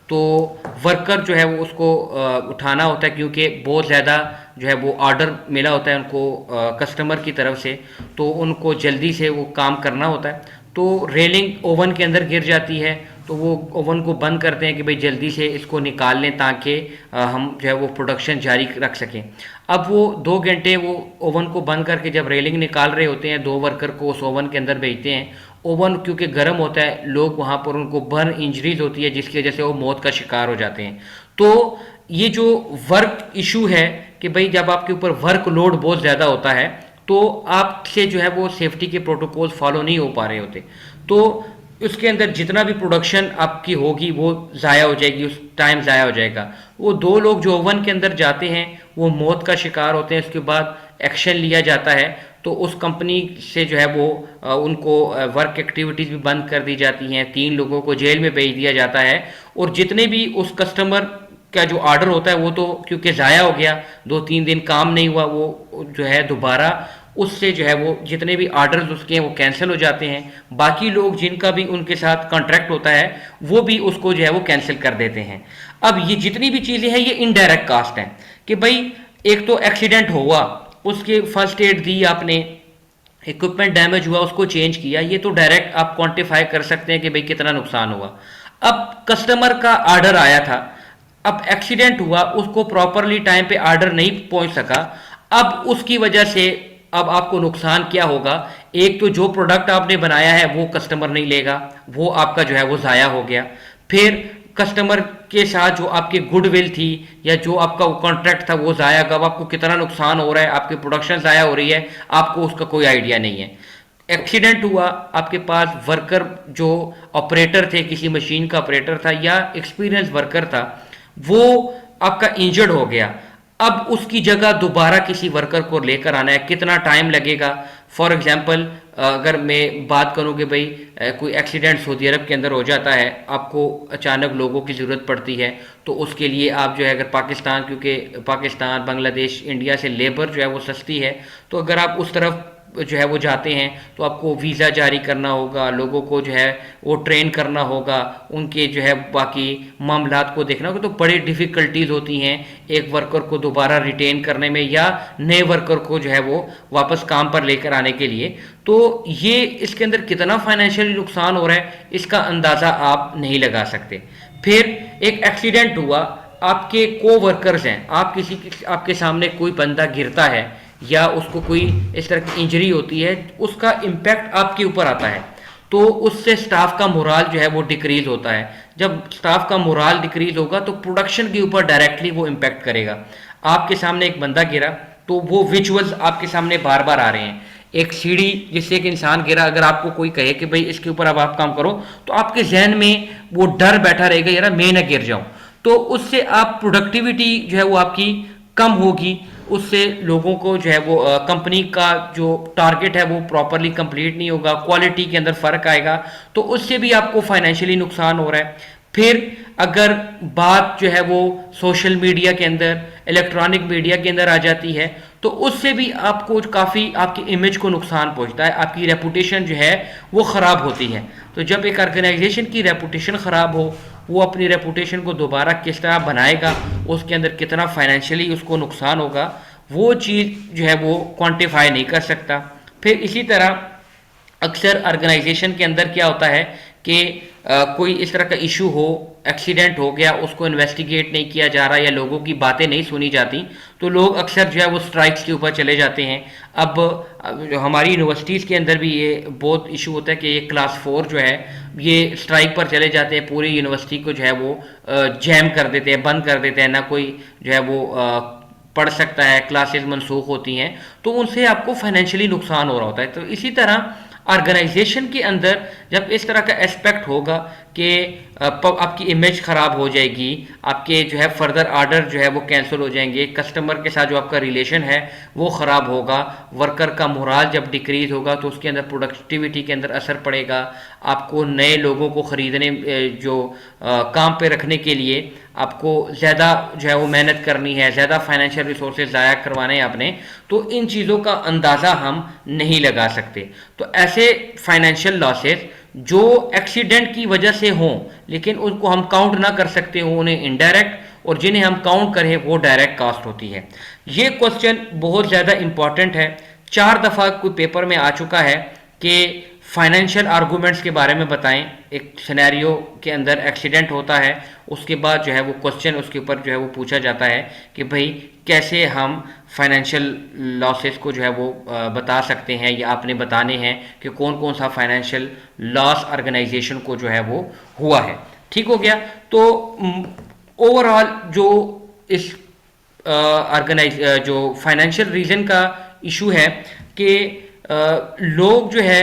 तो वर्कर जो है वो उसको उठाना होता है क्योंकि बहुत ज़्यादा जो है वो ऑर्डर मिला होता है उनको कस्टमर की तरफ से, तो उनको जल्दी से वो काम करना होता है। तो रेलिंग ओवन के अंदर गिर जाती है, तो वो ओवन को बंद करते हैं कि भाई जल्दी से इसको निकाल लें ताकि हम जो है वो प्रोडक्शन जारी रख सकें। अब वो 2 घंटे वो ओवन को बंद करके जब रेलिंग निकाल रहे होते हैं, 2 वर्कर को उस ओवन के अंदर भेजते हैं। ओवन क्योंकि गर्म होता है, लोग वहाँ पर उनको बर्न इंजरीज होती है जिसकी वजह से वो मौत का शिकार हो जाते हैं। तो ये जो वर्क इशू है कि भाई जब आपके ऊपर वर्क लोड बहुत ज़्यादा होता है तो आपसे जो है वो सेफ्टी के प्रोटोकॉल फॉलो नहीं हो पा रहे होते, तो उसके अंदर जितना भी प्रोडक्शन आपकी होगी वो ज़ाया हो जाएगी, उस टाइम ज़ाया हो जाएगा। वो 2 लोग जो ओवन के अंदर जाते हैं वो मौत का शिकार होते हैं, उसके बाद एक्शन लिया जाता है, तो उस कंपनी से जो है वो उनको वर्क एक्टिविटीज़ भी बंद कर दी जाती हैं, 3 लोगों को जेल में भेज दिया जाता है, और जितने भी उस कस्टमर का जो ऑर्डर होता है वो तो क्योंकि ज़ाया हो गया, 2-3 दिन काम नहीं हुआ, वो जो है दोबारा उससे जो है वो जितने भी ऑर्डर्स उसके हैं वो कैंसिल हो जाते हैं। बाकी लोग जिनका भी उनके साथ कॉन्ट्रैक्ट होता है वो भी उसको जो है वो कैंसिल कर देते हैं। अब ये जितनी भी चीज़ें हैं ये इनडायरेक्ट कास्ट हैं कि भाई एक तो एक्सीडेंट हुआ, उसके फर्स्ट एड दी आपने, इक्विपमेंट डैमेज हुआ उसको चेंज किया, ये तो डायरेक्ट आप क्वान्टिफाई कर सकते हैं कि भाई कितना नुकसान हुआ। अब कस्टमर का ऑर्डर आया था, अब एक्सीडेंट हुआ, उसको प्रॉपरली टाइम पे ऑर्डर नहीं पहुंच सका, अब उसकी वजह से अब आपको नुकसान क्या होगा? एक तो जो प्रोडक्ट आपने बनाया है वो कस्टमर नहीं लेगा, वो आपका जो है वो ज़ाया हो गया। फिर कस्टमर के साथ जो आपकी गुडविल थी या जो आपका कॉन्ट्रैक्ट था वो ज़ाया, अब आपको कितना नुकसान हो रहा है, आपकी प्रोडक्शन ज़ाया हो रही है, आपको उसका कोई आइडिया नहीं है। एक्सीडेंट हुआ, आपके पास वर्कर जो ऑपरेटर थे, किसी मशीन का ऑपरेटर था या एक्सपीरियंस वर्कर था, वो आपका इंजर्ड हो गया, अब उसकी जगह दोबारा किसी वर्कर को लेकर आना है, कितना टाइम लगेगा? फॉर एग्जांपल अगर मैं बात करूं कि भाई कोई एक्सीडेंट सऊदी अरब के अंदर हो जाता है, आपको अचानक लोगों की ज़रूरत पड़ती है, तो उसके लिए आप जो है अगर पाकिस्तान, क्योंकि पाकिस्तान, बांग्लादेश, इंडिया से लेबर जो है वो सस्ती है, तो अगर आप उस तरफ जो है वो जाते हैं तो आपको वीज़ा जारी करना होगा, लोगों को जो है वो ट्रेन करना होगा, उनके जो है बाकी मामलात को देखना होगा। तो बड़ी डिफ़िकल्टीज़ होती हैं एक वर्कर को दोबारा रिटेन करने में या नए वर्कर को जो है वो वापस काम पर लेकर आने के लिए। तो ये इसके अंदर कितना फाइनेंशियली नुकसान हो रहा है इसका अंदाज़ा आप नहीं लगा सकते। फिर एक एक्सीडेंट हुआ, आपके को वर्कर्स हैं, आपके सामने कोई बंदा गिरता है या उसको कोई इस तरह की इंजरी होती है, उसका इम्पैक्ट आपके ऊपर आता है, तो उससे स्टाफ का मोराल जो है वो डिक्रीज होता है। जब स्टाफ का मोराल डिक्रीज होगा तो प्रोडक्शन के ऊपर डायरेक्टली वो इम्पैक्ट करेगा। आपके सामने एक बंदा गिरा तो वो विजुअल्स आपके सामने बार बार आ रहे हैं। एक सीढ़ी जिससे एक इंसान गिरा, अगर आपको कोई कहे कि भाई इसके ऊपर अब आप काम करो, तो आपके जहन में वो डर बैठा रहेगा यार मैं ना गिर जाऊं। तो उससे आप प्रोडक्टिविटी जो है वो आपकी कम होगी, उससे लोगों को जो है वो कंपनी का जो टारगेट है वो प्रॉपरली कंप्लीट नहीं होगा, क्वालिटी के अंदर फ़र्क आएगा, तो उससे भी आपको फाइनेंशियली नुकसान हो रहा है। फिर अगर बात जो है वो सोशल मीडिया के अंदर, इलेक्ट्रॉनिक मीडिया के अंदर आ जाती है, तो उससे भी आपको काफ़ी आपकी इमेज को नुकसान पहुंचता है, आपकी रेपुटेशन जो है वो ख़राब होती है। तो जब एक ऑर्गेनाइजेशन की रेपुटेशन ख़राब हो, वो अपनी रेपुटेशन को दोबारा किस तरह बनाएगा, उसके अंदर कितना फाइनेंशियली उसको नुकसान होगा, वो चीज़ जो है वो क्वांटिफाई नहीं कर सकता। फिर इसी तरह अक्सर ऑर्गेनाइजेशन के अंदर क्या होता है कि कोई इस तरह का इशू हो, एक्सीडेंट हो गया, उसको इन्वेस्टिगेट नहीं किया जा रहा या लोगों की बातें नहीं सुनी जाती, तो लोग अक्सर जो है वो स्ट्राइक्स के ऊपर चले जाते हैं। अब हमारी यूनिवर्सिटीज़ के अंदर भी ये बहुत इशू होता है कि ये क्लास 4 जो है ये स्ट्राइक पर चले जाते हैं, पूरी यूनिवर्सिटी को जो है वो जैम कर देते हैं, बंद कर देते हैं, ना कोई जो है वो पढ़ सकता है, क्लासेस मनसूख होती हैं, तो उनसे आपको फाइनेंशियली नुकसान हो रहा होता है। तो इसी तरह ऑर्गेनाइजेशन के अंदर जब इस तरह का एस्पेक्ट होगा कि आपकी इमेज ख़राब हो जाएगी, आपके जो है फर्दर आर्डर जो है वो कैंसिल हो जाएंगे, कस्टमर के साथ जो आपका रिलेशन है वो ख़राब होगा, वर्कर का मोराल जब डिक्रीज होगा तो उसके अंदर प्रोडक्टिविटी के अंदर असर पड़ेगा, आपको नए लोगों को ख़रीदने जो काम पे रखने के लिए आपको ज़्यादा जो है वो मेहनत करनी है, ज़्यादा फाइनेंशियल रिसोर्सेज ज़ाया करवाने हैं आपने, तो इन चीज़ों का अंदाज़ा हम नहीं लगा सकते। तो ऐसे फाइनेंशियल लॉसेस जो एक्सीडेंट की वजह से हों लेकिन उनको हम काउंट ना कर सकते हो, उन्हें इनडायरेक्ट, और जिन्हें हम काउंट करें वो डायरेक्ट कास्ट होती है। ये क्वेश्चन बहुत ज़्यादा इंपॉर्टेंट है, 4 दफ़ा कोई पेपर में आ चुका है कि फाइनेंशियल आर्गूमेंट्स के बारे में बताएं। एक सिनेरियो के अंदर एक्सीडेंट होता है, उसके बाद जो है वो क्वेश्चन उसके ऊपर जो है वो पूछा जाता है कि भाई कैसे हम फाइनेंशियल लॉसेस को जो है वो बता सकते हैं या आपने बताने हैं कि कौन कौन सा फाइनेंशियल लॉस ऑर्गेनाइजेशन को जो है वो हुआ है। ठीक हो गया। तो ओवरऑल जो इस जो फाइनेंशियल रीजन का इशू है कि लोग जो है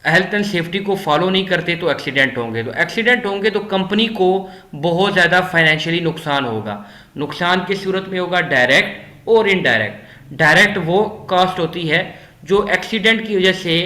हेल्थ एंड सेफ्टी को फॉलो नहीं करते तो एक्सीडेंट होंगे, तो एक्सीडेंट होंगे तो कंपनी को बहुत ज़्यादा फाइनेंशियली नुकसान होगा। नुकसान किस सूरत में होगा? डायरेक्ट और इनडायरेक्ट। डायरेक्ट वो कॉस्ट होती है जो एक्सीडेंट की वजह से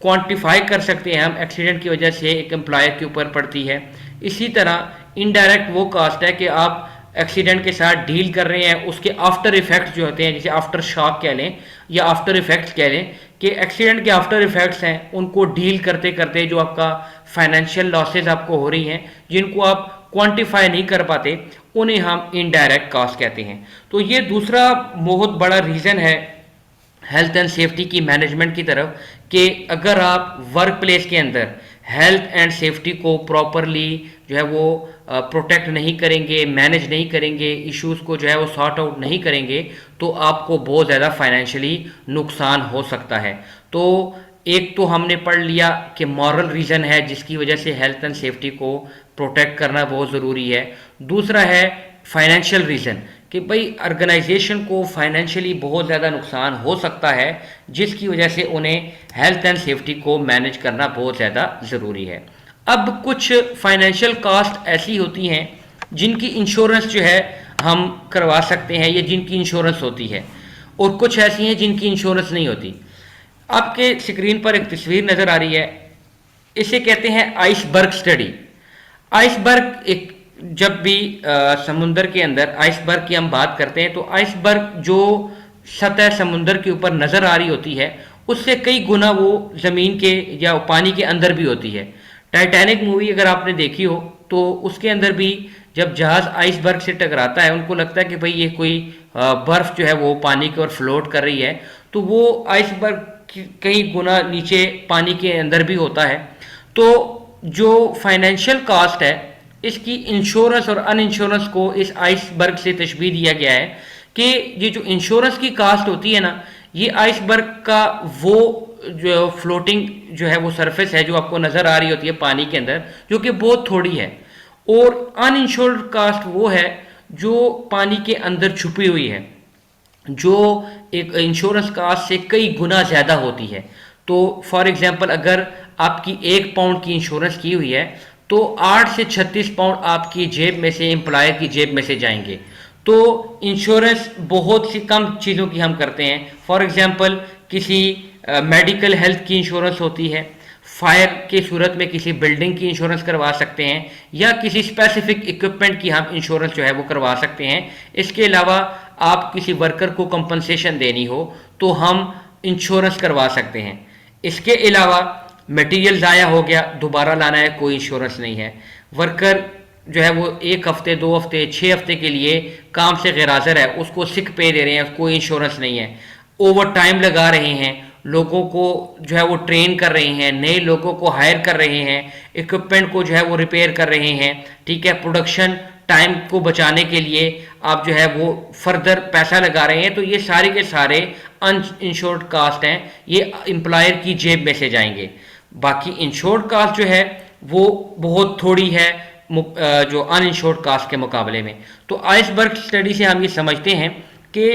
क्वांटिफाई कर सकते हैं हम, एक्सीडेंट की वजह से एक एम्प्लॉयर के ऊपर पड़ती है। इसी तरह इनडायरेक्ट वो कॉस्ट है कि आप एक्सीडेंट के साथ डील कर रहे हैं, उसके आफ्टर इफेक्ट्स जो होते हैं, जैसे आफ्टर शॉक कह लें या आफ्टर इफेक्ट्स कह लें, कि एक्सीडेंट के आफ्टर इफेक्ट्स हैं, उनको डील करते करते जो आपका फाइनेंशियल लॉसेस आपको हो रही हैं, जिनको आप क्वांटिफाई नहीं कर पाते, उन्हें हम इनडायरेक्ट कॉस्ट कहते हैं। तो ये दूसरा बहुत बड़ा रीज़न है हेल्थ एंड सेफ्टी की मैनेजमेंट की तरफ, कि अगर आप वर्क प्लेस के अंदर हेल्थ एंड सेफ्टी को प्रॉपरली जो है वो प्रोटेक्ट नहीं करेंगे, मैनेज नहीं करेंगे, इश्यूज़ को जो है वो सॉर्ट आउट नहीं करेंगे, तो आपको बहुत ज़्यादा फाइनेंशियली नुकसान हो सकता है। तो एक तो हमने पढ़ लिया कि मॉरल रीज़न है जिसकी वजह से हेल्थ एंड सेफ्टी को प्रोटेक्ट करना बहुत ज़रूरी है। दूसरा है फाइनेंशियल रीज़न, कि भाई ऑर्गेनाइजेशन को फाइनेंशियली बहुत ज़्यादा नुकसान हो सकता है, जिसकी वजह से उन्हें हेल्थ एंड सेफ्टी को मैनेज करना बहुत ज़्यादा ज़रूरी है। अब कुछ फाइनेंशियल कॉस्ट ऐसी होती हैं जिनकी इंश्योरेंस जो है हम करवा सकते हैं या जिनकी इंश्योरेंस होती है, और कुछ ऐसी हैं जिनकी इंश्योरेंस नहीं होती। आपके स्क्रीन पर एक तस्वीर नज़र आ रही है, इसे कहते हैं आइसबर्ग स्टडी। आइसबर्ग एक जब भी समुंदर के अंदर आइसबर्ग की हम बात करते हैं, तो आइसबर्ग जो सतह समुंदर के ऊपर नज़र आ रही होती है उससे कई गुना वो ज़मीन के या पानी के अंदर भी होती है। टाइटैनिक मूवी अगर आपने देखी हो तो उसके अंदर भी जब जहाज़ आइसबर्ग से टकराता है, उनको लगता है कि भाई ये कोई बर्फ़ जो है वो पानी की ओर फ्लोट कर रही है, तो वो आइसबर्ग कई गुना नीचे पानी के अंदर भी होता है। तो जो फाइनेंशियल कास्ट है इसकी इंश्योरेंस और अनइंश्योरेंस को इस आइसबर्ग से तशबीह दिया गया है कि ये जो इंश्योरेंस की कास्ट होती है ना, ये आइसबर्ग का वो जो फ्लोटिंग जो है वो सरफेस है जो आपको नज़र आ रही होती है पानी के अंदर, जो कि बहुत थोड़ी है, और अनइंश्योर्ड कास्ट वो है जो पानी के अंदर छुपी हुई है, जो एक इंश्योरेंस कास्ट से कई गुना ज़्यादा होती है। तो फॉर एग्जांपल अगर आपकी 1 पाउंड की इंश्योरेंस की हुई है तो 8 से 36 पाउंड आपकी जेब में से, एम्प्लॉयर की जेब में से जाएंगे। तो इंश्योरेंस बहुत सी कम चीज़ों की हम करते हैं। फॉर एग्जांपल किसी मेडिकल हेल्थ की इंश्योरेंस होती है, फायर की सूरत में किसी बिल्डिंग की इंश्योरेंस करवा सकते हैं, या किसी स्पेसिफिक इक्विपमेंट की हम इंश्योरेंस जो है वो करवा सकते हैं। इसके अलावा आप किसी वर्कर को कंपनसेशन देनी हो तो हम इंश्योरेंस करवा सकते हैं। इसके अलावा मटेरियल ज़ाया हो गया, दोबारा लाना है, कोई इंश्योरेंस नहीं है। वर्कर जो है वो 1 हफ्ते 2 हफ्ते 6 हफ्ते के लिए काम से गैरहाज़िर है, उसको सिक पे दे रहे हैं, कोई इंश्योरेंस नहीं है। ओवर टाइम लगा रहे हैं, लोगों को जो है वो ट्रेन कर रहे हैं, नए लोगों को हायर कर रहे हैं, इक्विपमेंट को जो है वो रिपेयर कर रहे हैं, ठीक है, प्रोडक्शन टाइम को बचाने के लिए आप जो है वो फर्दर पैसा लगा रहे हैं, तो ये सारे के सारे अनइंश्योर्ड कास्ट हैं, ये एम्प्लॉयर की जेब में से जाएंगे। बाकी इंश्योर्ड कास्ट जो है वो बहुत थोड़ी है जो अनइंश्योर्ड कास्ट के मुकाबले में। तो आइसबर्ग स्टडी से हम ये समझते हैं कि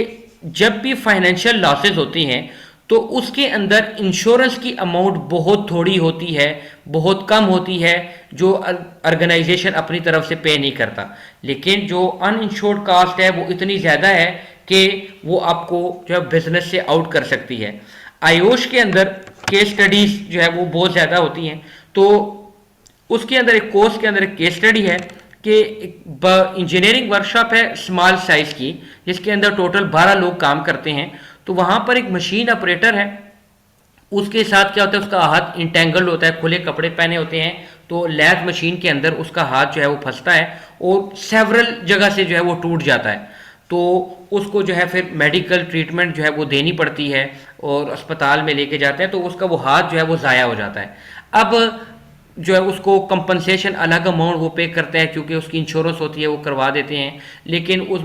जब भी फाइनेंशियल लॉसेस होती हैं तो उसके अंदर इंश्योरेंस की अमाउंट बहुत थोड़ी होती है, बहुत कम होती है, जो ऑर्गेनाइजेशन अपनी तरफ से पे नहीं करता। लेकिन जो अनइंश्योर्ड कास्ट है वो इतनी ज़्यादा है कि वो आपको जो है बिजनेस से आउट कर सकती है। आयोश के अंदर केस स्टडीज जो है वो बहुत ज़्यादा होती हैं। तो उसके अंदर एक कोर्स के अंदर एक केस स्टडी है कि इंजीनियरिंग वर्कशॉप है स्मॉल साइज की, जिसके अंदर टोटल 12 लोग काम करते हैं। तो वहाँ पर एक मशीन ऑपरेटर है, उसके साथ क्या होता है, उसका हाथ इंटेंगल्ड होता है, खुले कपड़े पहने होते हैं, तो लैथ मशीन के अंदर उसका हाथ जो है वो फंसता है और सेवरल जगह से जो है वो टूट जाता है। तो उसको जो है फिर मेडिकल ट्रीटमेंट जो है वो देनी पड़ती है और अस्पताल में लेके जाते हैं, तो उसका वो हाथ जो है वो ज़ाया हो जाता है। अब जो है उसको कंपनसेशन अलग अमाउंट वो पे करते हैं, क्योंकि उसकी इंश्योरेंस होती है, वो करवा देते हैं। लेकिन उस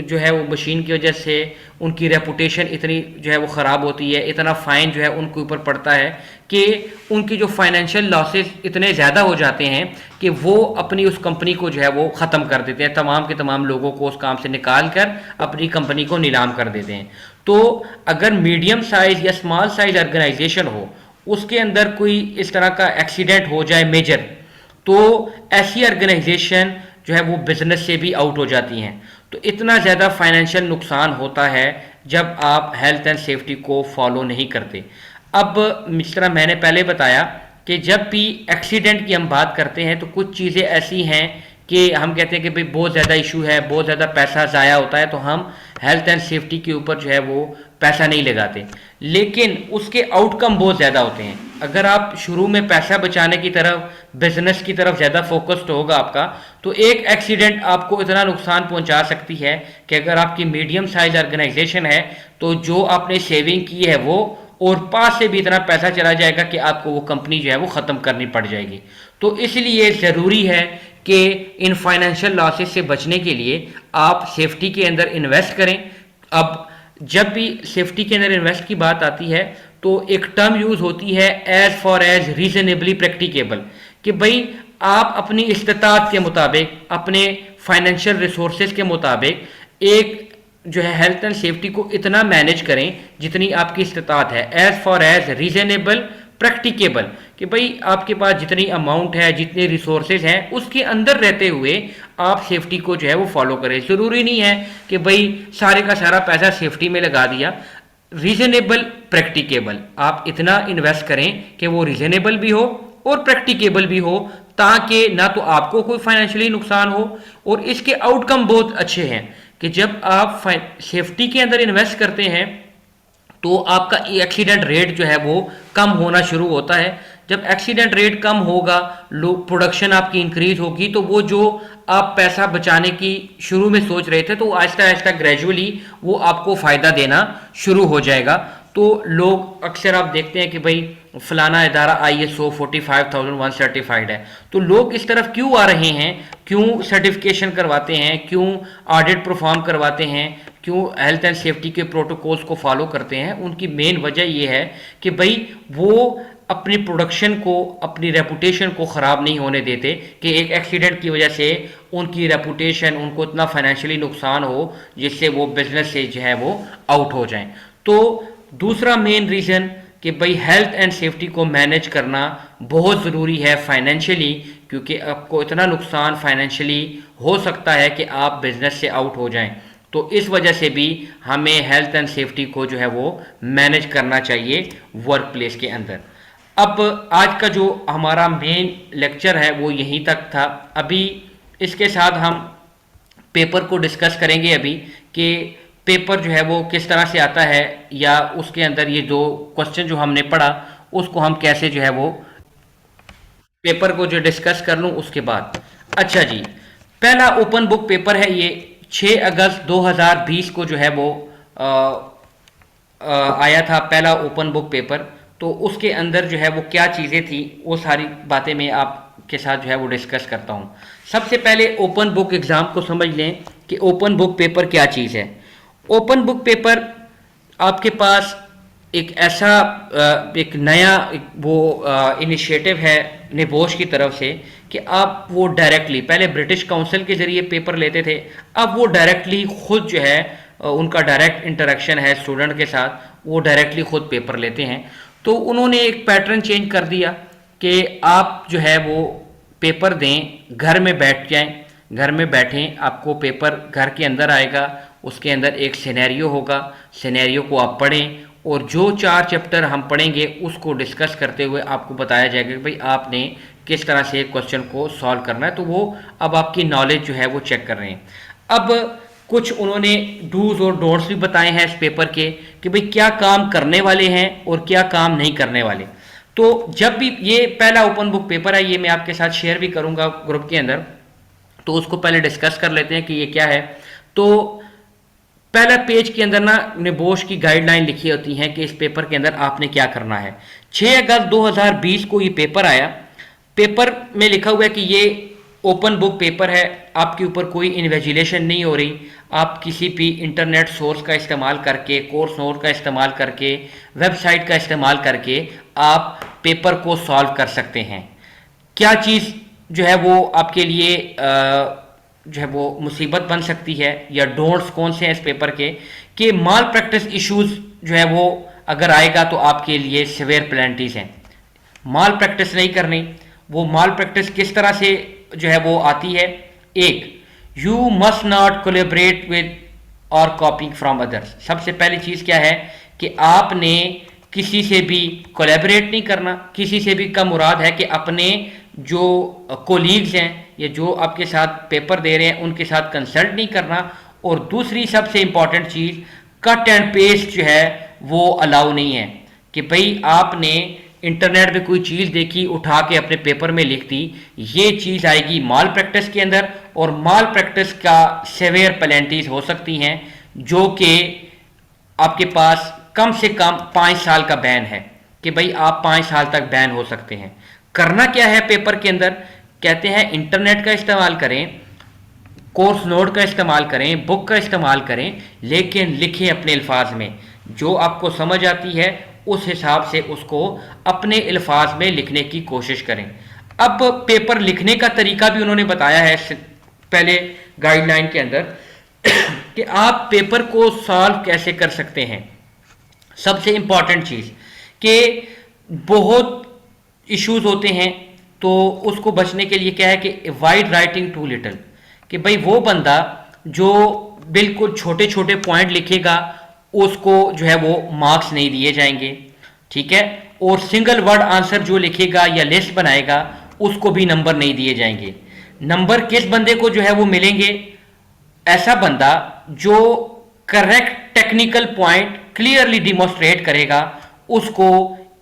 जो है वो मशीन की वजह से उनकी रेपुटेशन इतनी जो है वो ख़राब होती है, इतना फ़ाइन जो है उनके ऊपर पड़ता है कि उनकी जो फाइनेंशियल लॉसेस इतने ज़्यादा हो जाते हैं कि वो अपनी उस कंपनी को जो है वो ख़त्म कर देते हैं, तमाम के तमाम लोगों को उस काम से निकाल कर अपनी कंपनी को नीलाम कर देते हैं। तो अगर मीडियम साइज़ या स्मॉल साइज़ ऑर्गेनाइजेशन हो, उसके अंदर कोई इस तरह का एक्सीडेंट हो जाए मेजर, तो ऐसी ऑर्गेनाइजेशन जो है वो बिजनेस से भी आउट हो जाती हैं। तो इतना ज़्यादा फाइनेंशियल नुकसान होता है जब आप हेल्थ एंड सेफ्टी को फॉलो नहीं करते। अब जिस तरह मैंने पहले बताया कि जब भी एक्सीडेंट की हम बात करते हैं तो कुछ चीज़ें ऐसी हैं कि हम कहते हैं कि भाई बहुत ज़्यादा इशू है, बहुत ज़्यादा पैसा ज़ाया होता है, तो हम हेल्थ एंड सेफ्टी के ऊपर जो है वो पैसा नहीं लगाते, लेकिन उसके आउटकम बहुत ज़्यादा होते हैं। अगर आप शुरू में पैसा बचाने की तरफ, बिजनेस की तरफ ज़्यादा फोकस्ड होगा आपका, तो एक एक्सीडेंट आपको इतना नुकसान पहुंचा सकती है कि अगर आपकी मीडियम साइज ऑर्गेनाइजेशन है तो जो आपने सेविंग की है वो और पास से भी इतना पैसा चला जाएगा कि आपको वो कंपनी जो है वो ख़त्म करनी पड़ जाएगी। तो इसलिए ज़रूरी है कि इन फाइनेंशियल लॉसेस से बचने के लिए आप सेफ्टी के अंदर इन्वेस्ट करें। अब जब भी सेफ्टी के अंदर इन्वेस्ट की बात आती है तो एक टर्म यूज़ होती है as far as reasonably practicable, कि भाई आप अपनी इस्तात के मुताबिक, अपने फाइनेंशियल रिसोर्सेज के मुताबिक एक जो है हेल्थ एंड सेफ्टी को इतना मैनेज करें जितनी आपकी इस्तात है, as far as reasonable practicable, कि भाई आपके पास जितनी अमाउंट है, जितने रिसोर्सेज हैं, उसके अंदर रहते हुए आप सेफ्टी को जो है वो फॉलो करें। ज़रूरी नहीं है कि भाई सारे का सारा पैसा सेफ्टी में लगा दिया, रीजनेबल प्रैक्टिकेबल आप इतना इन्वेस्ट करें कि वो रीजनेबल भी हो और प्रैक्टिकेबल भी हो, ताकि ना तो आपको कोई फाइनेंशियली नुकसान हो और इसके आउटकम बहुत अच्छे हैं कि जब आप सेफ्टी के अंदर इन्वेस्ट करते हैं तो आपका एक्सीडेंट रेट जो है वो कम होना शुरू होता है। जब एक्सीडेंट रेट कम होगा, लोग प्रोडक्शन आपकी इंक्रीज होगी, तो वो जो आप पैसा बचाने की शुरू में सोच रहे थे तो आहिस्ता आहिस्ता ग्रेजुअली वो आपको फ़ायदा देना शुरू हो जाएगा। तो लोग अक्सर आप देखते हैं कि भाई फलाना इदारा ISO 45001 सर्टिफाइड है, तो लोग इस तरफ क्यों आ रहे हैं, क्यों सर्टिफिकेशन करवाते हैं, क्यों ऑडिट परफॉर्म करवाते हैं, क्यों हेल्थ एंड सेफ्टी के प्रोटोकॉल्स को फॉलो करते हैं? उनकी मेन वजह ये है कि भाई वो अपनी प्रोडक्शन को, अपनी रेपुटेशन को ख़राब नहीं होने देते कि एक एक्सीडेंट की वजह से उनकी रेपुटेशन, उनको इतना फाइनेंशियली नुकसान हो जिससे वो बिजनेस से जो है वो आउट हो जाएं। तो दूसरा मेन रीज़न कि भाई हेल्थ एंड सेफ्टी को मैनेज करना बहुत ज़रूरी है फाइनेंशियली, क्योंकि आपको इतना नुकसान फाइनेंशियली हो सकता है कि आप बिजनेस से आउट हो जाएं। तो इस वजह से भी हमें हेल्थ एंड सेफ्टी को जो है वो मैनेज करना चाहिए वर्क प्लेस के अंदर। अब आज का जो हमारा मेन लेक्चर है वो यहीं तक था। अभी इसके साथ हम पेपर को डिस्कस करेंगे अभी कि पेपर जो है वो किस तरह से आता है, या उसके अंदर ये जो क्वेश्चन जो हमने पढ़ा उसको हम कैसे जो है वो पेपर को जो डिस्कस कर लूँ उसके बाद। अच्छा जी, पहला ओपन बुक पेपर है ये 6 अगस्त 2020 को जो है वो आया था पहला ओपन बुक पेपर। तो उसके अंदर जो है वो क्या चीज़ें थी वो सारी बातें मैं आपके साथ जो है वो डिस्कस करता हूँ। सबसे पहले ओपन बुक एग्ज़ाम को समझ लें कि ओपन बुक पेपर क्या चीज़ है। ओपन बुक पेपर आपके पास एक ऐसा एक नया वो इनिशिएटिव है निबोश की तरफ से कि आप वो डायरेक्टली, पहले ब्रिटिश काउंसिल के ज़रिए पेपर लेते थे, अब वो डायरेक्टली खुद जो है उनका डायरेक्ट इंटरेक्शन है स्टूडेंट के साथ, वो डायरेक्टली खुद पेपर लेते हैं। तो उन्होंने एक पैटर्न चेंज कर दिया कि आप जो है वो पेपर दें, घर में बैठ जाएं, घर में बैठें, आपको पेपर घर के अंदर आएगा, उसके अंदर एक सिनेरियो होगा, सिनेरियो को आप पढ़ें और जो 4 चैप्टर हम पढ़ेंगे उसको डिस्कस करते हुए आपको बताया जाएगा कि भाई आपने किस तरह से क्वेश्चन को सॉल्व करना है। तो वो अब आपकी नॉलेज जो है वो चेक कर रहे हैं। अब कुछ उन्होंने डूज और डोंट्स भी बताए हैं इस पेपर के कि भाई क्या काम करने वाले हैं और क्या काम नहीं करने वाले। तो जब भी ये पहला ओपन बुक पेपर है, ये मैं आपके साथ शेयर भी करूंगा ग्रुप के अंदर, तो उसको पहले डिस्कस कर लेते हैं कि ये क्या है। तो पहला पेज के अंदर ना निबोश की गाइडलाइन लिखी होती हैं कि इस पेपर के अंदर आपने क्या करना है। 6 अगस्त 2020 को ये पेपर आया। पेपर में लिखा हुआ है कि ये ओपन बुक पेपर है, आपके ऊपर कोई इन्वेजिलेशन नहीं हो रही, आप किसी भी इंटरनेट सोर्स का इस्तेमाल करके, कोर्स नोट का इस्तेमाल करके, वेबसाइट का इस्तेमाल करके आप पेपर को सॉल्व कर सकते हैं। क्या चीज़ जो है वो आपके लिए जो है वो मुसीबत बन सकती है, या डोंट्स कौन से हैं इस पेपर के, कि माल प्रैक्टिस इश्यूज जो है वो अगर आएगा तो आपके लिए सिवियर पेनल्टीज हैं। माल प्रैक्टिस नहीं करनी। वो माल प्रैक्टिस किस तरह से जो है वो आती है? एक, you must not collaborate with और कॉपिंग फ्रॉम अदर्स। सबसे पहली चीज़ क्या है कि आपने किसी से भी कोलेबरेट नहीं करना। किसी से भी का मुराद है कि अपने जो कोलीग्स हैं या जो आपके साथ पेपर दे रहे हैं उनके साथ कंसल्ट नहीं करना। और दूसरी सबसे important cheese, cut and paste जो है वो अलाउ नहीं है कि भाई आपने इंटरनेट पे कोई चीज़ देखी, उठा के अपने पेपर में लिख दी। ये चीज़ आएगी माल प्रैक्टिस के अंदर, और माल प्रैक्टिस का सेवियर पेनल्टीज हो सकती हैं, जो कि आपके पास कम से कम 5 साल का बैन है कि भाई आप 5 साल तक बैन हो सकते हैं। करना क्या है पेपर के अंदर? कहते हैं इंटरनेट का इस्तेमाल करें, कोर्स नोट का इस्तेमाल करें, बुक का इस्तेमाल करें, लेकिन लिखें अपने अल्फाज में। जो आपको समझ आती है उस हिसाब से उसको अपने अल्फाज में लिखने की कोशिश करें। अब पेपर लिखने का तरीका भी उन्होंने बताया है पहले गाइडलाइन के अंदर कि आप पेपर को सॉल्व कैसे कर सकते हैं। सबसे इंपॉर्टेंट चीज़ कि बहुत इश्यूज होते हैं, तो उसको बचने के लिए क्या है कि वाइड राइटिंग टू लिटिल, कि भाई वो बंदा जो बिल्कुल छोटे छोटे पॉइंट लिखेगा उसको जो है वो मार्क्स नहीं दिए जाएंगे, ठीक है। और सिंगल वर्ड आंसर जो लिखेगा या लिस्ट बनाएगा उसको भी नंबर नहीं दिए जाएंगे। नंबर किस बंदे को जो है वो मिलेंगे? ऐसा बंदा जो correct technical point, clearly demonstrate करेगा उसको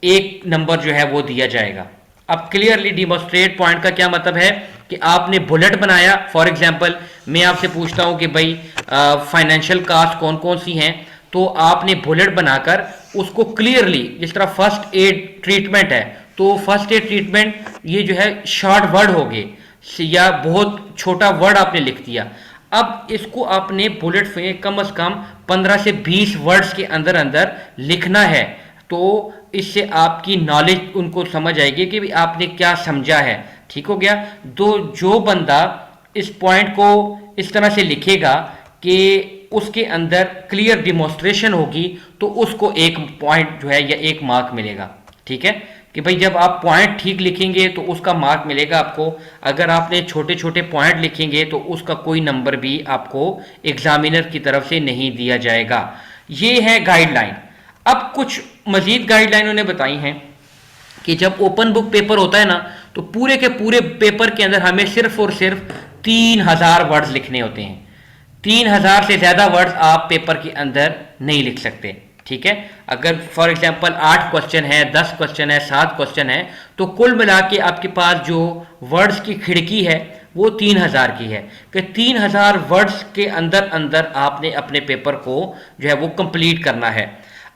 एक नंबर जो है वो दिया जाएगा। अब क्लियरली डिमॉन्स्ट्रेट पॉइंट का क्या मतलब है कि आपने बुलेट बनाया। फॉर एग्जांपल मैं आपसे पूछता हूं कि भाई फाइनेंशियल कास्ट कौन कौन सी हैं, तो आपने बुलेट बनाकर उसको क्लियरली, जिस तरह फर्स्ट एड ट्रीटमेंट है तो फर्स्ट एड ट्रीटमेंट ये जो है शॉर्ट वर्ड हो गए या बहुत छोटा वर्ड आपने लिख दिया। अब इसको आपने बुलेट में कम से कम 15 से 20 वर्ड्स के अंदर अंदर लिखना है, तो इससे आपकी नॉलेज उनको समझ आएगी कि भी आपने क्या समझा है। ठीक हो गया। तो जो बंदा इस पॉइंट को इस तरह से लिखेगा कि उसके अंदर क्लियर डिमॉन्स्ट्रेशन होगी तो उसको एक पॉइंट जो है या एक मार्क मिलेगा। ठीक है कि भाई जब आप पॉइंट ठीक लिखेंगे तो उसका मार्क मिलेगा आपको। अगर आपने छोटे छोटे पॉइंट लिखेंगे तो उसका कोई नंबर भी आपको एग्जामिनर की तरफ से नहीं दिया जाएगा। ये है गाइडलाइन। अब कुछ मजीद गाइडलाइन उन्होंने बताई हैं कि जब ओपन बुक पेपर होता है ना तो पूरे के पूरे पेपर के अंदर हमें सिर्फ और सिर्फ 3000 वर्ड्स लिखने होते हैं। 3000 से ज्यादा वर्ड्स आप पेपर के अंदर नहीं लिख सकते। ठीक है, अगर फॉर एग्जांपल 8 क्वेश्चन है, 10 क्वेश्चन है, 7 क्वेश्चन है, तो कुल मिला के आपके पास जो वर्ड्स की खिड़की है वो 3000 की है कि 3000 वर्ड्स के अंदर अंदर आपने अपने पेपर को जो है वो कंप्लीट करना है।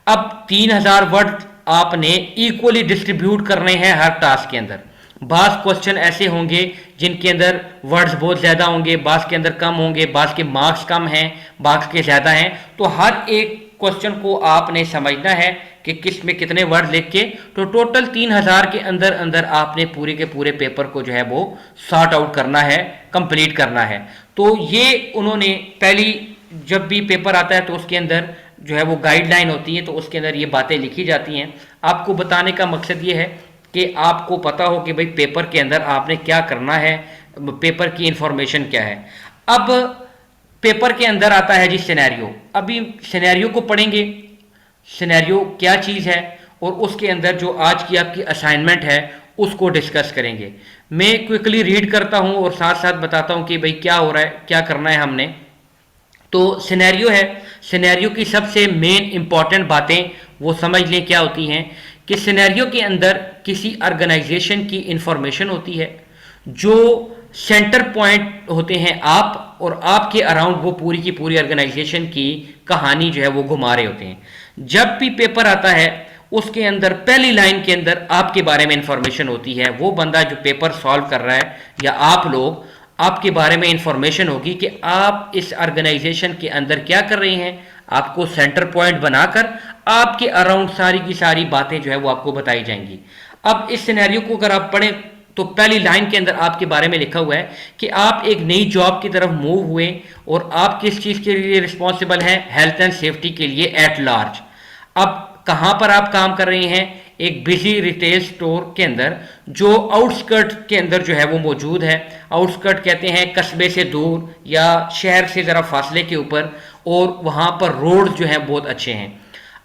अब 3000 वर्ड आपने इक्वली डिस्ट्रीब्यूट करने हैं हर टास्क के अंदर। बास क्वेश्चन ऐसे होंगे जिनके अंदर वर्ड्स बहुत ज़्यादा होंगे, बास के अंदर कम होंगे, बास के मार्क्स कम हैं, बास के ज़्यादा हैं। तो हर एक क्वेश्चन को आपने समझना है कि किस में कितने वर्ड लिख के, तो टोटल 3000 के अंदर अंदर आपने पूरे के पूरे पेपर को जो है वो सॉर्ट आउट करना है, कंप्लीट करना है। तो ये उन्होंने पहली जब भी पेपर आता है तो उसके अंदर जो है वो गाइडलाइन होती है, तो उसके अंदर ये बातें लिखी जाती हैं। आपको बताने का मकसद ये है कि आपको पता हो कि भाई पेपर के अंदर आपने क्या करना है, पेपर की इंफॉर्मेशन क्या है। अब पेपर के अंदर आता है जी सिनेरियो। अभी सिनेरियो को पढ़ेंगे, सिनेरियो क्या चीज़ है, और उसके अंदर जो आज की आपकी असाइनमेंट है उसको डिस्कस करेंगे। मैं क्विकली रीड करता हूं और साथ साथ बताता हूं कि भाई क्या हो रहा है, क्या करना है हमने। तो सिनेरियो है, सिनेरियो की सबसे मेन इंपॉर्टेंट बातें वो समझ लें क्या होती हैं कि सिनेरियो के अंदर किसी ऑर्गेनाइजेशन की इंफॉर्मेशन होती है, जो सेंटर पॉइंट होते हैं आप, और आपके अराउंड वो पूरी की पूरी ऑर्गेनाइजेशन की कहानी जो है वो घुमा रहे होते हैं। जब भी पेपर आता है उसके अंदर पहली लाइन के अंदर आपके बारे में इंफॉर्मेशन होती है। वो बंदा जो पेपर सॉल्व कर रहा है या आप लोग, आपके बारे में इंफॉर्मेशन होगी कि आप इस ऑर्गेनाइजेशन के अंदर क्या कर रहे हैं। आपको सेंटर पॉइंट बनाकर आपके अराउंड सारी की सारी बातें जो है वो आपको बताई जाएंगी। अब इस सिनेरियो को अगर आप पढ़ें तो पहली लाइन के अंदर आपके बारे में लिखा हुआ है कि आप एक नई जॉब की तरफ मूव हुए और आप किस चीज़ के लिए रिस्पॉन्सिबल हैं, हेल्थ एंड सेफ्टी के लिए एट लार्ज। अब कहाँ पर आप काम कर रहे हैं, एक बिजी रिटेल स्टोर के अंदर जो आउटस्कर्ट के अंदर जो है वो मौजूद है। आउटस्कर्ट कहते हैं कस्बे से दूर या शहर से ज़रा फासले के ऊपर, और वहाँ पर रोड जो हैं बहुत अच्छे हैं।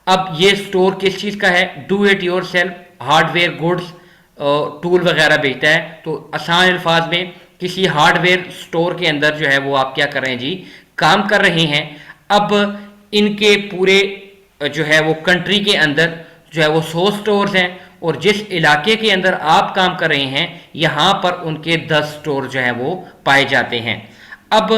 अब ये स्टोर किस चीज़ का है, do it your self hardware goods tool वगैरह बेचता है। तो आसान अल्फाज में किसी हार्डवेयर स्टोर के अंदर जो है वो आप क्या कर रहे हैं जी, काम कर रहे हैं। अब इनके पूरे जो है वो कंट्री के अंदर जो है वो 100 स्टोर्स हैं, और जिस इलाके के अंदर आप काम कर रहे हैं यहाँ पर उनके 10 स्टोर जो है वो पाए जाते हैं। अब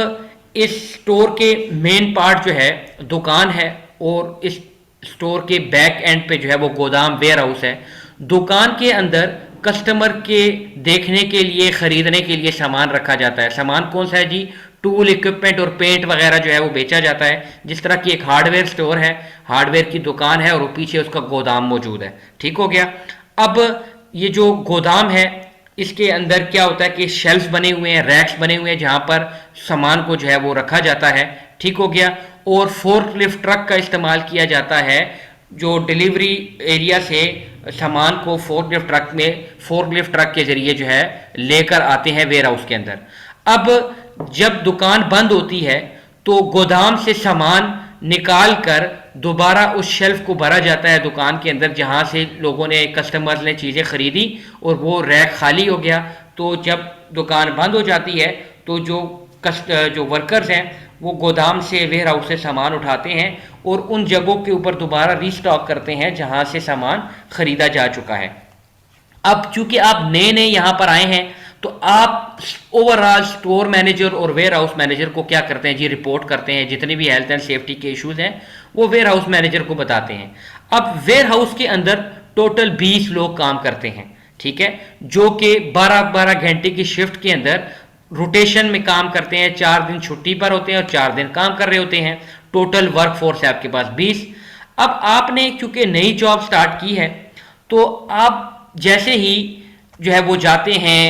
इस स्टोर के मेन पार्ट जो है दुकान है, और इस स्टोर के बैक एंड पे जो है वो गोदाम वेयर हाउस है। दुकान के अंदर कस्टमर के देखने के लिए, खरीदने के लिए सामान रखा जाता है। सामान कौन सा है जी, टूल, इक्विपमेंट और पेंट वगैरह जो है वो बेचा जाता है। जिस तरह की एक हार्डवेयर स्टोर है, हार्डवेयर की दुकान है, और वो पीछे उसका गोदाम मौजूद है। ठीक हो गया। अब ये जो गोदाम है इसके अंदर क्या होता है कि शेल्फ्स बने हुए हैं, रैक्स बने हुए हैं जहां पर सामान को जो है वो रखा जाता है। ठीक हो गया। और फोर्कलिफ्ट ट्रक का इस्तेमाल किया जाता है जो डिलीवरी एरिया से सामान को फोर्कलिफ्ट ट्रक के जरिए जो है लेकर आते हैं वेयर हाउस के अंदर। अब जब दुकान बंद होती है तो गोदाम से सामान निकाल कर दोबारा उस शेल्फ को भरा जाता है दुकान के अंदर, जहां से लोगों ने, कस्टमर्स ने चीज़ें खरीदी और वो रैक खाली हो गया। तो जब दुकान बंद हो जाती है तो जो वर्कर्स हैं वो गोदाम से, वेयर हाउस से सामान उठाते हैं और उन जगहों के ऊपर दोबारा रीस्टॉक करते हैं जहां से सामान खरीदा जा चुका है। अब चूंकि आप नए नए यहां पर आए हैं तो आप ओवरऑल स्टोर मैनेजर और वेयर हाउस मैनेजर को क्या करते हैं जी, रिपोर्ट करते हैं। जितने भी हेल्थ एंड सेफ्टी के इश्यूज हैं वो वेयर हाउस मैनेजर को बताते हैं। अब वेयर हाउस के अंदर टोटल 20 लोग काम करते हैं, ठीक है, जो कि 12-12 घंटे की शिफ्ट के अंदर रोटेशन में काम करते हैं। 4 दिन छुट्टी पर होते हैं और 4 दिन काम कर रहे होते हैं। टोटल वर्क फोर्स है आपके पास 20। अब आपने चूंकि नई जॉब स्टार्ट की है तो आप जैसे ही जो है वो जाते हैं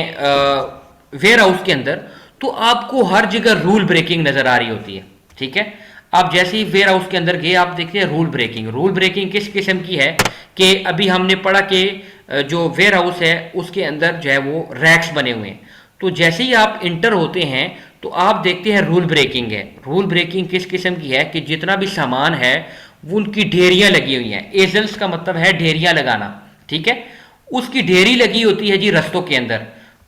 वेयर हाउस के अंदर तो आपको हर जगह रूल ब्रेकिंग नजर आ रही होती है, ठीक है। आप जैसे ही वेयर हाउस के अंदर गए आप देखते हैं रूल ब्रेकिंग किस किस्म की है कि अभी हमने पढ़ा कि जो वेयर हाउस है उसके अंदर जो है वो रैक्स बने हुए हैं। तो जैसे ही आप इंटर होते हैं तो आप देखते हैं रूल ब्रेकिंग है। रूल ब्रेकिंग किस किस्म की है कि जितना भी सामान है वो उनकी ढेरियां लगी हुई हैं। एजल्स का मतलब है ढेरियां लगाना, ठीक है। उसकी ढेरी लगी होती है जी रस्तों के अंदर,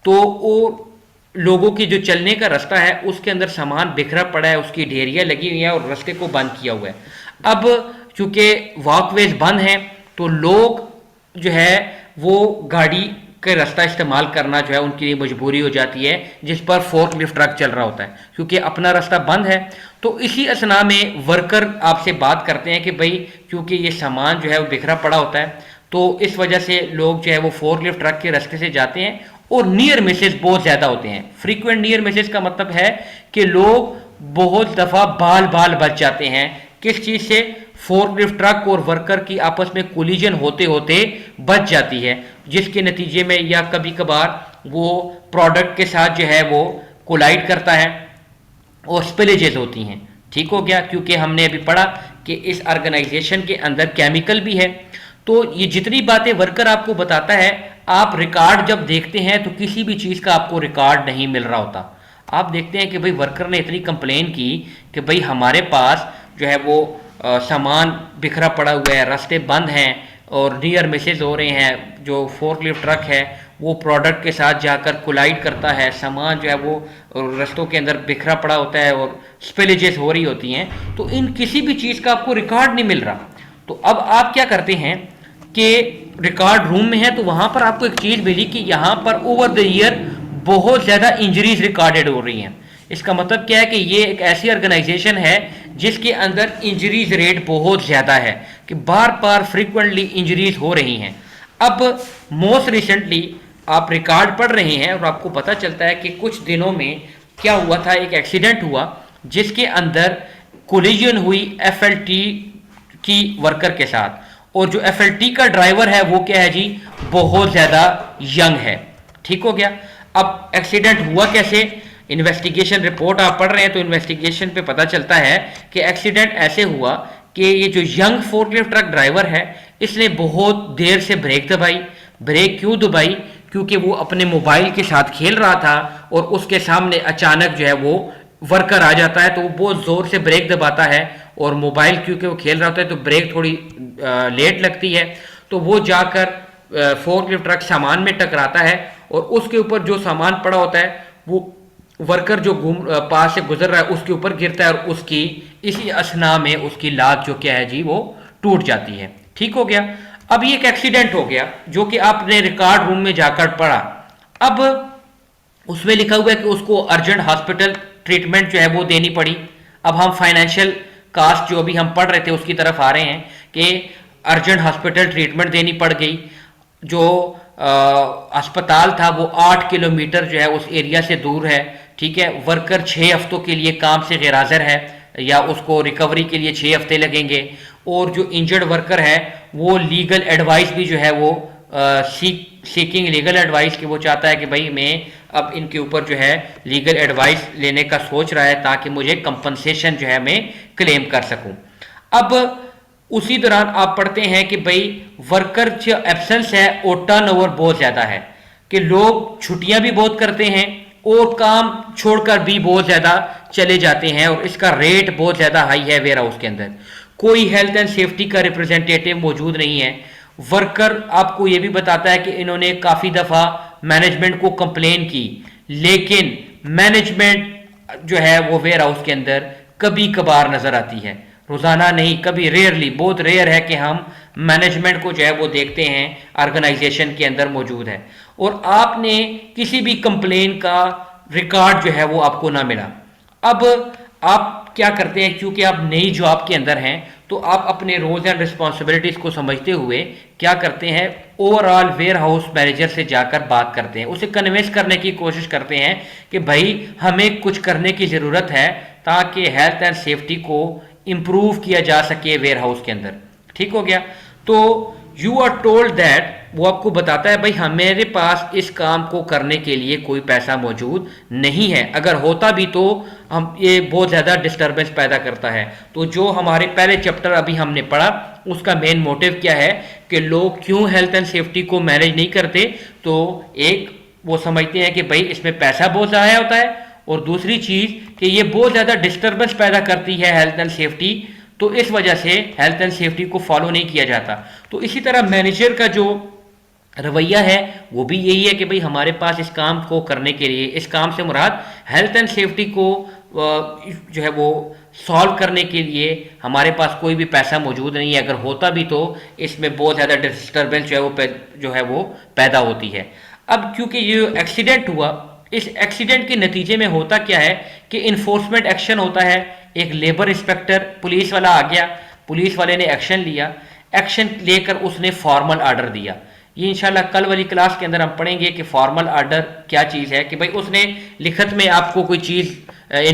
तो वो लोगों की जो चलने का रास्ता है उसके अंदर सामान बिखरा पड़ा है, उसकी ढेरियां लगी हुई हैं और रास्ते को बंद किया हुआ है। अब चूंकि वॉकवेज बंद हैं तो लोग जो है वो गाड़ी का रास्ता इस्तेमाल करना जो है उनके लिए मजबूरी हो जाती है, जिस पर फोर्कलिफ्ट ट्रक चल रहा होता है क्योंकि अपना रास्ता बंद है। तो इसी असना में वर्कर आपसे बात करते हैं कि भाई क्योंकि ये सामान जो है वो बिखरा पड़ा होता है तो इस वजह से लोग जो है वो फोर्कलिफ्ट ट्रक के रास्ते से जाते हैं और नियर मिसेस बहुत ज्यादा होते हैं। फ्रीक्वेंट नियर मिसेस का मतलब है कि लोग बहुत दफा बाल बच जाते हैं। किस चीज से? फोर्कलिफ्ट ट्रक और वर्कर की आपस में कोलिजन होते होते बच जाती है, जिसके नतीजे में या कभी कभार वो प्रोडक्ट के साथ जो है वो कोलाइड करता है और स्पिलेजेस होती हैं। ठीक हो गया, क्योंकि हमने अभी पढ़ा कि इस ऑर्गेनाइजेशन के अंदर केमिकल भी है। तो ये जितनी बातें वर्कर आपको बताता है, आप रिकॉर्ड जब देखते हैं तो किसी भी चीज का आपको रिकॉर्ड नहीं मिल रहा होता। आप देखते हैं कि भाई वर्कर ने इतनी कंप्लेन की कि भाई हमारे पास जो है वो सामान बिखरा पड़ा हुआ है, रास्ते बंद हैं और नियर मिसेज हो रहे हैं। जो फोर्कलिफ्ट ट्रक है वो प्रोडक्ट के साथ जाकर कोलाइड करता है, सामान जो है वो रास्तों के अंदर बिखरा पड़ा होता है और स्पिलेजेस हो रही होती हैं। तो इन किसी भी चीज़ का आपको रिकॉर्ड नहीं मिल रहा। तो अब आप क्या करते हैं कि रिकॉर्ड रूम में है तो वहां पर आपको एक चीज़ मिली कि यहाँ पर ओवर द ईयर बहुत ज़्यादा इंजरीज रिकॉर्डेड हो रही हैं। इसका मतलब क्या है कि ये एक ऐसी ऑर्गेनाइजेशन है जिसके अंदर इंजरीज रेट बहुत ज़्यादा है, कि बार बार फ्रीक्वेंटली इंजरीज हो रही हैं। अब मोस्ट रिसेंटली आप रिकॉर्ड पढ़ रहे हैं और आपको पता चलता है कि कुछ दिनों में क्या हुआ था, एक एक्सीडेंट हुआ जिसके अंदर कोलिजन हुई एफएलटी की वर्कर के साथ, और जो एफएलटी का ड्राइवर है वो क्या है जी, बहुत ज़्यादा यंग है। ठीक हो गया। अब एक्सीडेंट हुआ कैसे? इन्वेस्टिगेशन रिपोर्ट आप पढ़ रहे हैं तो इन्वेस्टिगेशन पे पता चलता है कि एक्सीडेंट ऐसे हुआ कि ये जो यंग फोर्कलिफ्ट ट्रक ड्राइवर है इसने बहुत देर से ब्रेक दबाई। ब्रेक क्यों दबाई? क्योंकि वो अपने मोबाइल के साथ खेल रहा था और उसके सामने अचानक जो है वो वर्कर आ जाता है, तो वो बहुत जोर से ब्रेक दबाता है और मोबाइल क्योंकि वो खेल रहा होता है तो ब्रेक थोड़ी लेट लगती है, तो वो जाकर फोर्कलिफ्ट ट्रक सामान में टकराता है और उसके ऊपर जो सामान पड़ा होता है वो वर्कर जो पास से गुजर रहा है उसके ऊपर गिरता है और उसकी इसी असना में उसकी लात जो क्या है जी वो टूट जाती है। ठीक हो गया। अब ये एक एक्सीडेंट हो गया जो कि आपने रिकॉर्ड रूम में जाकर पढ़ा। अब उसमें लिखा हुआ है कि उसको अर्जेंट हॉस्पिटल ट्रीटमेंट जो है वो देनी पड़ी। अब हम फाइनेंशियल कास्ट जो अभी हम पढ़ रहे थे उसकी तरफ आ रहे हैं कि अर्जेंट हॉस्पिटल ट्रीटमेंट देनी पड़ गई। जो अस्पताल था वो 8 किलोमीटर जो है उस एरिया से दूर है। ठीक है। वर्कर 6 हफ्तों के लिए काम से गैरहाजिर है या उसको रिकवरी के लिए 6 हफ्ते लगेंगे, और जो इंजर्ड वर्कर है वो लीगल एडवाइस भी जो है वो सीकिंग लीगल एडवाइस कि वो चाहता है कि भाई मैं अब इनके ऊपर जो है लीगल एडवाइस लेने का सोच रहा है ताकि मुझे कंपनसेशन जो है मैं क्लेम कर सकूं। अब उसी दौरान आप पढ़ते हैं कि भाई वर्कर जो एब्सेंस है और टर्नओवर बहुत ज्यादा है, कि लोग छुट्टियां भी बहुत करते हैं और काम छोड़कर भी बहुत ज्यादा चले जाते हैं और इसका रेट बहुत ज्यादा हाई है वेयर हाउस के अंदर। कोई हेल्थ एंड सेफ्टी का रिप्रेजेंटेटिव मौजूद नहीं है। वर्कर आपको यह भी बताता है कि इन्होंने काफी दफा मैनेजमेंट को कंप्लेन की, लेकिन मैनेजमेंट जो है वो वेयर हाउस के अंदर कभी कभार नजर आती है। रोजाना नहीं, कभी रेयरली, बहुत रेयर है कि हम मैनेजमेंट को जो है वो देखते हैं ऑर्गेनाइजेशन के अंदर मौजूद है और आपने किसी भी कंप्लेन का रिकॉर्ड जो है वो आपको ना मिला। अब आप क्या करते हैं, क्योंकि आप नई जॉब के अंदर हैं तो आप अपने रोल्स एंड रिस्पॉन्सिबिलिटीज को समझते हुए क्या करते हैं, ओवरऑल वेयर हाउस मैनेजर से जाकर बात करते हैं, उसे कन्विंस करने की कोशिश करते हैं कि भाई हमें कुछ करने की ज़रूरत है ताकि हेल्थ एंड सेफ्टी को इम्प्रूव किया जा सके वेयर हाउस के अंदर। ठीक हो गया। तो यू आर टोल्ड दैट, वो आपको बताता है भाई हमारे पास इस काम को करने के लिए कोई पैसा मौजूद नहीं है, अगर होता भी तो हम ये बहुत ज़्यादा डिस्टर्बेंस पैदा करता है। तो जो हमारे पहले चैप्टर अभी हमने पढ़ा उसका मेन मोटिव क्या है कि लोग क्यों हेल्थ एंड सेफ्टी को मैनेज नहीं करते, तो एक वो समझते हैं कि भाई इसमें पैसा बहुत ज़्यादा होता है और दूसरी चीज़ कि ये बहुत ज़्यादा डिस्टर्बेंस पैदा करती है हेल्थ एंड सेफ्टी, तो इस वजह से हेल्थ एंड सेफ्टी को फॉलो नहीं किया जाता। तो इसी तरह मैनेजर का जो रवैया है वो भी यही है कि भाई हमारे पास इस काम को करने के लिए, इस काम से मुराद हेल्थ एंड सेफ्टी को जो है वो सॉल्व करने के लिए हमारे पास कोई भी पैसा मौजूद नहीं है, अगर होता भी तो इसमें बहुत ज़्यादा डिस्टर्बेंस जो है वो पैदा होती है। अब क्योंकि ये एक्सीडेंट हुआ, इस एक्सीडेंट के नतीजे में होता क्या है कि इन्फोर्समेंट एक्शन होता है। एक लेबर इंस्पेक्टर पुलिस वाला आ गया, पुलिस वाले ने एक्शन लिया, एक्शन लेकर उसने फॉर्मल आर्डर दिया। ये इंशाल्लाह कल वाली क्लास के अंदर हम पढ़ेंगे कि फॉर्मल आर्डर क्या चीज़ है, कि भाई उसने लिखत में आपको कोई चीज़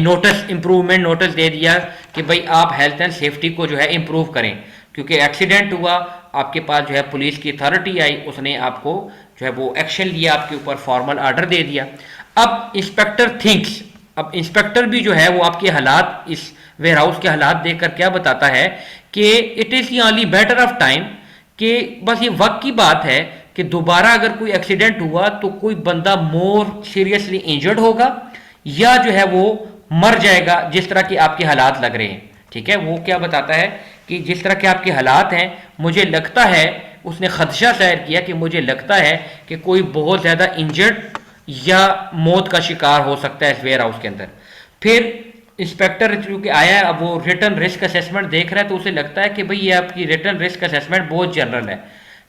नोटिस, इम्प्रूवमेंट नोटिस दे दिया कि भाई आप हेल्थ एंड सेफ्टी को जो है इम्प्रूव करें, क्योंकि एक्सीडेंट हुआ, आपके पास जो है पुलिस की अथॉरिटी आई, उसने आपको जो है वो एक्शन लिया, आपके ऊपर फॉर्मल आर्डर दे दिया। अब इंस्पेक्टर थिंक्स, अब इंस्पेक्टर भी जो है वो आपके हालात, इस वेयर हाउस के हालात देखकर क्या बताता है कि it is the only matter of time, कि बस ये वक्त की बात है कि दोबारा अगर कोई एक्सीडेंट हुआ तो कोई बंदा मोर सीरियसली इंजर्ड होगा या जो है वो मर जाएगा, जिस तरह के आपके हालात लग रहे हैं। ठीक है, वो क्या बताता है कि जिस तरह के आपके हालात हैं, मुझे लगता है, उसने खदशा जाहिर किया कि मुझे लगता है कि कोई बहुत ज़्यादा इंजर्ड या मौत का शिकार हो सकता है इस वेयर हाउस के अंदर। फिर इंस्पेक्टर चूंकि आया है, अब वो रिटर्न रिस्क असेसमेंट देख रहा है, तो उसे लगता है कि भाई ये आपकी रिटर्न रिस्क असेसमेंट बहुत जनरल है।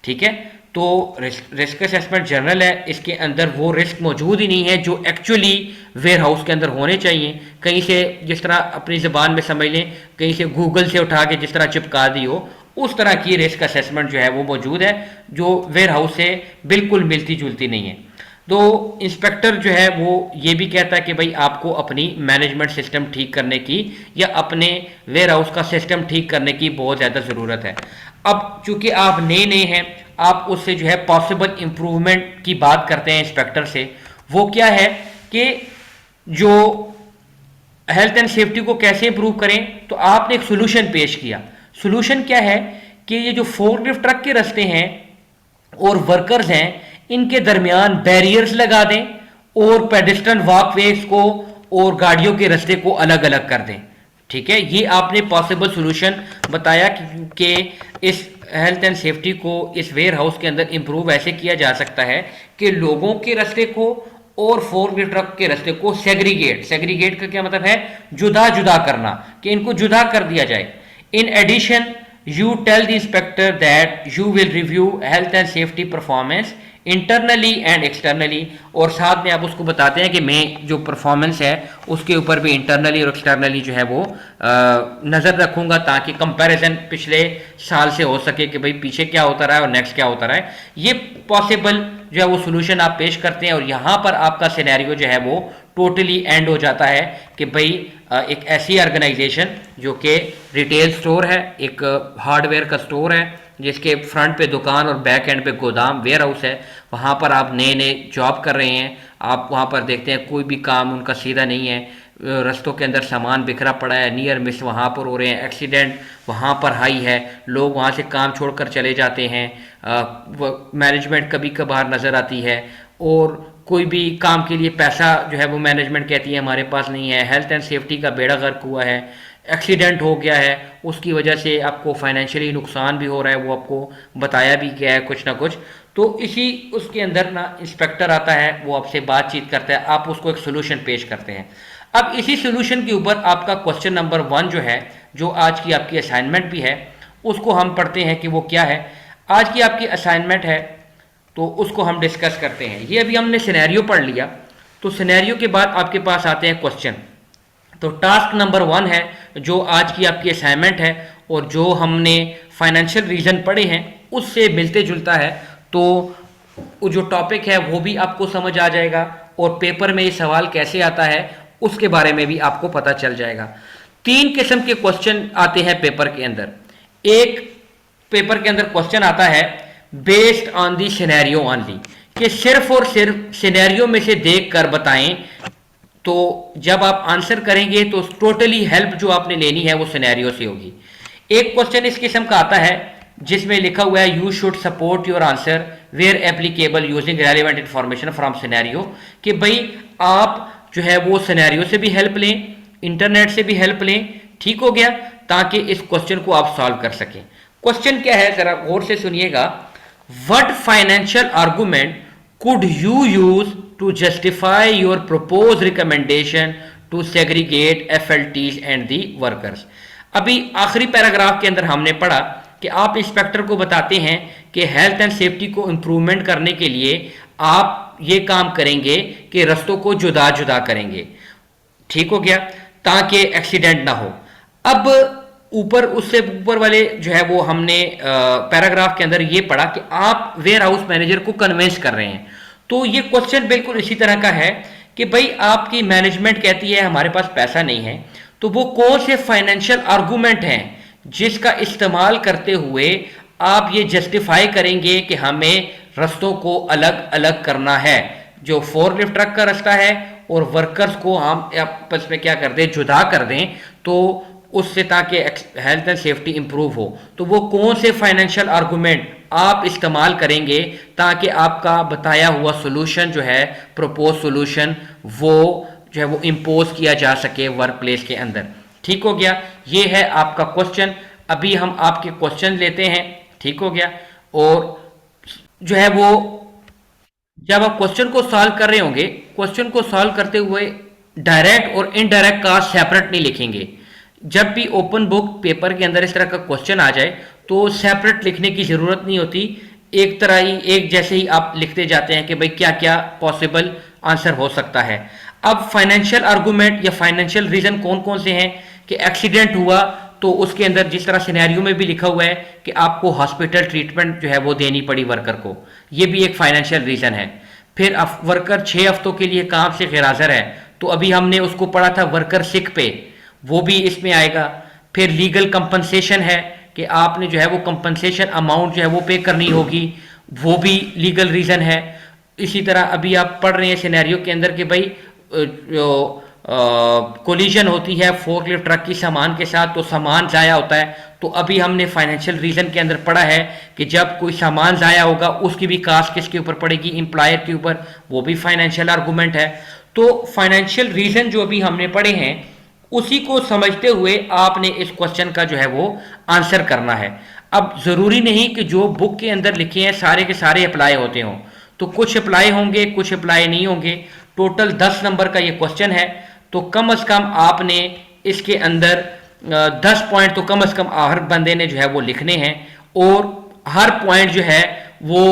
ठीक है, तो रिस्क असेसमेंट जनरल है, इसके अंदर वो रिस्क मौजूद ही नहीं है जो एक्चुअली वेयर हाउस के अंदर होने चाहिए। कहीं से जिस तरह अपनी ज़बान में समझ लें, कहीं से गूगल से उठा के जिस तरह चिपका दी हो, उस तरह की रिस्क असेसमेंट जो है वो मौजूद है, जो वेयर हाउस से बिल्कुल मिलती जुलती नहीं है। तो इंस्पेक्टर जो है वो ये भी कहता है कि भाई आपको अपनी मैनेजमेंट सिस्टम ठीक करने की या अपने वेयर हाउस का सिस्टम ठीक करने की बहुत ज़्यादा ज़रूरत है। अब चूंकि आप नए नए हैं, आप उससे जो है पॉसिबल इम्प्रूवमेंट की बात करते हैं इंस्पेक्टर से। वो क्या है कि जो हेल्थ एंड सेफ्टी को कैसे इंप्रूव करें, तो आपने एक सोल्यूशन पेश किया। सोल्यूशन क्या है कि ये जो फोर्कलिफ्ट ट्रक के रास्ते हैं और वर्कर्स हैं, इनके दरमियान बैरियर्स लगा दें और पेडेस्ट्रियन वॉकवेज को और गाड़ियों के रास्ते को अलग अलग कर दें। ठीक है, ये आपने पॉसिबल सोल्यूशन बताया कि इस हेल्थ एंड सेफ्टी को इस वेयर हाउस के अंदर इंप्रूव ऐसे किया जा सकता है कि लोगों के रास्ते को और फोर्कलिफ्ट ट्रक के रास्ते को सेग्रीगेट का क्या मतलब है, जुदा जुदा करना, कि इनको जुदा कर दिया जाए। In addition you tell the inspector that you will review health and safety performance internally and externally, और साथ में आप उसको बताते हैं कि मैं जो परफॉर्मेंस है उसके ऊपर भी इंटरनली और एक्सटर्नली जो है वो नज़र रखूंगा, ताकि कंपैरिजन पिछले साल से हो सके कि भाई पीछे क्या होता रहा है और नेक्स्ट क्या होता रहा है। ये पॉसिबल जो है वो सोल्यूशन आप पेश करते हैं, और यहाँ पर आपका सिनेरियो जो है वो टोटली एंड हो जाता है कि भाई एक ऐसी ऑर्गेनाइजेशन जो कि रिटेल स्टोर है, एक हार्डवेयर का स्टोर है, जिसके फ्रंट पे दुकान और बैक एंड पे गोदाम वेयर हाउस है, वहाँ पर आप नए नए जॉब कर रहे हैं। आप वहाँ पर देखते हैं कोई भी काम उनका सीधा नहीं है, रस्तों के अंदर सामान बिखरा पड़ा है, नियर मिस वहाँ पर हो रहे हैं, एक्सीडेंट वहाँ पर हाई है, लोग वहाँ से काम छोड़कर चले जाते हैं, मैनेजमेंट कभी कभार नज़र आती है, और कोई भी काम के लिए पैसा जो है वो मैनेजमेंट कहती है हमारे पास नहीं है, हेल्थ एंड सेफ्टी का बेड़ा गर्क हुआ है, एक्सीडेंट हो गया है, उसकी वजह से आपको फाइनेंशियली नुकसान भी हो रहा है, वो आपको बताया भी गया है कुछ ना कुछ। तो इसी उसके अंदर ना इंस्पेक्टर आता है, वो आपसे बातचीत करता है, आप उसको एक सोल्यूशन पेश करते हैं। अब इसी सोल्यूशन के ऊपर आपका क्वेश्चन नंबर 1 जो है जो आज की आपकी असाइनमेंट भी है, उसको हम पढ़ते हैं कि वो क्या है। आज की आपकी असाइनमेंट है तो उसको हम डिस्कस करते हैं। ये अभी हमने सिनेरियो पढ़ लिया, तो सिनेरियो के बाद आपके पास आते हैं क्वेश्चन। तो टास्क नंबर 1 है जो आज की आपकी असाइनमेंट है और जो हमने फाइनेंशियल रीजन पढ़े हैं उससे मिलते जुलता है, तो वो जो टॉपिक है वो भी आपको समझ आ जाएगा और पेपर में ये सवाल कैसे आता है उसके बारे में भी आपको पता चल जाएगा। 3 किस्म के क्वेश्चन आते हैं पेपर के अंदर। एक पेपर के अंदर क्वेश्चन आता है based on the scenario only, कि सिर्फ और सिर्फ सिनेरियो में से देख कर बताएं। तो जब आप आंसर करेंगे तो टोटली हेल्प जो आपने लेनी है वो सिनेरियो से होगी। एक क्वेश्चन इस किस्म का आता है जिसमें लिखा हुआ है you should support your answer where applicable using relevant information from scenario, कि भाई आप जो है वो सिनेरियो से भी हेल्प लें, इंटरनेट से भी हेल्प लें, ठीक हो गया, ताकि इस क्वेश्चन को आप सॉल्व कर सकें। क्वेश्चन क्या है जरा गौर से सुनिएगा। What financial argument could you use to justify your proposed recommendation to segregate FLTs and the workers? अभी आखिरी पैराग्राफ के अंदर हमने पढ़ा कि आप इंस्पेक्टर को बताते हैं कि हेल्थ एंड सेफ्टी को इम्प्रूवमेंट करने के लिए आप ये काम करेंगे कि रस्तों को जुदा जुदा करेंगे, ठीक हो गया, ताकि एक्सीडेंट ना हो। अब ऊपर उससे ऊपर वाले जो है वो हमने पैराग्राफ के अंदर ये पढ़ा कि आप वेयर हाउस मैनेजर को कन्विंस कर रहे हैं। तो ये क्वेश्चन बिल्कुल इसी तरह का है कि भाई आपकी मैनेजमेंट कहती है हमारे पास पैसा नहीं है, तो वो कौन से फाइनेंशियल आर्गूमेंट हैं जिसका इस्तेमाल करते हुए आप ये जस्टिफाई करेंगे कि हमें रस्तों को अलग अलग करना है, जो फोर्कलिफ्ट ट्रक का रास्ता है और वर्कर्स को हम आपस में क्या कर दें, जुदा कर दें, तो उससे ताकि हेल्थ एंड सेफ्टी इंप्रूव हो। तो वो कौन से फाइनेंशियल आर्गुमेंट आप इस्तेमाल करेंगे ताकि आपका बताया हुआ सोल्यूशन जो है, प्रपोज सोल्यूशन, वो जो है वो इम्पोज किया जा सके वर्क प्लेस के अंदर, ठीक हो गया। ये है आपका क्वेश्चन। अभी हम आपके क्वेश्चन लेते हैं, ठीक हो गया। और जो है वो जब आप क्वेश्चन को सॉल्व कर रहे होंगे, क्वेश्चन को सॉल्व करते हुए डायरेक्ट और इनडायरेक्ट कास्ट सेपरेट नहीं लिखेंगे। जब भी ओपन बुक पेपर के अंदर इस तरह का क्वेश्चन आ जाए तो सेपरेट लिखने की जरूरत नहीं होती, एक तरह ही एक जैसे ही आप लिखते जाते हैं कि भाई क्या क्या पॉसिबल आंसर हो सकता है। अब फाइनेंशियल आर्गुमेंट या फाइनेंशियल रीजन कौन कौन से हैं कि एक्सीडेंट हुआ तो उसके अंदर जिस तरह सिनेरियो में भी लिखा हुआ है कि आपको हॉस्पिटल ट्रीटमेंट जो है वो देनी पड़ी वर्कर को, ये भी एक फाइनेंशियल रीजन है। फिर वर्कर 6 हफ्तों के लिए काम से गैरहाजिर है, तो अभी हमने उसको पढ़ा था वर्कर सिक पे, वो भी इसमें आएगा। फिर लीगल कंपनसेशन है कि आपने जो है वो कंपनसेशन अमाउंट जो है वो पे करनी होगी, वो भी लीगल रीज़न है। इसी तरह अभी आप पढ़ रहे हैं सिनेरियो के अंदर कि भाई कोलिजन होती है फोर्कलिफ्ट ट्रक की सामान के साथ, तो सामान ज़ाया होता है। तो अभी हमने फाइनेंशियल रीज़न के अंदर पढ़ा है कि जब कोई सामान ज़ाया होगा उसकी भी कास्ट किसके ऊपर पड़ेगी, एम्प्लॉयर के ऊपर, वो भी फाइनेंशियल आर्गूमेंट है। तो फाइनेंशियल रीज़न जो अभी हमने पढ़े हैं उसी को समझते हुए आपने इस क्वेश्चन का जो है वो आंसर करना है। अब ज़रूरी नहीं कि जो बुक के अंदर लिखे हैं सारे के सारे अप्लाई होते हों, तो कुछ अप्लाई होंगे, कुछ अप्लाई नहीं होंगे। टोटल 10 नंबर का ये क्वेश्चन है, तो कम से कम आपने इसके अंदर 10 पॉइंट तो कम से कम हर बंदे ने जो है वो लिखने हैं, और हर पॉइंट जो है वो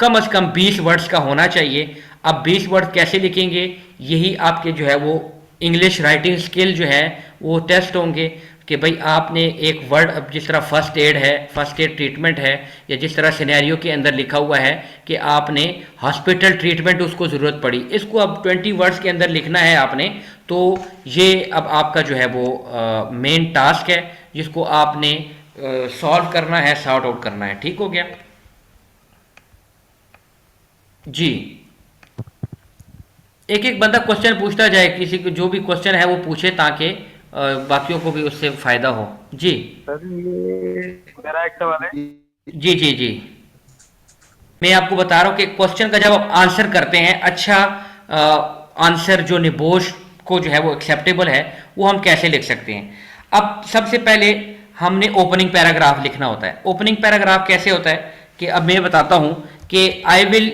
कम से कम 20 वर्ड्स का होना चाहिए। अब 20 वर्ड कैसे लिखेंगे, यही आपके जो है वो इंग्लिश राइटिंग स्किल जो है वो टेस्ट होंगे कि भाई आपने एक वर्ड, अब जिस तरह फर्स्ट एड है, फर्स्ट एड ट्रीटमेंट है, या जिस तरह सिनेरियो के अंदर लिखा हुआ है कि आपने हॉस्पिटल ट्रीटमेंट उसको ज़रूरत पड़ी, इसको अब 20 वर्ड्स के अंदर लिखना है आपने। तो ये अब आपका जो है वो मेन टास्क है जिसको आपने सॉल्व करना है, सॉर्ट आउट करना है, ठीक हो गया जी। एक एक बंदा क्वेश्चन पूछता जाए, किसी को जो भी क्वेश्चन है वो पूछे ताकि बाकियों को भी उससे फायदा हो जी। सर ये मेरा एक सवाल है। जी जी जी, मैं आपको बता रहा हूँ कि क्वेश्चन का जब आप आंसर करते हैं, अच्छा आंसर जो निबोश को जो है वो एक्सेप्टेबल है, वो हम कैसे लिख सकते हैं। अब सबसे पहले हमने ओपनिंग पैराग्राफ लिखना होता है। ओपनिंग पैराग्राफ कैसे होता है कि अब मैं बताता हूँ कि आई विल,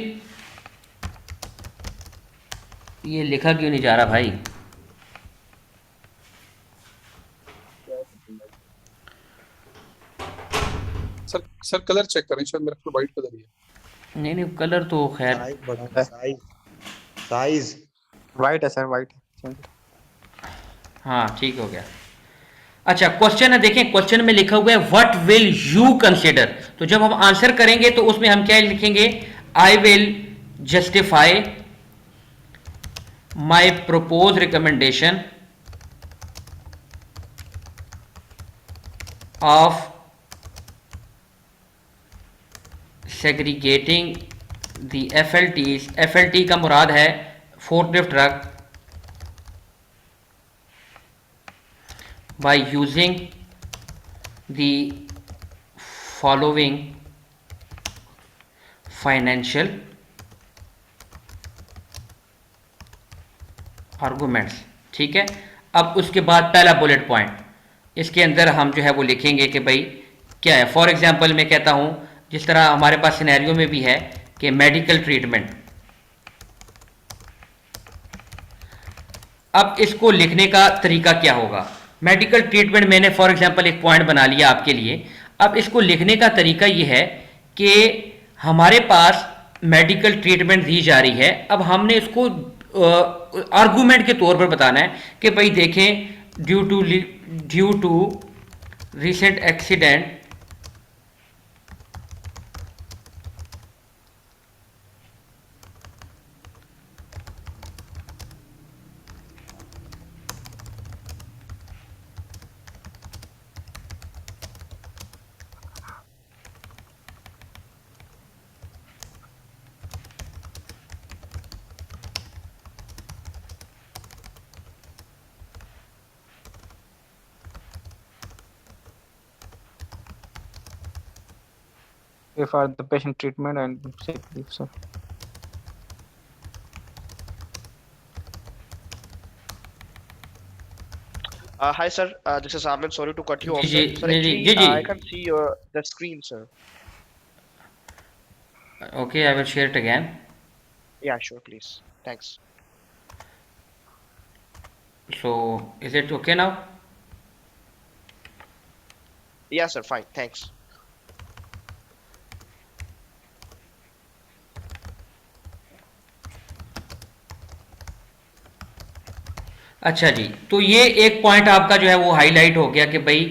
ये लिखा क्यों नहीं जा रहा भाई, सर कलर चेक करें, शायद मेरे को व्हाइट कलर ही है। नहीं नहीं, कलर तो खैर साइज बढ़ा, साइज वाइट है सर, वाइट। हाँ ठीक हो गया। अच्छा क्वेश्चन है, देखें क्वेश्चन में लिखा हुआ है व्हाट विल यू कंसिडर। तो जब हम आंसर करेंगे तो उसमें हम क्या लिखेंगे, I will justify my propose recommendation of segregating the FLTs। FLT का मुराद है forklift truck, by using the following financial arguments। ठीक है, अब उसके बाद पहला बुलेट पॉइंट, इसके अंदर हम जो है वो लिखेंगे कि भाई क्या है। फॉर एग्जांपल मैं कहता हूं, जिस तरह हमारे पास सिनेरियो में भी है कि मेडिकल ट्रीटमेंट। अब इसको लिखने का तरीका क्या होगा, मेडिकल ट्रीटमेंट मैंने फॉर एग्जांपल एक पॉइंट बना लिया आपके लिए। अब इसको लिखने का तरीका ये है कि हमारे पास मेडिकल ट्रीटमेंट दी जा रही है, अब हमने इसको आर्गुमेंट के तौर पर बताना है कि भाई देखें due to recent accident for the patient treatment and sick leave, sir. Hi sir, this is Ahmed. Sorry to cut you off. जी, Sir, नहीं, actually, जी। I can't see the screen, sir. Okay, I will share it again. Yeah, sure, please. Thanks. So is it okay now? Yeah, sir. Fine. Thanks. अच्छा जी, तो ये एक point आपका जो है वो हाईलाइट हो गया कि भाई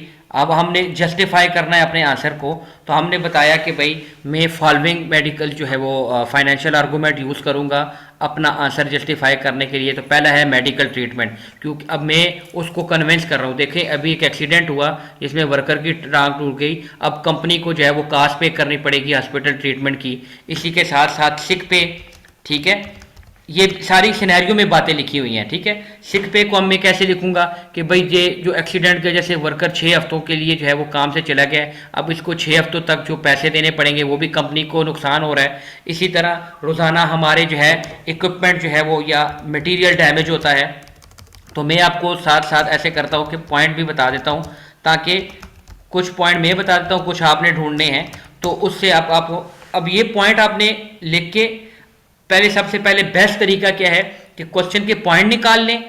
अब हमने जस्टिफाई करना है अपने आंसर को। तो हमने बताया कि भाई मैं फॉलोइंग मेडिकल जो है वो फाइनेंशियल आर्गूमेंट यूज़ करूंगा अपना आंसर जस्टिफाई करने के लिए। तो पहला है मेडिकल ट्रीटमेंट, क्योंकि अब मैं उसको कन्विंस कर रहा हूँ। देखें अभी एक एक्सीडेंट हुआ जिसमें वर्कर की टांग टूट गई, अब कंपनी को जो है वो कास्ट पे करनी पड़ेगी हॉस्पिटल ट्रीटमेंट की, इसी के साथ साथ सिक पे। ठीक है, ये सारी सिनेरियो में बातें लिखी हुई हैं। ठीक है, सिक पे को मैं कैसे लिखूंगा कि भाई ये जो एक्सीडेंट के जैसे वर्कर 6 हफ्तों के लिए जो है वो काम से चला गया, अब इसको 6 हफ्तों तक जो पैसे देने पड़ेंगे वो भी कंपनी को नुकसान हो रहा है। इसी तरह रोज़ाना हमारे जो है इक्विपमेंट जो है वो या मटेरियल डैमेज होता है। तो मैं आपको साथ साथ ऐसे करता हूँ कि पॉइंट भी बता देता हूँ, ताकि कुछ पॉइंट मैं बता देता हूँ, कुछ आपने ढूंढने हैं। तो उससे आपको अब ये पॉइंट आपने लिख के पहले, सबसे पहले बेस्ट तरीका क्या है कि क्वेश्चन के पॉइंट निकाल लें,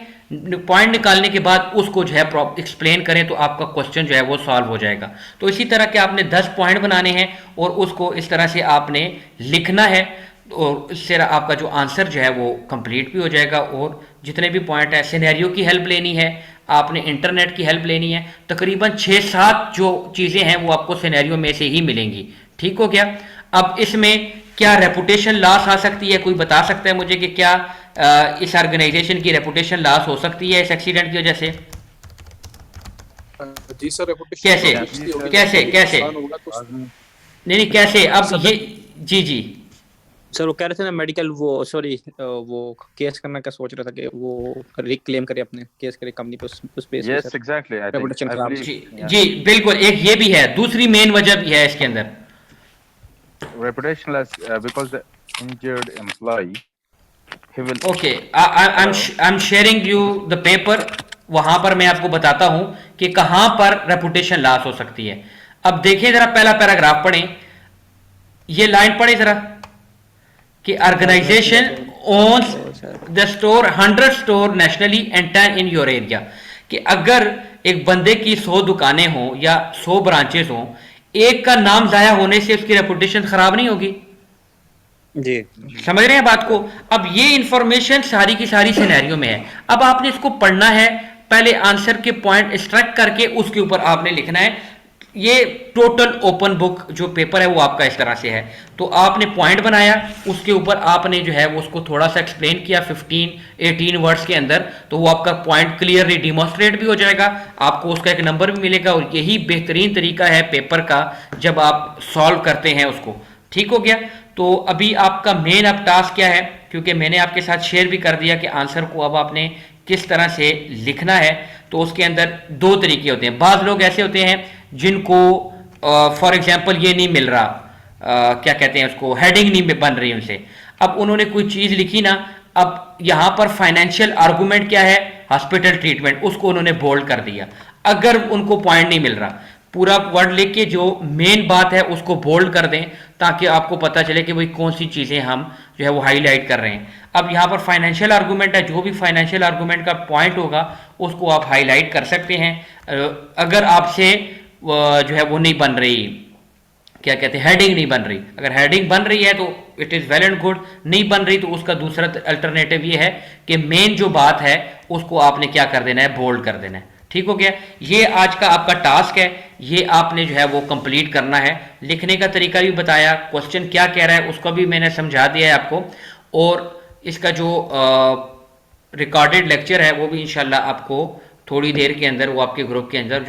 पॉइंट निकालने के बाद उसको जो है एक्सप्लेन करें तो आपका क्वेश्चन जो है वो सॉल्व हो जाएगा। तो इसी तरह के आपने 10 पॉइंट बनाने हैं और उसको इस तरह से आपने लिखना है, और इससे आपका जो आंसर जो है वो कंप्लीट भी हो जाएगा। और जितने भी पॉइंट है, सिनेरियो की हेल्प लेनी है आपने, इंटरनेट की हेल्प लेनी है, तकरीबन 6-7 जो चीज़ें हैं वो आपको सिनेरियो में से ही मिलेंगी। ठीक हो गया। अब इसमें क्या रेपुटेशन लॉस आ सकती है, कोई बता सकता है मुझे कि क्या इस ऑर्गेनाइजेशन की रेपुटेशन लॉस हो सकती है इस एक्सीडेंट की वजह से? जी सर, रेपुटेशन कैसे नहीं कैसे? अब ये जी सर वो कह रहे थे ना मेडिकल, वो सॉरी वो केस करना का सोच रहा था कि वो रिक्लेम करे, अपने केस करे कंपनी पे, उस पे। यस एग्जैक्टली, आई थिंक जी बिल्कुल, एक ये भी है, दूसरी मेन वजह भी है इसके अंदर reputation loss because the injured employee he will I'm sharing you the paper। वहां पर मैं आपको बताता हूं कि कहां पर रेपुटेशन लॉस हो सकती है। अब देखिए जरा पहला पैराग्राफ पढ़ें, ये लाइन पढ़े जरा कि organisation owns the store 100 store nationally and 10 in your area. कि अगर एक बंदे की 100 दुकानें हों या 100 ब्रांचेस हों, एक का नाम जाया होने से उसकी रेपुटेशन खराब नहीं होगी? जी समझ रहे हैं बात को? अब ये इंफॉर्मेशन सारी की सारी सिनेरियो में है। अब आपने इसको पढ़ना है, पहले आंसर के पॉइंट एक्सट्रैक्ट करके उसके ऊपर आपने लिखना है। ये टोटल ओपन बुक जो पेपर है वो आपका इस तरह से है। तो आपने पॉइंट बनाया, उसके ऊपर आपने जो है वो उसको थोड़ा सा एक्सप्लेन किया 15-18 वर्ड्स के अंदर, तो वो आपका पॉइंट क्लियरली डिमॉन्स्ट्रेट भी हो जाएगा, आपको उसका एक नंबर भी मिलेगा। और यही बेहतरीन तरीका है पेपर का जब आप सॉल्व करते हैं उसको। ठीक हो गया? तो अभी आपका मेन अब टास्क क्या है, क्योंकि मैंने आपके साथ शेयर भी कर दिया कि आंसर को अब आपने किस तरह से लिखना है। तो उसके अंदर दो तरीके होते हैं। बाज़ लोग ऐसे होते हैं जिनको फॉर एग्जांपल ये नहीं मिल रहा, क्या कहते हैं उसको, हेडिंग नहीं बन रही उनसे। अब उन्होंने कोई चीज़ लिखी ना, अब यहाँ पर फाइनेंशियल आर्गूमेंट क्या है, हॉस्पिटल ट्रीटमेंट, उसको उन्होंने बोल्ड कर दिया। अगर उनको पॉइंट नहीं मिल रहा, पूरा वर्ड लिख के जो मेन बात है उसको बोल्ड कर दें, ताकि आपको पता चले कि भाई कौन सी चीज़ें हम जो है वो हाईलाइट कर रहे हैं। अब यहाँ पर फाइनेंशियल आर्गूमेंट है, जो भी फाइनेंशियल आर्गूमेंट का पॉइंट होगा उसको आप हाईलाइट कर सकते हैं। अगर आपसे जो है वो नहीं बन रही, क्या कहते हैं, हेडिंग नहीं बन रही, अगर हेडिंग बन रही है तो it is well and good, नहीं बन रही तो उसका दूसरा अल्टरनेटिव ये है कि मेन जो बात है उसको आपने क्या कर देना है, बोल्ड कर देना है। ठीक हो गया? ये आज का आपका टास्क है, ये आपने जो है वो कंप्लीट करना है। लिखने का तरीका भी बताया, क्वेश्चन क्या कह रहा है उसको भी मैंने समझा दिया है आपको, और इसका जो रिकॉर्डेड लेक्चर है वो भी इंशाल्लाह आपको थोड़ी देर के अंदर वो आपके ग्रुप के अंदर